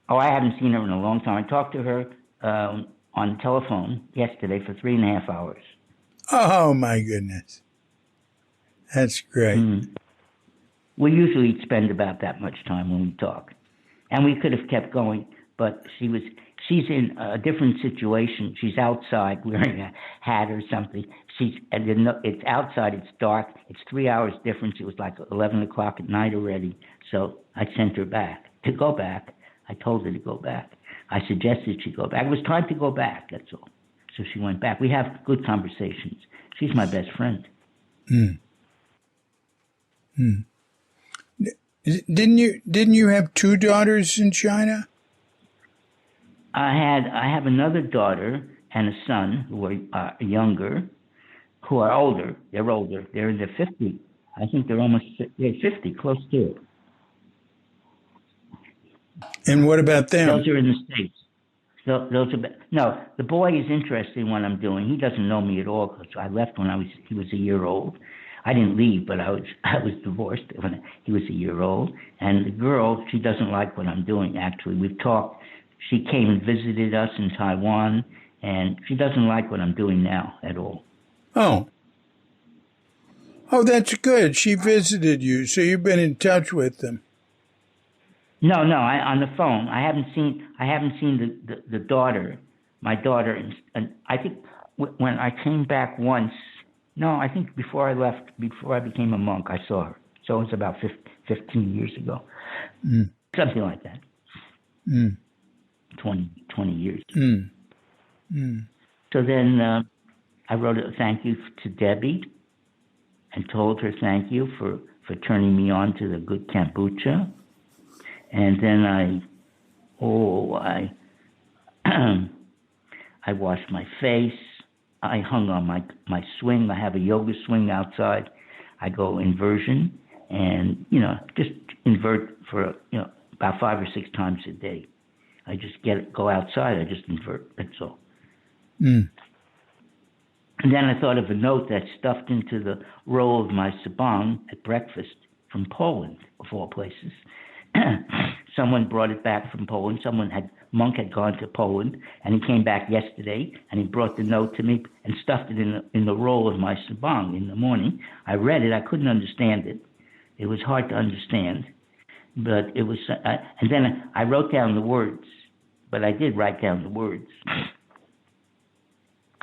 Oh, I haven't seen her in a long time. I talked to her on the telephone yesterday for 3.5 hours.
Oh, my goodness. That's great.
We usually spend about that much time when we talk. And we could have kept going, but she's in a different situation. She's outside wearing a hat or something. It's outside, it's dark, it's 3 hours difference. It was like 11 o'clock at night already. So I sent her back. To go back, I told her to go back. I suggested she go back. It was time to go back, that's all. So she went back. We have good conversations. She's my best friend.
Didn't you have 2 daughters in China?
I have another daughter and a son who are younger, who are older. They're older. They're in their 50s. I think they're 50, close to it.
And what about them?
Those are in the States. No, the boy is interested in what I'm doing. He doesn't know me at all because I left when he was a year old. I didn't leave, but I was divorced when he was a year old. And the girl, she doesn't like what I'm doing, actually. We've talked. She came and visited us in Taiwan, and she doesn't like what I'm doing now at all.
Oh, that's good. She visited you, so you've been in touch with them.
No, on the phone. I haven't seen the daughter, my daughter, and I think when I came back once. No, I think before I became a monk, I saw her. So it was about 15 years ago. Something like that. 20 years. So then I wrote a thank you to Debbie and told her thank you for turning me on to the good kombucha. And then I washed my face. I hung on my swing. I have a yoga swing outside. I go inversion and, just invert for, about 5 or 6 times a day. I just go outside. I just invert. That's all.
Mm.
And then I thought of a note that's stuffed into the roll of my sabang at breakfast from Poland, of all places. Someone brought it back from Poland. Monk had gone to Poland, and he came back yesterday, and he brought the note to me and stuffed it in the roll of my sabang in the morning. I read it. I couldn't understand it. It was hard to understand, but it was. And then I wrote down the words, but I did write down the words,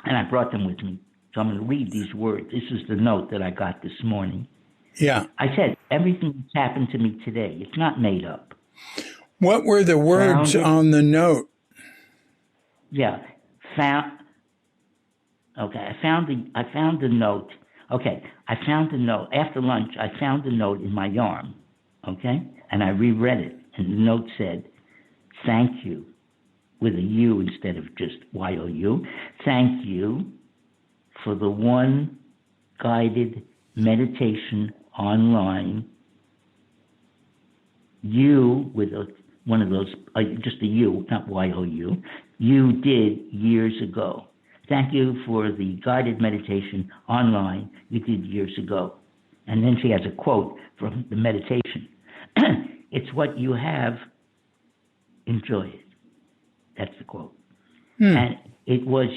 and I brought them with me. So I'm going to read these words. This is the note that I got this morning.
Yeah.
I said, everything that's happened to me today, it's not made up.
What were the words on the note?
Yeah. Okay, I found the note. Okay, I found the note. After lunch, I found the note in my arm. Okay? And I reread it. And the note said, thank you, with a U instead of just Y-O-U. Thank you for the one guided meditation online you with one of those, just a U, not Y-O-U, you did years ago. Thank you for the guided meditation online you did years ago. And then she has a quote from the meditation. It's what you have, enjoy it. That's the quote. And it was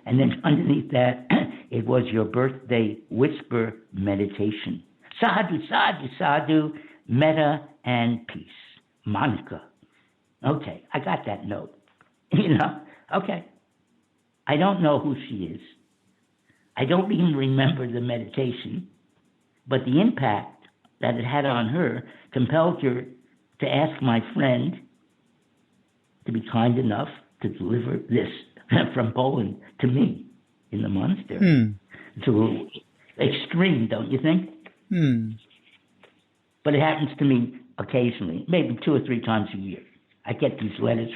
and then underneath that, it was your birthday whisper meditation. Sadhu, sadhu, sadhu, metta and peace. Monica. Okay, I got that note. Okay. I don't know who she is. I don't even remember the meditation, but the impact that it had on her compelled her to ask my friend to be kind enough to deliver this from Poland to me in the monastery. It's a little extreme, don't you think? But it happens to me occasionally, maybe 2 or 3 times a year. I get these letters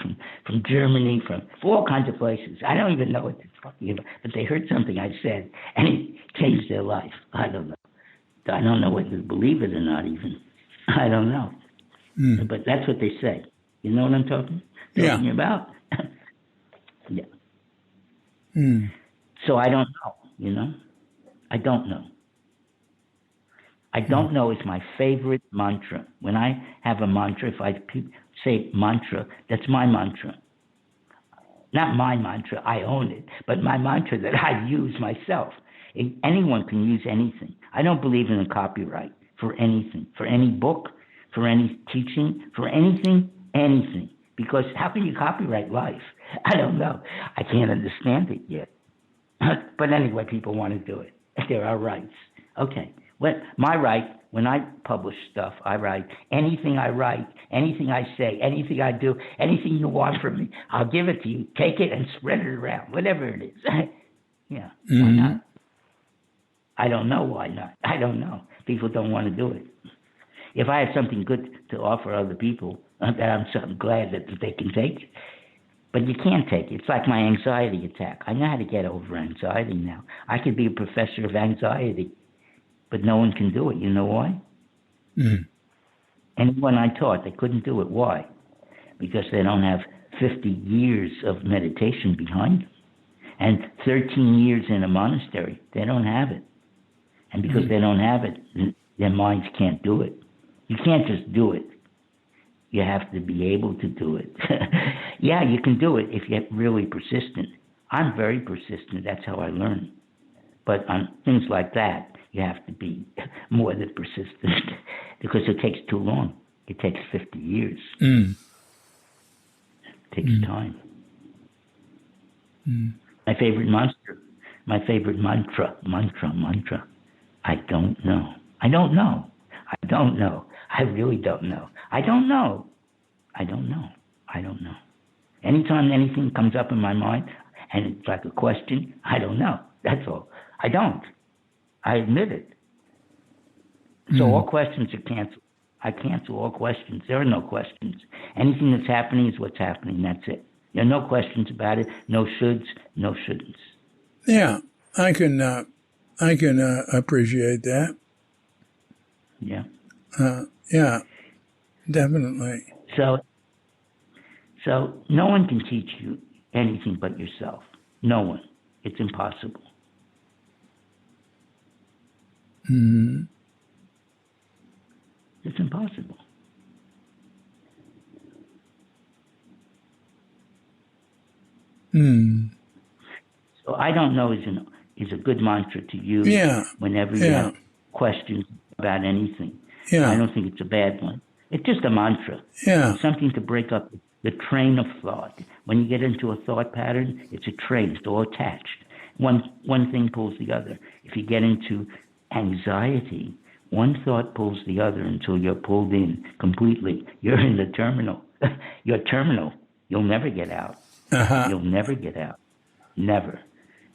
from Germany, from all kinds of places. I don't even know what they're talking about, but they heard something I said, and it changed their life. I don't know. I don't know whether to believe it or not even. I don't know. But that's what they say. You know what I'm talking about? Yeah. So I don't know, I don't know. I don't know is my favorite mantra. When I have a mantra, if I say mantra, that's my mantra. Not my mantra, I own it, but my mantra that I use myself. Anyone can use anything. I don't believe in a copyright for anything, for any book, for any teaching, for anything. Because how can you copyright life? I don't know. I can't understand it yet. But anyway, people want to do it. There are rights. Okay. My right, when I publish stuff, I write, anything I say, anything I do, anything you want from me, I'll give it to you. Take it and spread it around, whatever it is. Yeah, why not? I don't know why not. I don't know. People don't want to do it. If I have something good to offer other people, that I'm so glad that they can take it. But you can't take it. It's like my anxiety attack. I know how to get over anxiety now. I could be a professor of anxiety, but no one can do it. You know why? Anyone I taught, they couldn't do it. Why? Because they don't have 50 years of meditation behind them. And 13 years in a monastery, they don't have it. And because they don't have it, their minds can't do it. You can't just do it. You have to be able to do it. Yeah, you can do it if you're really persistent. I'm very persistent. That's how I learn. But on things like that, you have to be more than persistent because it takes too long. It takes 50 years. It takes time. My favorite mantra. I don't know. I really don't know. I don't know. Anytime anything comes up in my mind and it's like a question, I don't know. That's all. I don't. I admit it. So all questions are canceled. I cancel all questions. There are no questions. Anything that's happening is what's happening. That's it. There are no questions about it. No shoulds, no shouldn'ts.
Yeah, I can appreciate that.
Yeah.
Yeah, definitely.
So no one can teach you anything but yourself. No one. It's impossible.
Mm-hmm.
It's impossible.
Mm.
So I don't know is a good mantra to use
Yeah.
whenever you have questions about anything.
Yeah.
I don't think it's a bad one. It's just a mantra.
Yeah.
It's something to break up the train of thought. When you get into a thought pattern, it's a train. It's all attached. One thing pulls the other. If you get into anxiety, one thought pulls the other until you're pulled in completely. You're in the terminal. You're terminal. You'll never get out.
Uh-huh.
You'll never get out. Never.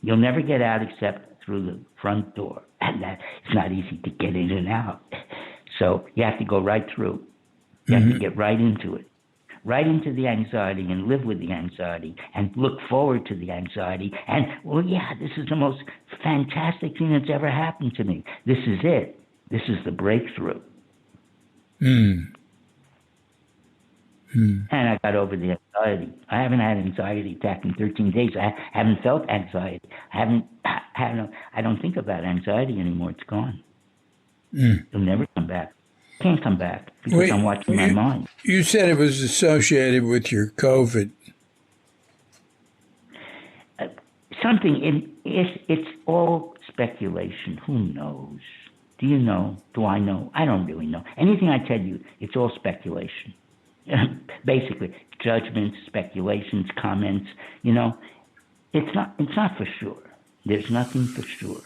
You'll never get out except through the front door. And that it's not easy to get in and out. So you have to go right through. You have to get right into it. Right into the anxiety and live with the anxiety and look forward to the anxiety. And, well, yeah, this is the most fantastic thing that's ever happened to me. This is it. This is the breakthrough.
Mm.
And I got over the anxiety. I haven't had an anxiety attack in 13 days. I haven't felt anxiety. I don't think about anxiety anymore. It's gone. It'll never come back. It can't come back because I'm watching my mind.
You said it was associated with your COVID.
It's all speculation. Who knows? Do you know? Do I know? I don't really know. Anything I tell you, it's all speculation. Basically, judgments, speculations, comments. It's not for sure. There's nothing for sure.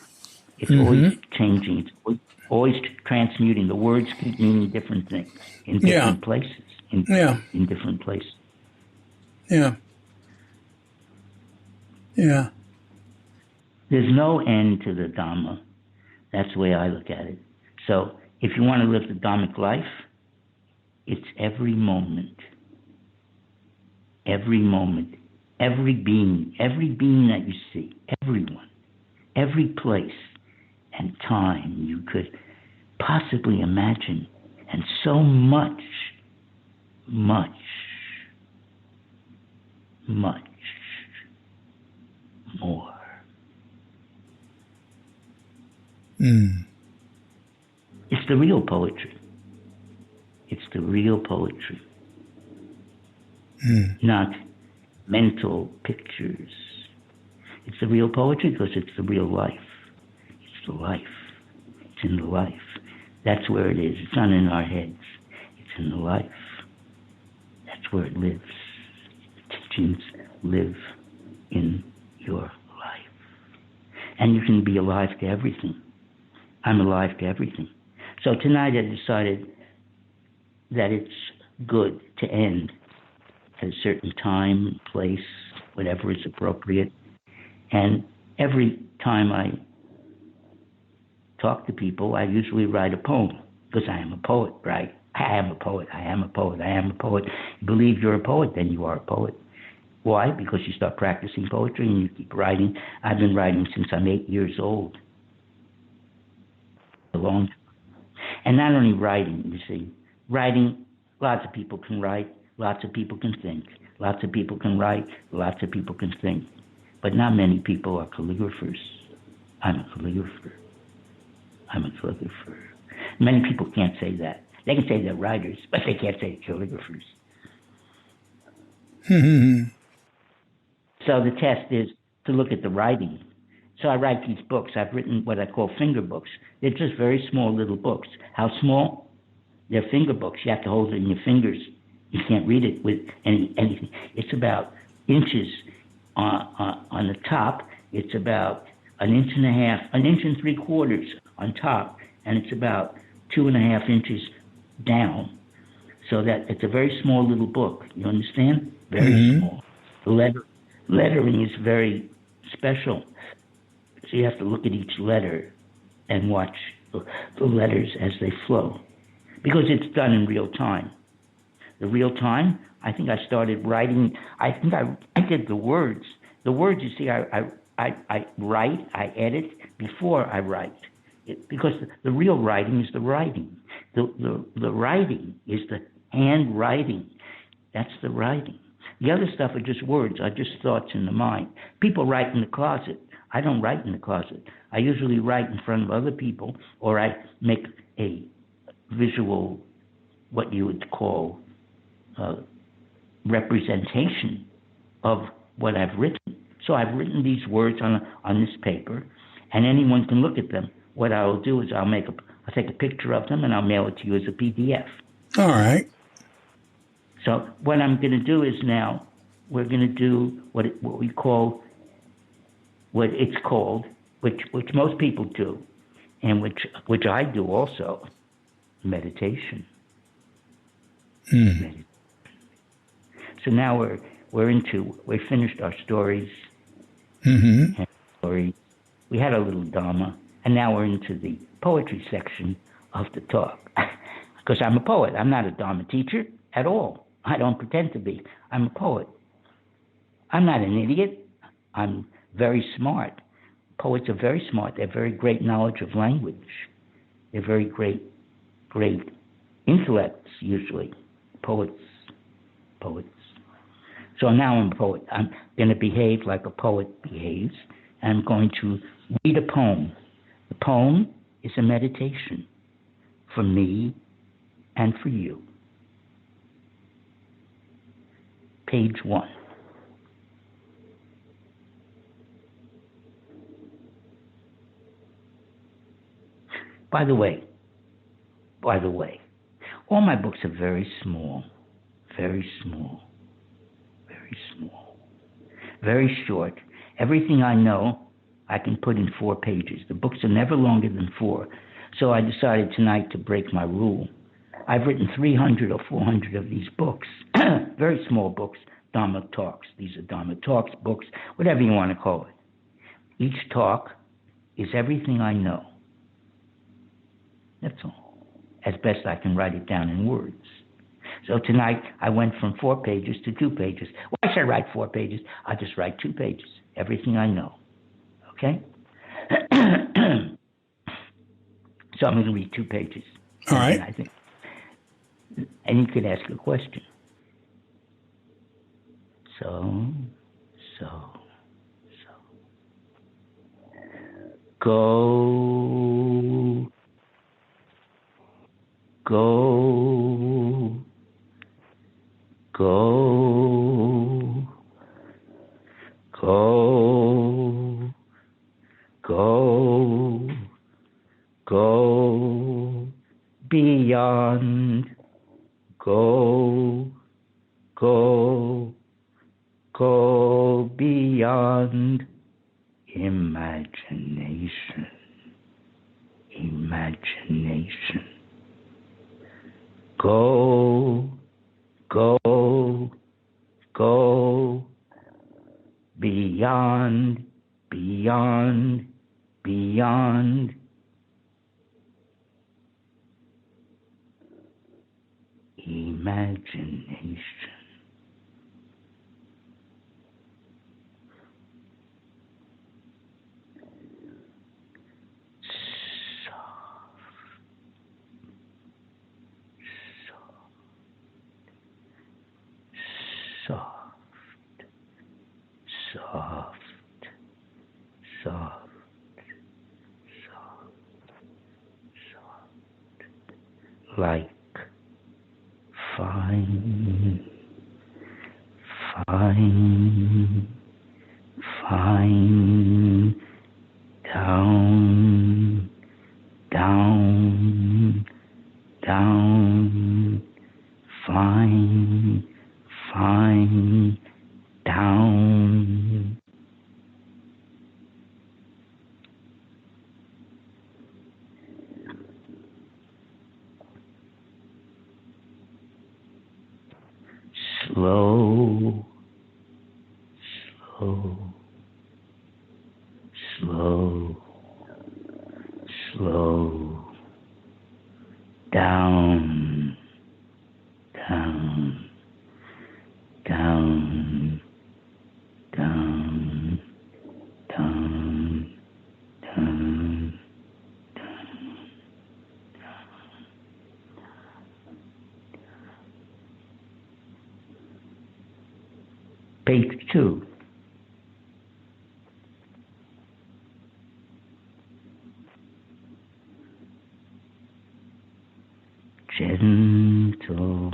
It's always changing. It's always transmuting. The words keep meaning different things in different places. In different places.
Yeah. Yeah.
There's no end to the Dhamma. That's the way I look at it. So if you want to live the Dhammic life, it's every moment, every being that you see, everyone, every place and time you could possibly imagine, and so much more. It's the real poetry. It's the real poetry, not mental pictures. It's the real poetry because it's the real life. It's the life. It's in the life. That's where it is. It's not in our heads. It's in the life. That's where it lives. The teachings live in your life. And you can be alive to everything. I'm alive to everything. So tonight I decided that it's good to end at a certain time, place, whatever is appropriate. And every time I talk to people, I usually write a poem, because I am a poet, right? I am a poet. Believe you're a poet, then you are a poet. Why? Because you start practicing poetry and you keep writing. I've been writing since I'm 8 years old. A long time. And not only writing, you see. Writing, lots of people can write, lots of people can think. Lots of people can write, lots of people can think. But not many people are calligraphers. I'm a calligrapher. Many people can't say that. They can say they're writers, but they can't say calligraphers. So the test is to look at the writing. So I write these books. I've written what I call finger books. They're just very small little books. How small? They're finger books. You have to hold it in your fingers. You can't read it with anything. It's about inches on the top. It's about 1.5 inches on top, and it's about 2.5 inches down. So that it's a very small little book. You understand? Very small. The lettering is very special. So you have to look at each letter and watch the letters as they flow, because it's done in real time. The real time, I think I started writing. I think I did the words. The words, you see, I write, I edit before I write. Because the real writing is the writing. The writing is the handwriting. That's the writing. The other stuff are just words, are just thoughts in the mind. People write in the closet. I don't write in the closet. I usually write in front of other people, or I make a visual, what you would call, representation of what I've written. So I've written these words on this paper, and anyone can look at them. What I'll do is I'll take a picture of them and I'll mail it to you as a PDF.
All right.
So what I'm going to do is now we're going to do what it's called, which most people do, and which I do also, meditation. Meditation. So now we finished our stories.
Mm-hmm.
And stories. We had a little Dharma, and now we're into the poetry section of the talk. Because I'm a poet. I'm not a Dharma teacher at all. I don't pretend to be. I'm a poet. I'm not an idiot. I'm very smart. Poets are very smart. They have very great knowledge of language. They're very great intellects, usually. Poets. So now I'm a poet. I'm going to behave like a poet behaves. I'm going to read a poem. The poem is a meditation for me and for you. Page 1. By the way, all my books are very small, very short. Everything I know, I can put in 4 pages. The books are never longer than 4. So I decided tonight to break my rule. I've written 300 or 400 of these books, very small books, Dharma talks. These are Dharma talks, books, whatever you want to call it. Each talk is everything I know. That's all, as best I can write it down in words. So tonight I went from 4 pages to 2 pages. Why should I write 4 pages? I'll just write 2 pages, everything I know. Okay? So I'm going to read 2 pages.
All right.
And you could ask a question. So. Go. Beyond. Go beyond imagination. Go beyond imagination. Soft. Like fine down, fine down. Slow down. Page 2. Gentle,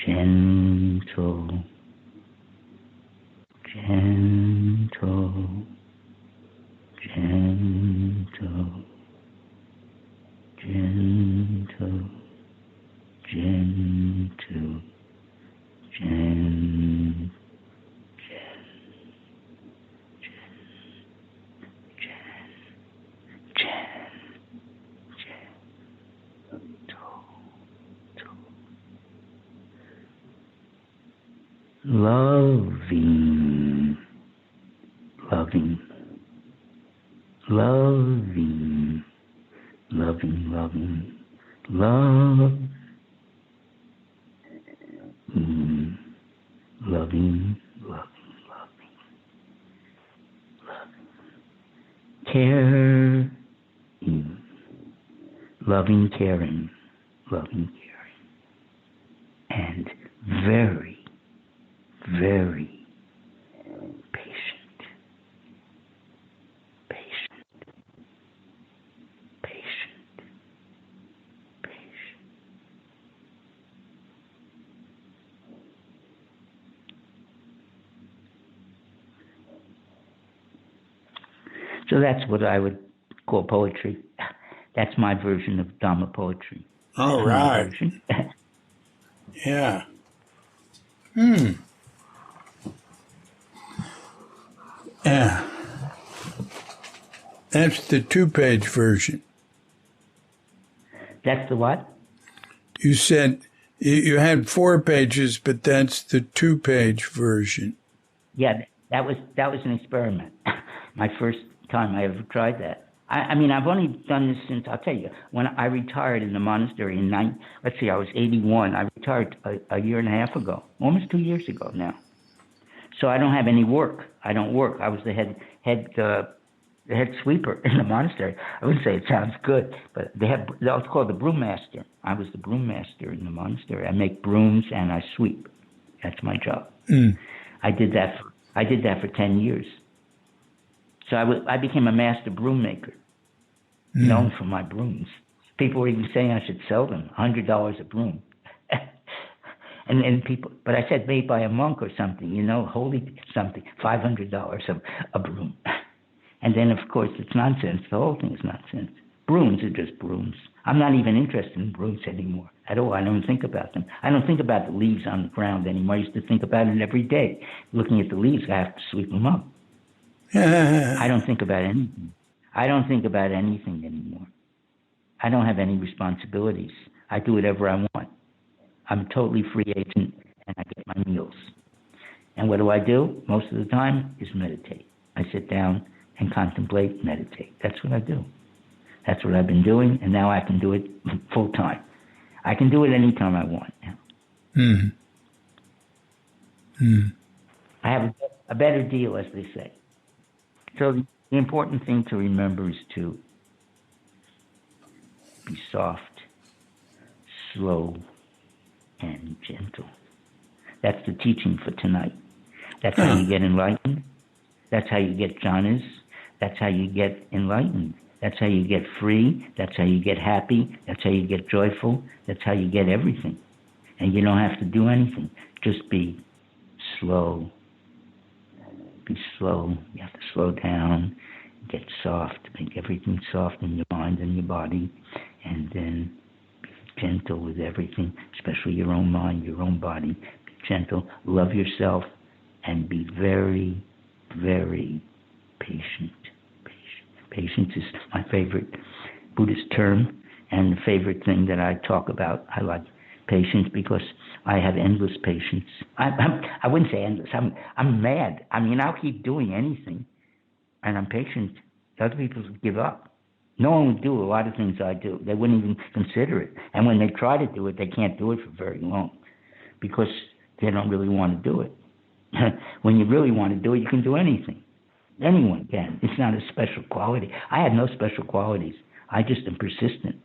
gentle, gentle, gentle, gentle, gentle, gentle. Loving, loving, loving, loving, loving, love, loving, loving, loving, loving, caring, loving, caring, loving, caring, and very, very patient, patient, patient, patient. So that's what I would call poetry. That's my version of Dhamma poetry.
All right. Yeah. Yeah. That's the 2-page version.
That's the what?
You said you had 4 pages, but that's the 2-page version.
Yeah, that was an experiment. My first time I ever tried that. I mean, I've only done this since, I'll tell you, when I retired in the monastery in I was 81. I retired a year and a half ago, almost 2 years ago now. So I don't have any work. I don't work. I was the head sweeper in the monastery. I wouldn't say it sounds good, but that was called the broommaster. I was the broommaster in the monastery. I make brooms and I sweep. That's my job. I did that for 10 years. So I became a master broom maker, known for my brooms. People were even saying I should sell them, $100 a broom. and people, but I said made by a monk or something, holy something, $500 a broom. And then, of course, it's nonsense. The whole thing is nonsense. Brooms are just brooms. I'm not even interested in brooms anymore at all. I don't think about them. I don't think about the leaves on the ground anymore. I used to think about it every day. Looking at the leaves, I have to sweep them up. I don't think about anything. I don't think about anything anymore. I don't have any responsibilities. I do whatever I want. I'm a totally free agent, and I get my meals. And what do? Most of the time is meditate. I sit down and contemplate, meditate. That's what I do. That's what I've been doing, and now I can do it full time. I can do it anytime I want now. I have a better deal, as they say. So the important thing to remember is to be soft, slow, and gentle. That's the teaching for tonight. That's how you get enlightened. That's how you get jhanas. That's how you get enlightened. That's how you get free. That's how you get happy. That's how you get joyful. That's how you get everything. And you don't have to do anything. Just be slow. Be slow. You have to slow down, get soft, make everything soft in your mind and your body, and then be gentle with everything, especially your own mind, your own body. Be gentle, love yourself, and be very, very patient. Patience is my favorite Buddhist term, and the favorite thing that I talk about. I like patience because I have endless patience. I wouldn't say endless. I'm mad. I mean, I'll keep doing anything, and I'm patient. Other people would give up. No one would do a lot of things I do. They wouldn't even consider it. And when they try to do it, they can't do it for very long because they don't really want to do it. When you really want to do it, you can do anything. Anyone can. It's not a special quality. I have no special qualities. I just am persistent.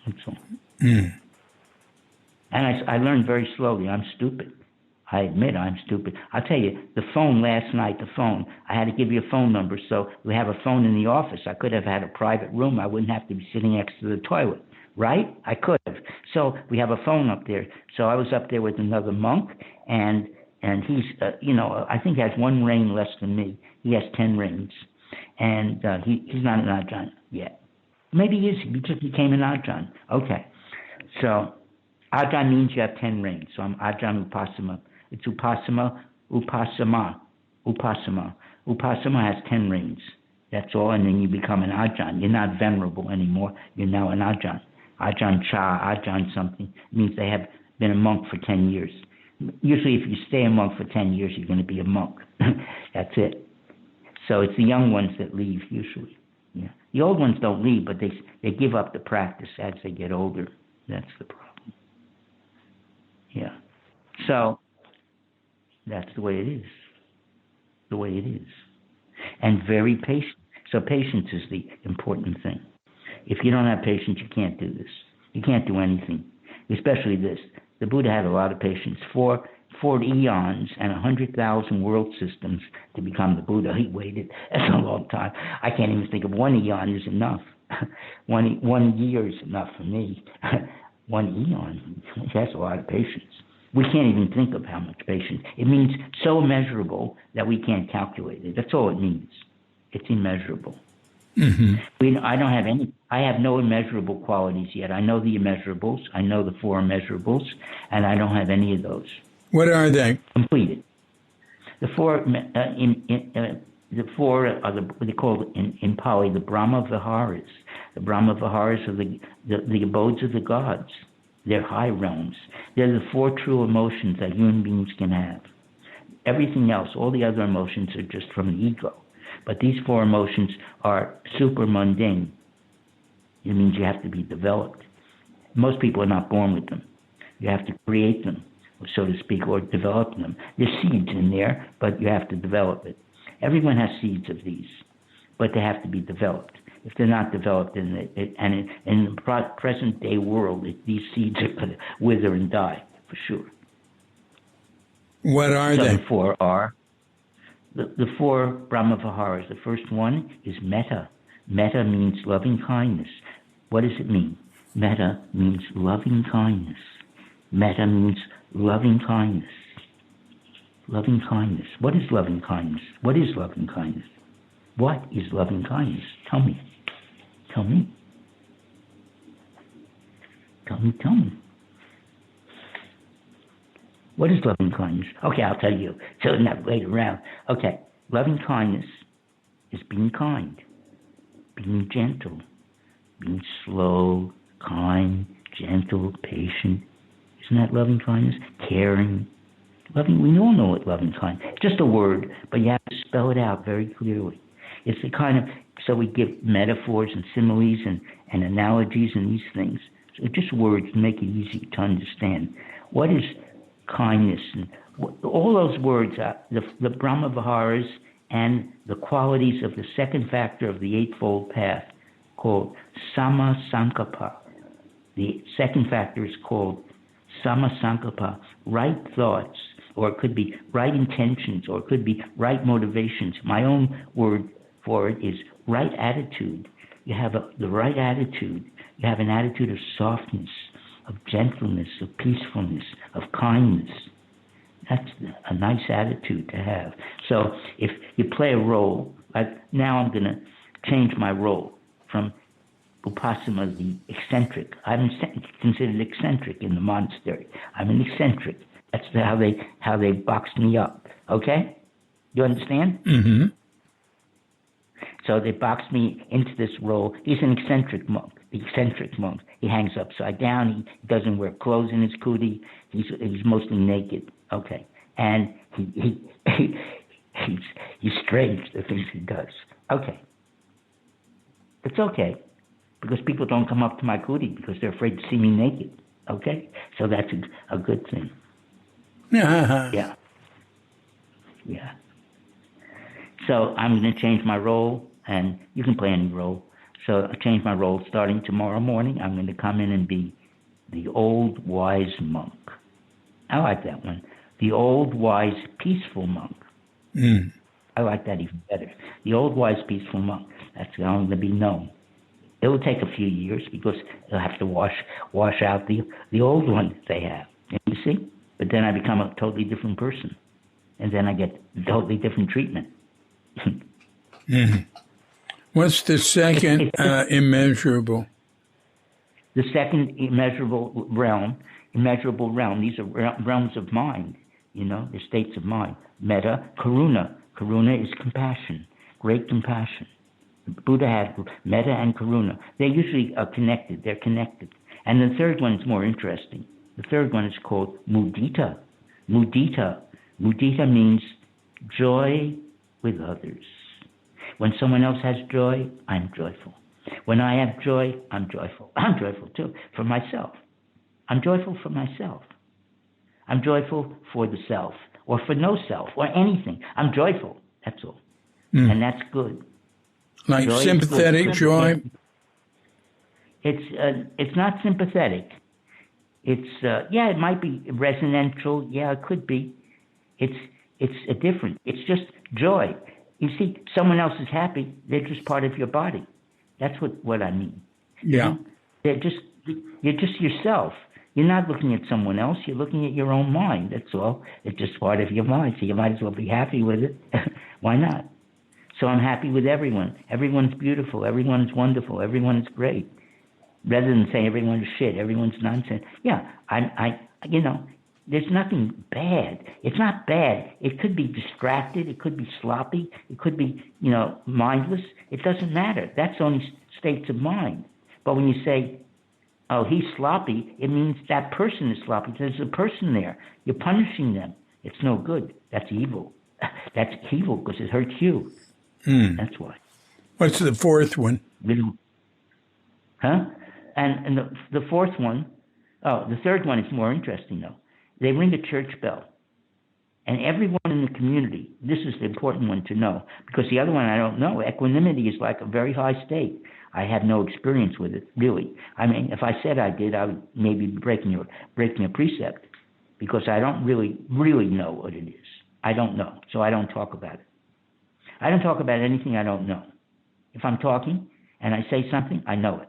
That's all. And I learned very slowly. I'm stupid. I admit I'm stupid. I'll tell you, the phone last night, I had to give you a phone number, so we have a phone in the office. I could have had a private room. I wouldn't have to be sitting next to the toilet, right? I could have. So we have a phone up there. So I was up there with another monk, and he's, I think has 1 reign less than me. He has 10 reigns, and he's not an Ajahn yet. Maybe he is. He just became an Ajahn. Okay. So Ajahn means you have 10 reigns. So I'm Ajahn Upasama. It's Upasama. Upasama has 10 reigns. That's all, and then you become an Ajahn. You're not venerable anymore. You're now an Ajahn. Ajahn Cha, Ajahn something. It means they have been a monk for 10 years. Usually if you stay a monk for 10 years, you're going to be a monk. That's it. So it's the young ones that leave, usually. Yeah. The old ones don't leave, but they give up the practice as they get older. That's the problem. Yeah. So that's the way it is. The way it is. And very patient. So patience is the important thing. If you don't have patience, you can't do this. You can't do anything, especially this. The Buddha had a lot of patience. 4 eons and 100,000 world systems to become the Buddha. He waited. That's a long time. I can't even think of 1 eon is enough. 1 year is enough for me. 1 eon. That's a lot of patience. We can't even think of how much patience. It means so immeasurable that we can't calculate it. That's all it means. It's immeasurable. Mm-hmm. I don't have any. I have no immeasurable qualities yet. I know the immeasurables. I know the 4 immeasurables, and I don't have any of those.
What are they?
Completed. The 4 the 4 are what they call in Pali the Brahma Viharas. The Brahma Viharas are the abodes of the gods. They're high realms. They're the 4 true emotions that human beings can have. Everything else, all the other emotions, are just from the ego. But these 4 emotions are super mundane. It means you have to be developed. Most people are not born with them. You have to create them, so to speak, or develop them. There's seeds in there, but you have to develop it. Everyone has seeds of these, but they have to be developed. If they're not developed, in the present day world, these seeds are going to wither and die, for sure.
What are they?
The 4 are the 4 Brahma Viharas. The first one is metta. Metta means loving kindness. What does it mean? Metta means loving kindness. Metta means loving kindness. Loving kindness. What is loving kindness? What is loving kindness? What is loving kindness? Tell me. Tell me. Tell me. What is loving kindness? Okay, I'll tell you. So not wait around. Okay, loving kindness is being kind, being gentle, being slow, kind, gentle, patient. Isn't that loving kindness? Caring. Loving, we all know what loving kindness is. Just a word, but you have to spell it out very clearly. It's the kind of, so we give metaphors and similes and analogies and these things. So just words to make it easy to understand. What is kindness? And all those words, the Brahma Viharas and the qualities of the second factor of the Eightfold Path called Sama Sankappa. The second factor is called Sama Sankappa, right thoughts, or it could be right intentions, or it could be right motivations. My own word for it is right attitude. You have the right attitude. You have an attitude of softness, of gentleness, of peacefulness, of kindness. That's a nice attitude to have. So if you play a role, now I'm going to change my role from Upasama, the eccentric. I'm considered eccentric in the monastery. I'm an eccentric. That's how they boxed me up. Okay? You understand?
Mm-hmm.
So they boxed me into this role. He's an eccentric monk. The eccentric monk. He hangs upside down. He doesn't wear clothes in his kuti. He's mostly naked. Okay, and he's strange, the things he does. Okay, it's okay, because people don't come up to my kuti because they're afraid to see me naked. Okay, so that's a good thing. Yeah. So I'm going to change my role, and you can play any role. So I change my role starting tomorrow morning. I'm going to come in and be the old wise monk. I like that one. The old, wise, peaceful monk. I like that even better. The old, wise, peaceful monk. That's going to be known. It will take a few years because they'll have to wash out the old one they have. You see? But then I become a totally different person. And then I get totally different treatment.
What's the second immeasurable?
The second immeasurable realm, these are realms of mind, the states of mind. Metta, karuna. Karuna is compassion, great compassion. Buddha had metta and karuna. They usually are connected. They're connected. And the third one is more interesting. The third one is called mudita. Mudita. Mudita means joy with others. When someone else has joy, I'm joyful. When I have joy, I'm joyful. I'm joyful too, for myself. I'm joyful for myself. I'm joyful for the self, or for no self, or anything. I'm joyful, that's all. And that's good.
Like joy sympathetic joy?
It's not sympathetic. It's, it might be resonantial. Yeah, it could be. It's a different. It's just joy. You see, someone else is happy. They're just part of your body. That's what I mean.
Yeah.
You're just yourself. You're not looking at someone else. You're looking at your own mind. That's all. It's just part of your mind. So you might as well be happy with it. Why not? So I'm happy with everyone. Everyone's beautiful. Everyone's wonderful. Everyone's great. Rather than say everyone's shit, everyone's nonsense. Yeah, there's nothing bad. It's not bad. It could be distracted. It could be sloppy. It could be, mindless. It doesn't matter. That's only states of mind. But when you say, oh, he's sloppy, it means that person is sloppy. There's a person there. You're punishing them. It's no good. That's evil. That's evil because it hurts you. That's why.
What's the fourth one?
Huh? And the fourth one, the third one is more interesting, though. They ring a church bell. And everyone in the community, this is the important one to know, because the other one I don't know. Equanimity is like a very high state. I have no experience with it, really. I mean, if I said I did, I would maybe be breaking a precept, because I don't really know what it is. I don't know, so I don't talk about it. I don't talk about anything I don't know. If I'm talking and I say something, I know it.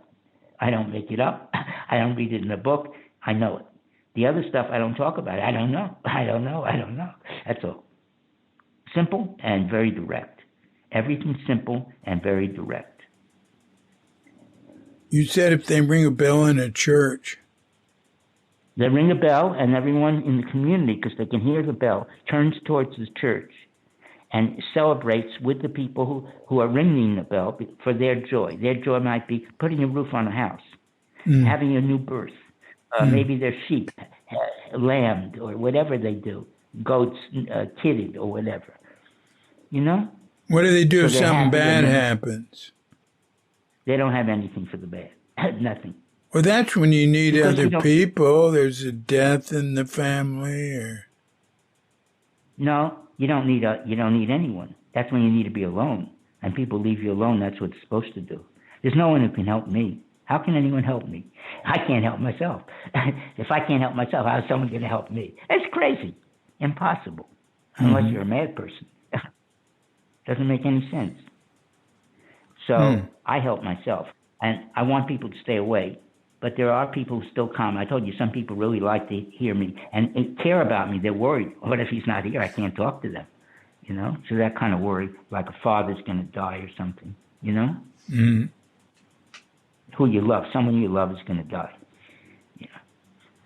I don't make it up. I don't read it in a book. I know it. The other stuff I don't talk about. I don't know. That's all. Simple and very direct. Everything's simple and very direct.
You said if they ring a bell in a church.
They ring a bell, and everyone in the community, because they can hear the bell, turns towards the church and celebrates with the people who are ringing the bell for their joy. Their joy might be putting a roof on a house, having a new birth. Maybe their sheep lambed, or whatever they do, goats kidded, or whatever.
What do they do if something bad happens?
They don't have anything for the bad. Nothing.
Well, that's when you need other people. There's a death in the family, or
no, you don't need anyone. That's when you need to be alone. And people leave you alone. That's what it's supposed to do. There's no one who can help me. How can anyone help me? I can't help myself. If I can't help myself, how is someone going to help me? It's crazy. Impossible. Unless you're a mad person. Doesn't make any sense. So I help myself. And I want people to stay away. But there are people who still come. I told you, some people really like to hear me and care about me. They're worried. What if he's not here? I can't talk to them. So that kind of worry, like a father's going to die or something, Who you love, someone you love is going to die,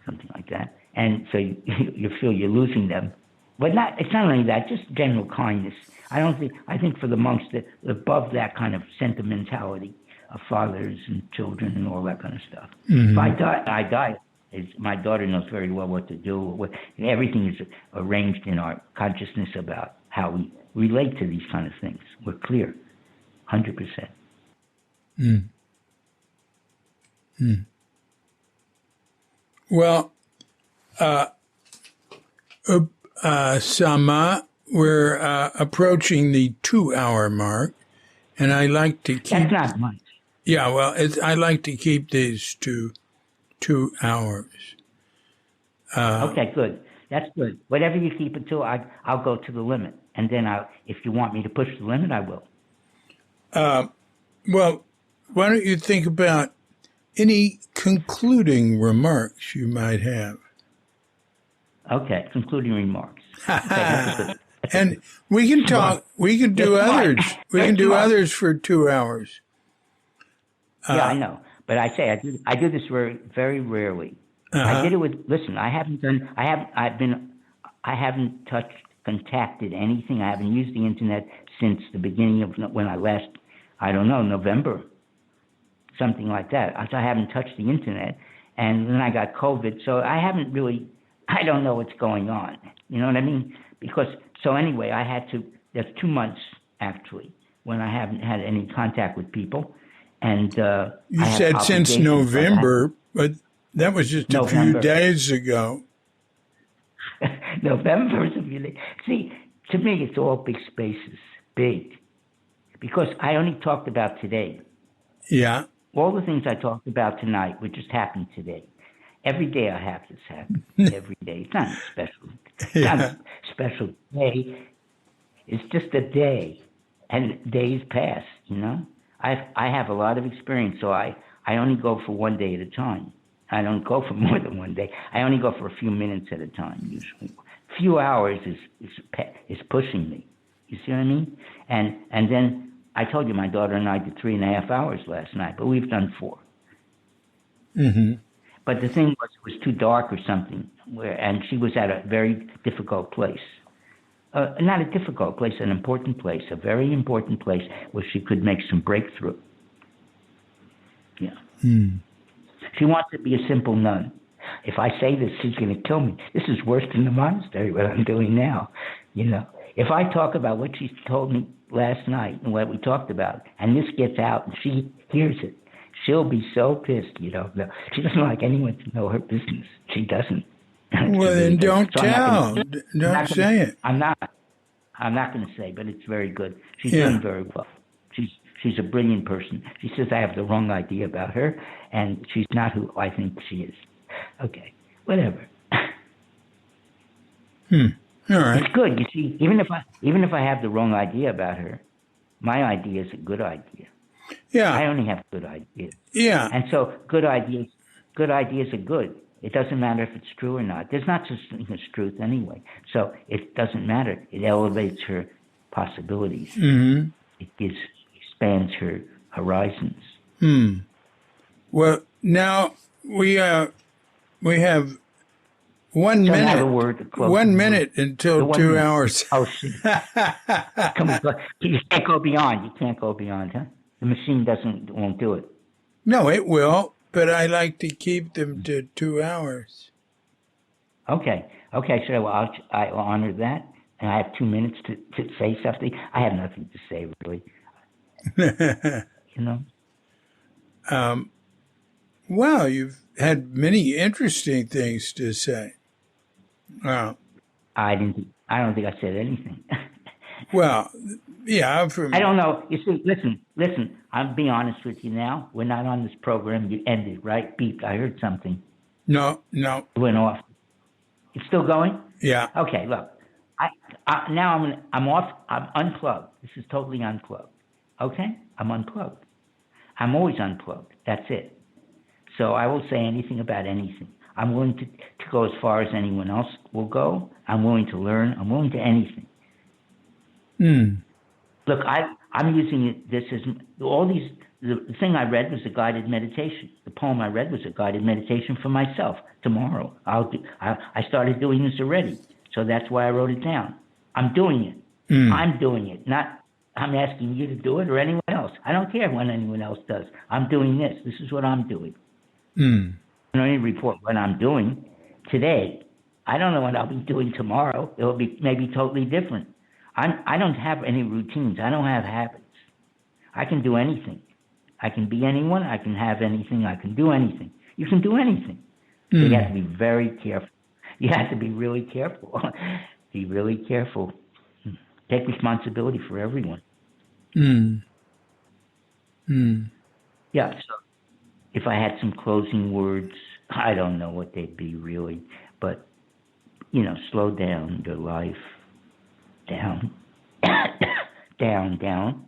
something like that. And so you feel you're losing them. But it's not only that, just general kindness. I think for the monks, that above that kind of sentimentality of fathers and children and all that kind of stuff. If I die. My daughter knows very well what to do. Everything is arranged in our consciousness about how we relate to these kind of things. We're clear, 100%.
Well, Sama, we're approaching the 2-hour mark, and I like to keep.
That's not much.
Yeah, well, I like to keep these to 2 hours.
Okay, good. That's good. Whatever you keep it to, I'll go to the limit. And then if you want me to push the limit, I will.
Well, why don't you think about any concluding remarks you might have?
Okay, concluding remarks. Okay, that's good.
And we can talk. We can do others. We can do others for 2 hours.
Yeah, I know, but I say I do this very very rarely. I did it with. Listen, I haven't contacted anything. I haven't used the internet since the beginning of when I last. I don't know, November, something like that. I haven't touched the internet, and then I got COVID, so I haven't really. I don't know what's going on. You know what I mean? So anyway, I had to. That's 2 months actually when I haven't had any contact with people, and
you said since November, but that was just a few days ago.
November is a few days. See, to me, it's all big spaces, big, because I only talked about today.
Yeah.
All the things I talked about tonight would just happen today. Every day I have this happen. Every day. It's not special. It's not a special day. It's just a day. And days pass, you know? I have a lot of experience, so I only go for 1 day at a time. I don't go for more than 1 day. I only go for a few minutes at a time, usually. A few hours is pushing me. You see what I mean? And then I told you my daughter and I did 3.5 hours last night, but we've done 4.
Mm-hmm.
But the thing was, it was too dark or something, and she was at a very difficult place. Not a difficult place, an important place, a very important place where she could make some breakthrough. Yeah.
Mm.
She wants to be a simple nun. If I say this, she's going to kill me. This is worse than the monastery, what I'm doing now. You know, if I talk about what she told me last night and what we talked about, and this gets out and she hears it, she'll be so pissed, you know. She doesn't like anyone to know her business. She doesn't.
Well, then don't tell. Don't say it.
I'm not going to say, but it's very good. She's doing very well. She's a brilliant person. She says I have the wrong idea about her, and she's not who I think she is. Okay, whatever.
All right.
It's good. You see, even if I have the wrong idea about her, my idea is a good idea.
Yeah.
I only have good ideas.
Yeah.
And so good ideas are good. It doesn't matter if it's true or not. There's not such thing as truth anyway. So it doesn't matter. It elevates her possibilities.
Mm-hmm.
It expands her horizons.
Well, now we have 1 minute. 1 minute until 2 hours.
Oh, shit. You can't go beyond. You can't go beyond, huh? The machine won't do it.
No, it will, but I like to keep them to 2 hours.
Okay, so I will honor that, and I have 2 minutes to say something. I have nothing to say, really. You know?
Well, you've had many interesting things to say. Wow.
I don't think I said anything.
Well, yeah.
I don't know. You see, listen. I'll be honest with you now. We're not on this program. You ended, right? Beep. I heard something.
No.
It went off. It's still going?
Yeah.
Okay, look. Now I'm off. I'm unplugged. This is totally unplugged. Okay? I'm unplugged. I'm always unplugged. That's it. So I will say anything about anything. I'm willing to go as far as anyone else will go. I'm willing to learn. I'm willing to anything. Look, I'm using this as all these. The thing I read was a guided meditation. The poem I read was a guided meditation for myself. Tomorrow, I started doing this already, so that's why I wrote it down. I'm doing it. I'm doing it. Not I'm asking you to do it or anyone else. I don't care when anyone else does. I'm doing this. This is what I'm doing. I don't need to report what I'm doing today. I don't know what I'll be doing tomorrow. It'll be maybe totally different. I don't have any routines. I don't have habits. I can do anything. I can be anyone. I can have anything. I can do anything. You can do anything. So you have to be very careful. You have to be really careful. Be really careful. Take responsibility for everyone. Yeah, so if I had some closing words, I don't know what they'd be really, but slow down your life down, down,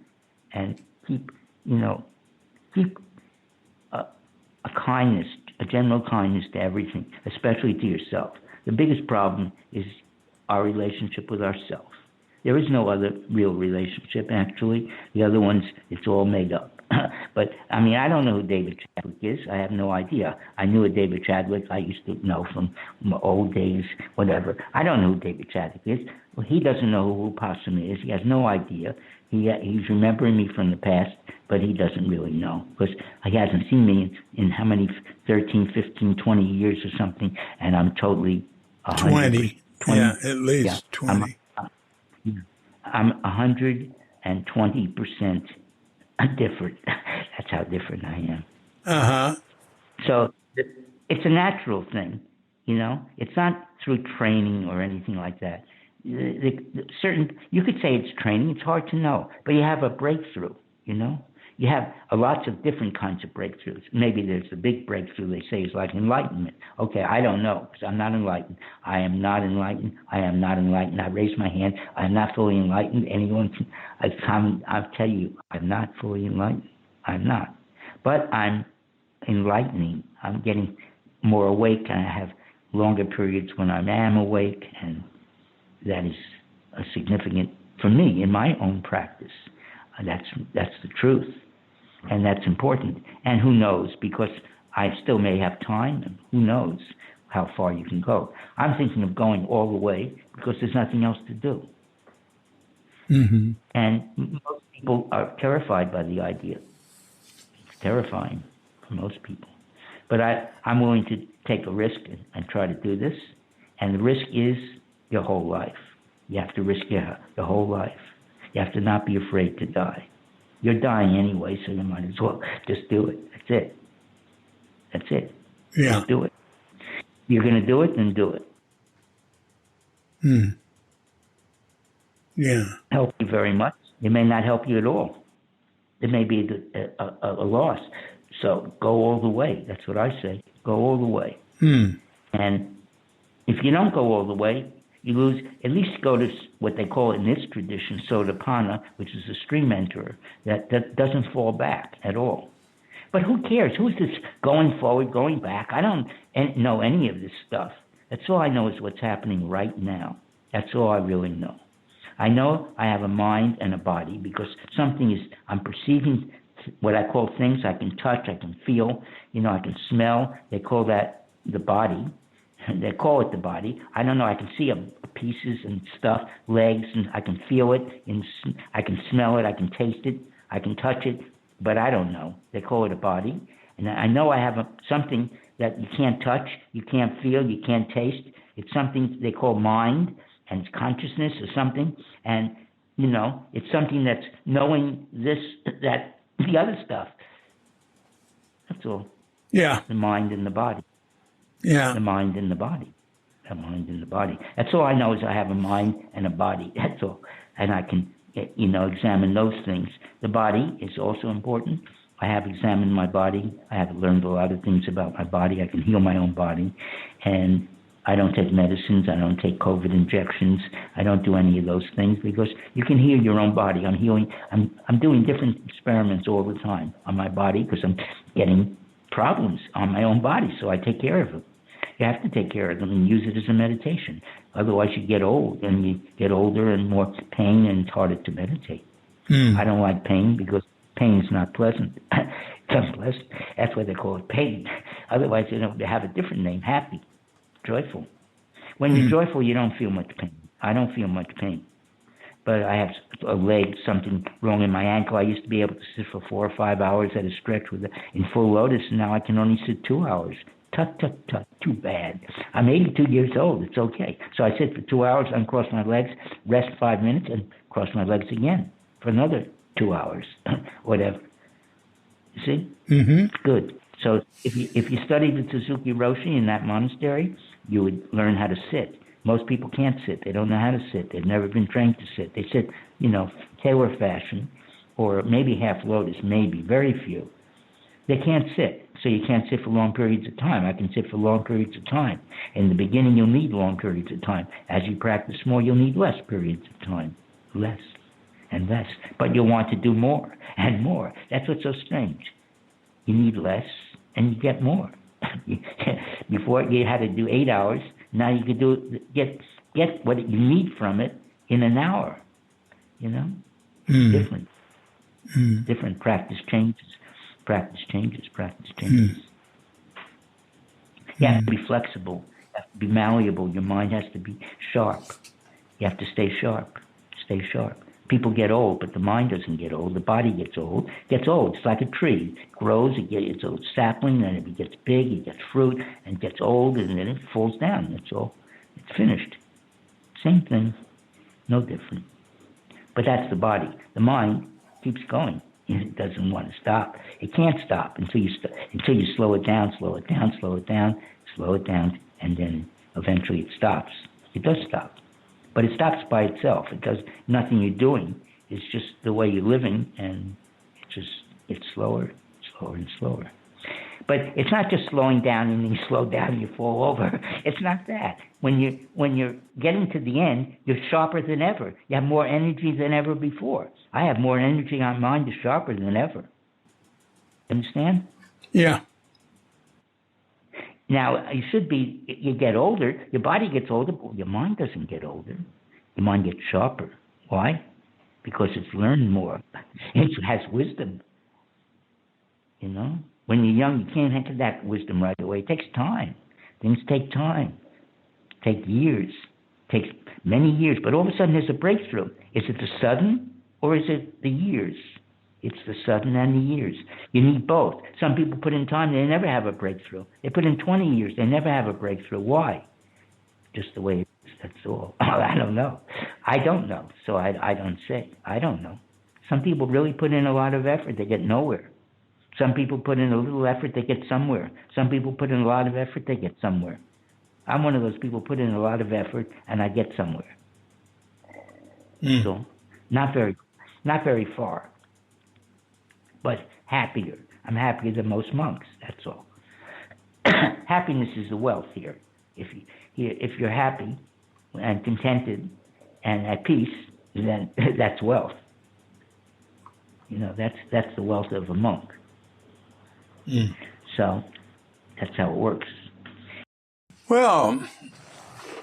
and keep, keep a kindness, a general kindness to everything, especially to yourself. The biggest problem is our relationship with ourselves. There is no other real relationship, actually. The other ones, it's all made up. But, I don't know who David Chadwick is. I have no idea. I knew a David Chadwick I used to know from my old days, whatever. I don't know who David Chadwick is. Well, he doesn't know who Upasama is. He has no idea. He's remembering me from the past, but he doesn't really know because he hasn't seen me in how many, 13, 15, 20 years or something, and I'm totally
20. Yeah, at least 20.
I'm 120% different. That's how different I am.
Uh-huh.
So it's a natural thing, It's not through training or anything like that. You could say it's training. It's hard to know, but you have a breakthrough. You have lots of different kinds of breakthroughs. Maybe there's the big breakthrough they say is like enlightenment. Okay, I don't know because I'm not enlightened. I am not enlightened. I am not enlightened. I raise my hand. I am not fully enlightened. Anyone can, I'll tell you, I'm not fully enlightened. I'm not. But I'm enlightening. I'm getting more awake, and I have longer periods when I am awake, and that is significant for me in my own practice. That's the truth, and that's important. And who knows, because I still may have time, and who knows how far you can go. I'm thinking of going all the way because there's nothing else to do.
Mm-hmm.
And most people are terrified by the idea. It's terrifying for most people. But I'm willing to take a risk and try to do this, and the risk is your whole life. You have to risk your whole life. You have to not be afraid to die. You're dying anyway, so you might as well just do it. That's it.
Yeah.
Just do it. You're going to do it, then do it.
Yeah.
Help you very much. It may not help you at all. It may be a loss. So go all the way. That's what I say. Go all the way. And if you don't go all the way, you lose. At least go to what they call in this tradition, Sotapanna, which is a stream enterer, that doesn't fall back at all. But who cares? Who's this going forward, going back? I don't know any of this stuff. That's all I know is what's happening right now. That's all I really know. I know I have a mind and a body because I'm perceiving what I call things. I can touch, I can feel, I can smell. They call that the body. They call it the body. I don't know. I can see pieces and stuff, legs, and I can feel it. And I can smell it. I can taste it. I can touch it. But I don't know. They call it a body. And I know I have something that you can't touch, you can't feel, you can't taste. It's something they call mind and consciousness or something. And, it's something that's knowing this, that, the other stuff. That's all.
Yeah.
The mind and the body.
Yeah.
The mind and the body. The mind and the body. That's all I know is I have a mind and a body. That's all. And I can, examine those things. The body is also important. I have examined my body. I have learned a lot of things about my body. I can heal my own body. And I don't take medicines. I don't take COVID injections. I don't do any of those things because you can heal your own body. I'm doing different experiments all the time on my body because I'm getting problems on my own body, so I take care of them. You have to take care of them and use it as a meditation. Otherwise, you get old, and you get older and more pain, and it's harder to meditate. I don't like pain because pain is not pleasant. It's unpleasant. That's why they call it pain. Otherwise, they have a different name, happy, joyful. When you're joyful, you don't feel much pain. I don't feel much pain. But I have a leg, something wrong in my ankle. I used to be able to sit for 4 or 5 hours at a stretch in full lotus, and now I can only sit 2 hours. Tut, too bad. I'm 82 years old. It's okay. So I sit for 2 hours, uncross my legs, rest 5 minutes, and cross my legs again for another 2 hours, whatever. You see? It's good. So if you studied with Suzuki Roshi in that monastery, you would learn how to sit. Most people can't sit. They don't know how to sit. They've never been trained to sit. They sit, tailor fashion, or maybe half lotus, maybe, very few. They can't sit, so you can't sit for long periods of time. I can sit for long periods of time. In the beginning, you'll need long periods of time. As you practice more, you'll need less periods of time. Less and less. But you'll want to do more and more. That's what's so strange. You need less and you get more. Before you had to do 8 hours, now you could get what you need from it in an hour. Different. Different. Practice changes. Practice changes. You have to be flexible. You have to be malleable. Your mind has to be sharp. You have to stay sharp. Stay sharp. People get old, but the mind doesn't get old. The body gets old. It's like a tree. It grows, it's a sapling, and it gets big, it gets fruit, and gets old, and then it falls down. That's all. It's finished. Same thing. No different. But that's the body. The mind keeps going. It doesn't want to stop. It can't stop until you slow it down, and then eventually it stops. It does stop. But it stops by itself. It does nothing you're doing. It's just the way you're living, and it's slower and slower. But it's not just slowing down and then you slow down and you fall over. It's not that. When you're getting to the end, you're sharper than ever. You have more energy than ever before. I have more energy. My mind is sharper than ever. Understand?
Yeah.
Now, you get older, your body gets older, but your mind doesn't get older. Your mind gets sharper. Why? Because it's learned more. It has wisdom. When you're young, you can't have that wisdom right away. It takes time. Things take time. Take years. Takes many years. But all of a sudden, there's a breakthrough. Is it the sudden or is it the years? It's the sudden and the years. You need both. Some people put in time, they never have a breakthrough. They put in 20 years, they never have a breakthrough. Why? Just the way it is, that's all. I don't know. I don't know, so I don't say. I don't know. Some people really put in a lot of effort, they get nowhere. Some people put in a little effort, they get somewhere. Some people put in a lot of effort, they get somewhere. I'm one of those people put in a lot of effort, and I get somewhere. So, not very far. But happier. I'm happier than most monks. That's all. Happiness is a wealth here. If you're happy and contented and at peace, then that's wealth. That's the wealth of a monk. So that's how it works.
Well,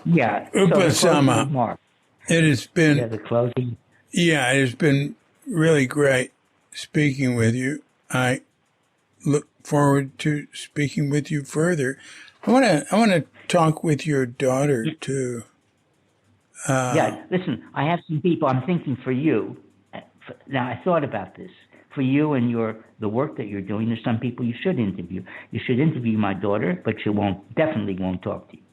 yeah.
Upasama,
so
it has been.
The closing.
Yeah, it has been really great speaking with you. I look forward to speaking with you further. I want to talk with your daughter too.
Listen, I have some people I'm thinking for you. Now I thought about this for you and the work that you're doing. There's some people you should interview. You should interview my daughter, but she definitely won't talk to you.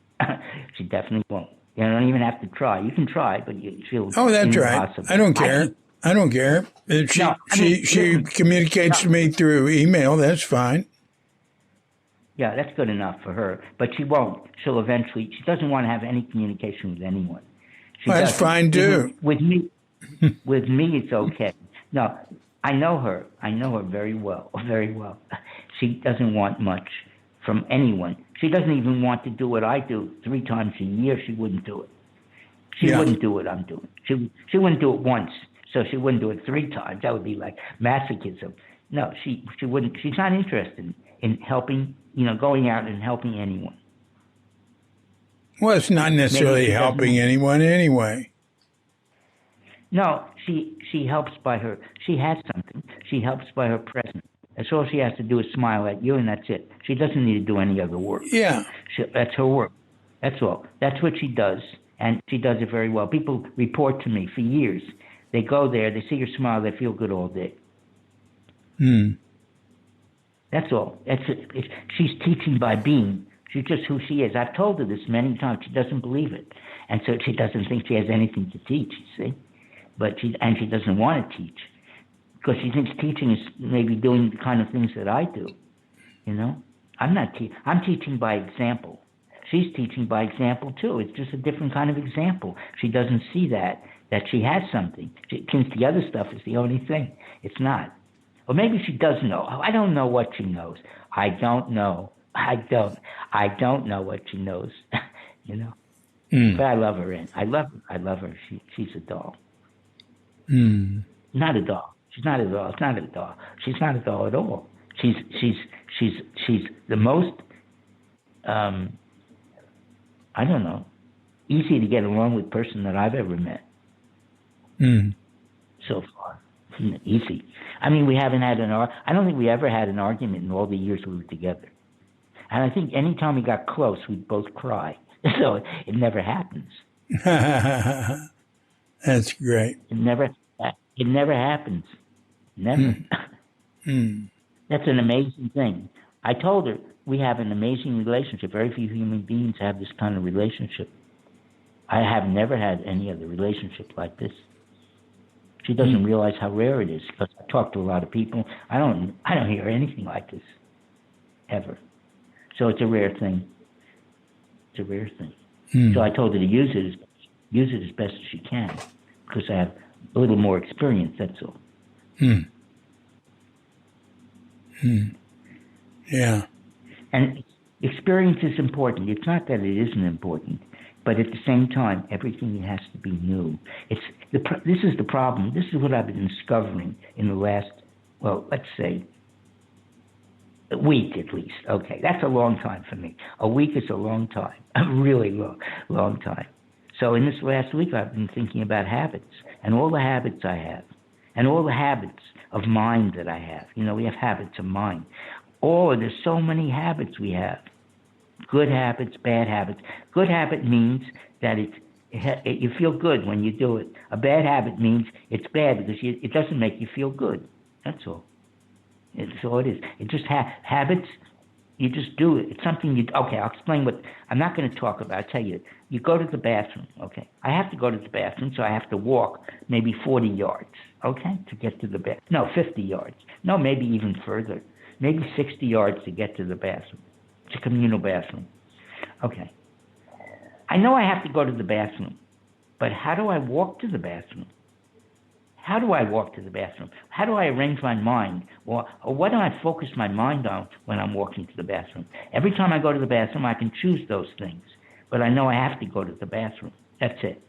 She definitely won't. You don't even have to try. You can try, but she'll.
Oh, that's right. I don't care. I don't care. If she communicates to me through email, that's fine.
Yeah, that's good enough for her. But she won't. She doesn't want to have any communication with anyone.
That's fine too.
With me, it's okay. No, I know her. I know her very well, very well. She doesn't want much from anyone. She doesn't even want to do what I do 3 times a year. She wouldn't do it. She wouldn't do what I'm doing. She wouldn't do it once. So she wouldn't do it 3 times. That would be like masochism. No, she wouldn't. She's not interested in helping, going out and helping anyone.
Well, it's not necessarily helping anyone anyway.
No, she helps by her. She has something. She helps by her presence. That's all she has to do is smile at you, and that's it. She doesn't need to do any other work.
Yeah.
That's her work. That's all. That's what she does, and she does it very well. People report to me for years. They go there, they see her smile, they feel good all day. That's all. She's teaching by being. She's just who she is. I've told her this many times. She doesn't believe it. And so she doesn't think she has anything to teach, you see. And she doesn't want to teach. Because she thinks teaching is maybe doing the kind of things that I do. I'm not teaching. I'm teaching by example. She's teaching by example, too. It's just a different kind of example. She doesn't see that she has something. She thinks the other stuff is the only thing. It's not. Or maybe she does know. I don't know what she knows. I don't know. I don't know what she knows. you know.
Mm.
But I love her, and I love her. She's a doll.
Mm.
Not a doll. She's not a doll. It's not a doll. She's not a doll at all. She's the most I don't know, easy to get along with person that I've ever met
Mm.
so far. Easy. I mean, we haven't had I don't think we ever had an argument in all the years we were together. And I think anytime we got close, we'd both cry. So it never happens.
That's great.
It never happens. Never.
Mm.
That's an amazing thing. I told her we have an amazing relationship. Very few human beings have this kind of relationship. I have never had any other relationship like this. She doesn't realize how rare it is, because I talk to a lot of people. I don't hear anything like this ever. So it's a rare thing. It's a rare thing. So I told her to use it as best as she can, because I have a little more experience. That's all.
Yeah.
And experience is important. It's not that it isn't important, but at the same time, everything has to be new. This is the problem. This is what I've been discovering in the last, well, let's say, a week at least. Okay, that's a long time for me. A week is a long time, a really long time. So in this last week, I've been thinking about habits, and all the habits I have, and all the habits of mind that I have. You know, we have habits of mind. There's so many habits we have. Good habits, bad habits. Good habit means that you feel good when you do it. A bad habit means it's bad because it doesn't make you feel good. That's all. That's all it is. It just habits. You just do it. It's something okay, I'll explain what, I'm not going to talk about. I'll tell you. You go to the bathroom, okay? I have to go to the bathroom, so I have to walk maybe 40 yards, okay, to get to the bathroom. No, 50 yards. No, maybe even further. Maybe 60 yards to get to the bathroom. It's a communal bathroom. Okay. I know I have to go to the bathroom, but how do I walk to the bathroom? How do I walk to the bathroom? How do I arrange my mind? Or what do I focus my mind on when I'm walking to the bathroom? Every time I go to the bathroom, I can choose those things. But I know I have to go to the bathroom. That's it.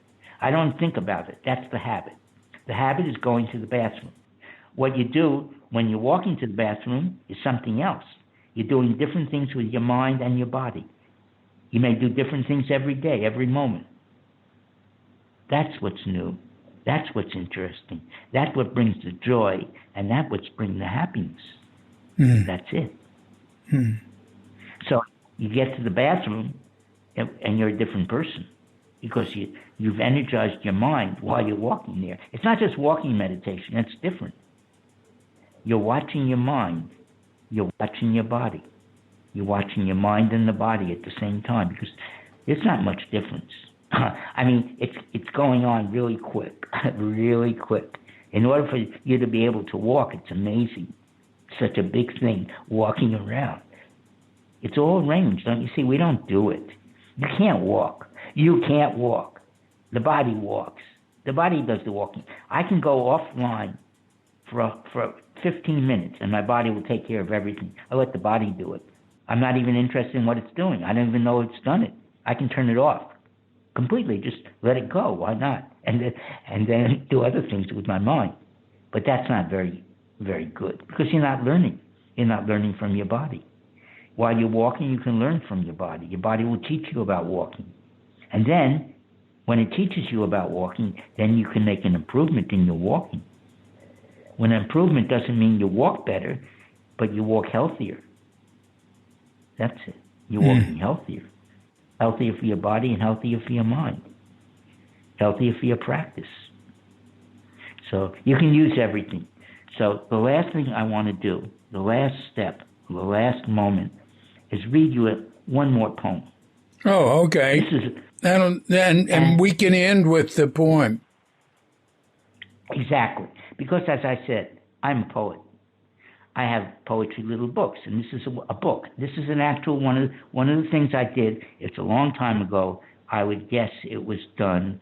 I don't think about it. That's the habit. The habit is going to the bathroom. What you do when you're walking to the bathroom is something else. You're doing different things with your mind and your body. You may do different things every day, every moment. That's what's new. That's what's interesting. That's what brings the joy, and that's what brings the happiness. That's it. So you get to the bathroom, and you're a different person, because you've energized your mind while you're walking there. It's not just walking meditation. That's different. You're watching your mind. You're watching your body. You're watching your mind and the body at the same time, because there's not much difference. I mean, it's going on really quick, really quick. In order for you to be able to walk, it's amazing. Such a big thing, walking around. It's all arranged, don't you see? We don't do it. You can't walk. You can't walk. The body walks. The body does the walking. I can go offline for 15 minutes, and my body will take care of everything. I let the body do it. I'm not even interested in what it's doing. I don't even know it's done it. I can turn it off completely. Just let it go. Why not? And then do other things with my mind. But that's not very, very good, because you're not learning. You're not learning from your body. While you're walking, you can learn from your body. Your body will teach you about walking. And then, when it teaches you about walking, then you can make an improvement in your walking. When an improvement doesn't mean you walk better, but you walk healthier. That's it. You're walking healthier. Healthier for your body and healthier for your mind. Healthier for your practice. So you can use everything. So the last thing I want to do, the last step, the last moment, is read you one more poem.
Oh, okay. And we can end with the poem.
Exactly. Because as I said, I'm a poet. I have poetry little books, and this is a book. This is an actual one of the things I did. It's a long time ago. I would guess it was done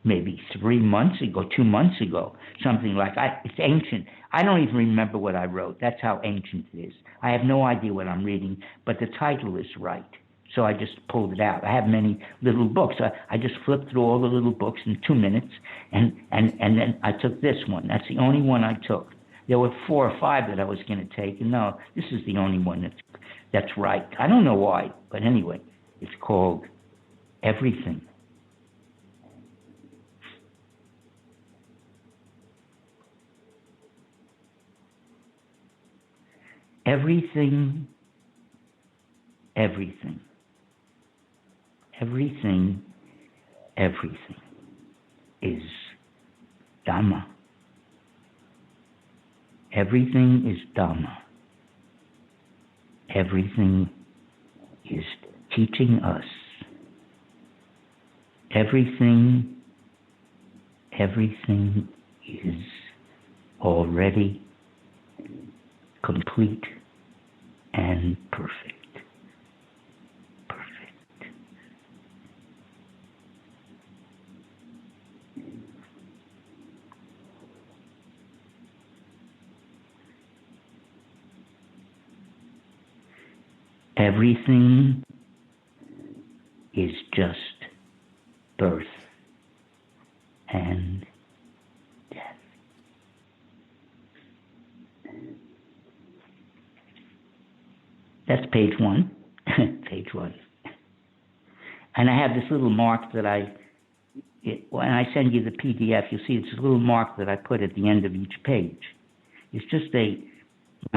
maybe 3 months ago, 2 months ago, something like that. It's ancient. I don't even remember what I wrote. That's how ancient it is. I have no idea what I'm reading, but the title is right. So I just pulled it out. I have many little books. I just flipped through all the little books in 2 minutes, and then I took this one. That's the only one I took. There were 4 or 5 that I was going to take, and no, this is the only one that's right. I don't know why, but anyway, it's called Everything. Everything, everything, everything, everything is Dhamma. Everything is Dhamma. Everything is teaching us. Everything is already complete and perfect. Perfect. Everything is just birth and death. That's page 1. Page 1. And I have this little mark that when I send you the PDF, you'll see it's a little mark that I put at the end of each page. It's just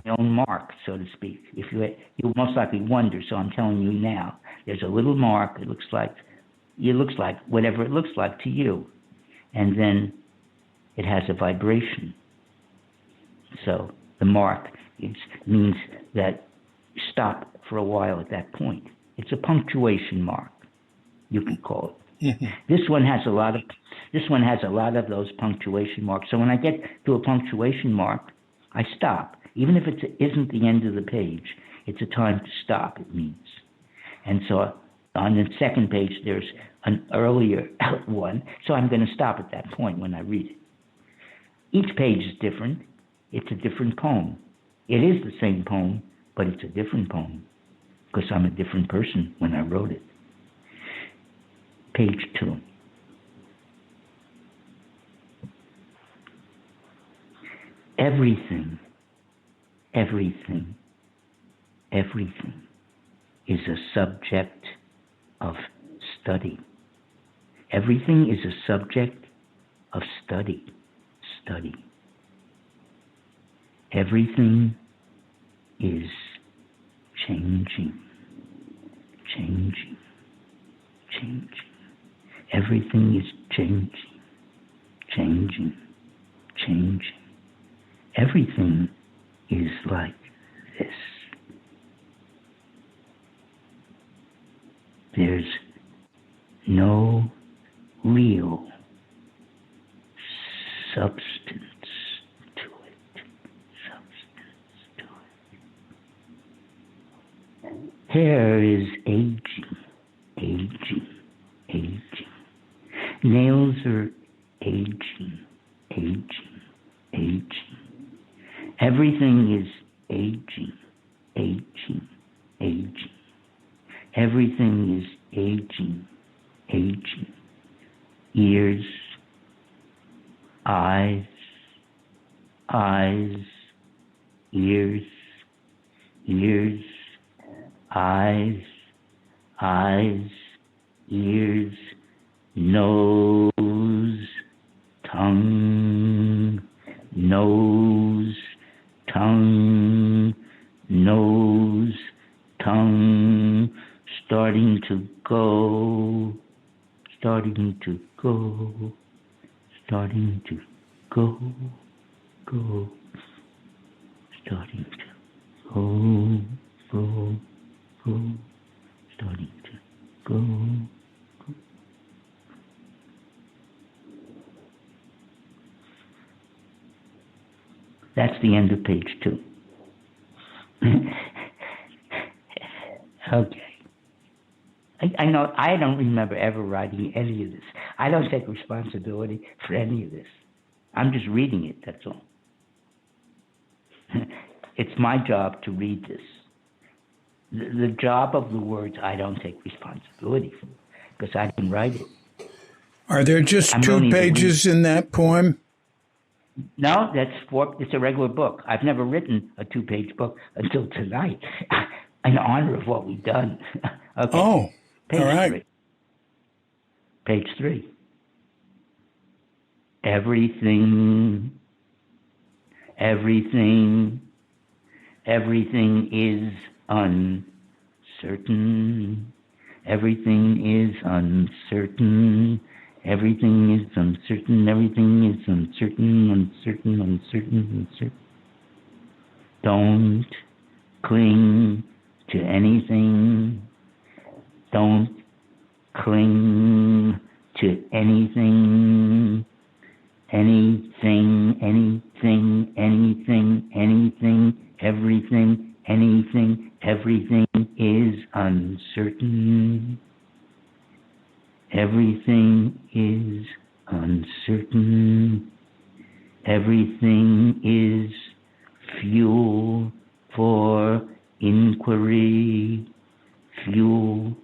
my own mark, so to speak. You'll most likely wonder, so I'm telling you now. There's a little mark. It looks like whatever it looks like to you. And then it has a vibration. So the mark means that stop for a while at that point. It's a punctuation mark, you can call it. This one has a lot of those punctuation marks. So when I get to a punctuation mark, I stop. Even if it isn't the end of the page, it's a time to stop, it means. And so on the second page, there's an earlier one, so I'm going to stop at that point when I read it. Each page is different. It's a different poem. It is the same poem, but it's a different poem because I'm a different person when I wrote it. Page 2. Everything is a subject of study. Everything is a subject of study. Everything is changing. Everything is changing. Everything is like this. There's no real substance to it. Hair is aging. Nails are aging. Everything is aging. Everything is aging. Ears, eyes, ears, eyes, ears, nose, tongue, nose, tongue, starting to go, starting to go, starting to go, starting to go. That's the end of page 2. Okay. I know I don't remember ever writing any of this. I don't take responsibility for any of this. I'm just reading it, that's all. It's my job to read this. The job of the words I don't take responsibility for because I didn't write it.
Are there just
I'm
2
learning to
pages in that poem?
No, that's 4. It's a regular book. I've never written a 2-page book until tonight, in honor of what we've done. Okay.
Oh,
Page
all right.
3. Page 3. Everything is uncertain. Everything is uncertain. Everything is uncertain. Everything is uncertain. Don't cling to anything. Don't cling to anything. Anything, everything is uncertain. Everything is uncertain. Everything is fuel for inquiry. Fuel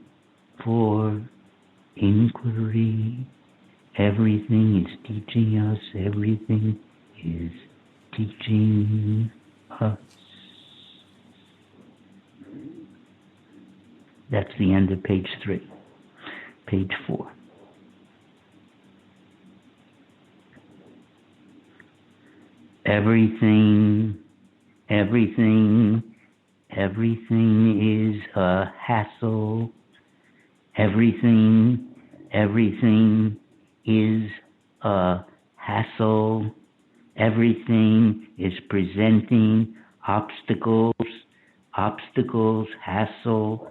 for inquiry. Everything is teaching us. Everything is teaching us. That's the end of page 3. Page 4. Everything is a hassle. Everything is a hassle. Everything is presenting obstacles, hassle.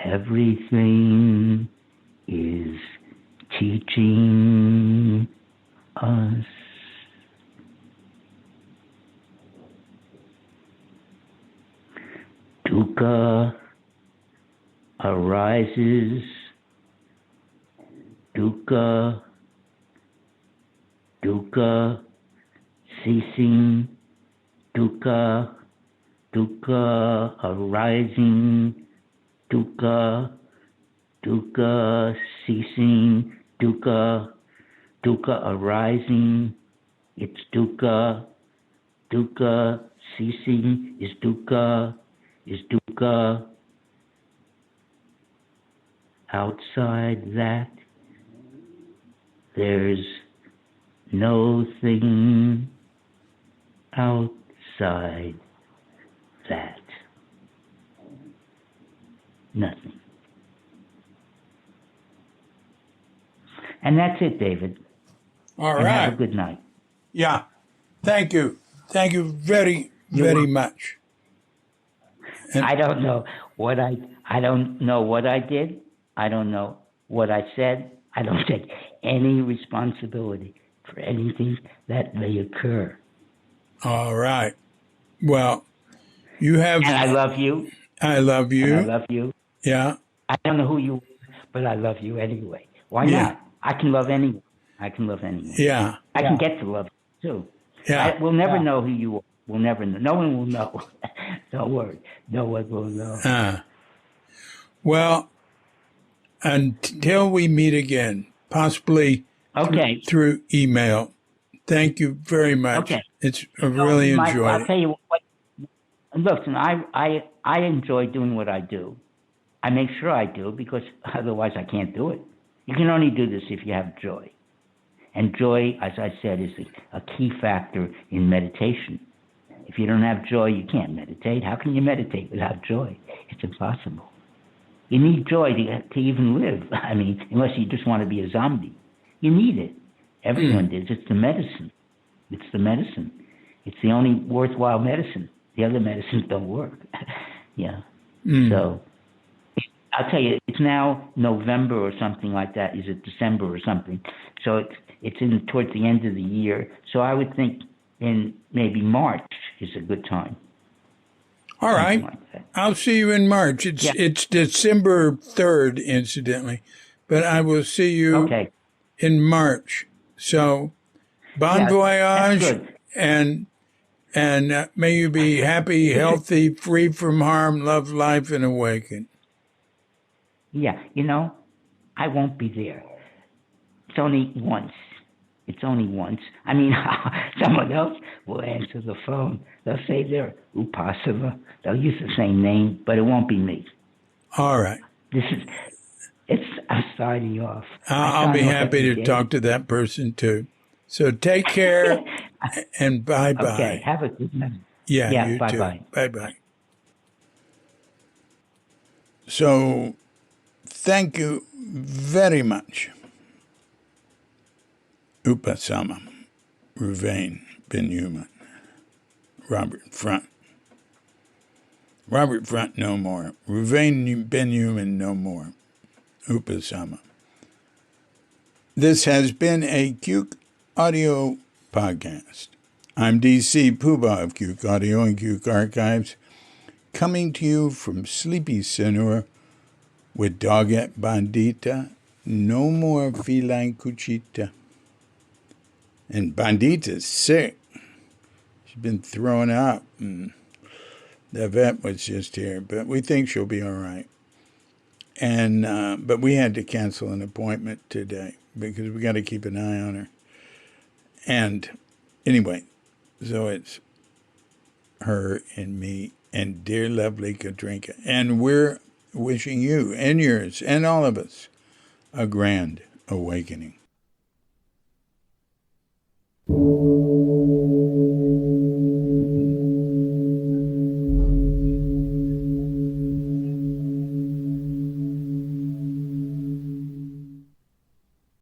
Everything is teaching us. Dukkha arises. Dukkha ceasing. Dukkha arising. Dukkha ceasing. Dukkha arising. It's dukkha. Dukkha ceasing is dukkha. Outside that, there's no thing outside that. Nothing. And that's it, David.
All
and
right.
Have a good night.
Yeah. Thank you. Thank you very, very much. And
I don't know what I did. I don't know what I said. I don't take any responsibility for anything that may occur.
all right. Well, you have.
And I love you.
I love you.
And I love you.
Yeah.
I don't know who you are, but I love you anyway. Why
Yeah.
not? I can love anyone.
Yeah.
I can get to love you too.
Yeah.
We'll never know who you are. We'll never know. No one will know. Don't worry. No one will know.
Well, until we meet again, possibly
Okay.
through email. Thank you very much.
Okay.
I really enjoyed
I'll
it.
tell you what. Listen, I enjoy doing what I do. I make sure I do because otherwise I can't do it. You can only do this if you have joy. And joy, as I said, is a key factor in meditation. If you don't have joy, you can't meditate. How can you meditate without joy? It's impossible. You need joy to even live. I mean, unless you just want to be a zombie. You need it. Everyone does. It's the medicine. It's the only worthwhile medicine. The other medicines don't work. Yeah. So I'll tell you, it's now November or something like that. Is it December or something? So it's towards the end of the year. So I would think in maybe March is a good time.
All right.
Like
I'll see you in March. It's December 3rd, incidentally. But I will see you in March. So, bon voyage. And may you be happy, healthy, free from harm, love life, and awaken.
Yeah, I won't be there. It's only once. I mean, someone else will answer the phone. They'll say they're Upasama. They'll use the same name, but it won't be me.
All right.
I'm starting you off.
I'll be happy to talk to that person too. So take care and bye-bye.
Okay, have a good night.
Yeah, you
bye-bye.
too. Bye-bye. So thank you very much, Upasama, Reuven Ben Yuhmin, Robert Front. Robert Front no more. Reuven Ben Yuhmin no more. Upasama. This has been a Cuke Audio podcast. I'm DC Puba of Cuke Audio and Cuke Archives, coming to you from sleepy Senor with Doggett Bandita, no more feline cuchita. And Bandita's sick. She's been throwing up. And the vet was just here, but we think she'll be all right. And but we had to cancel an appointment today because we got to keep an eye on her. And anyway, so it's her and me and dear lovely Katrinka. And we're wishing you and yours and all of us a grand awakening.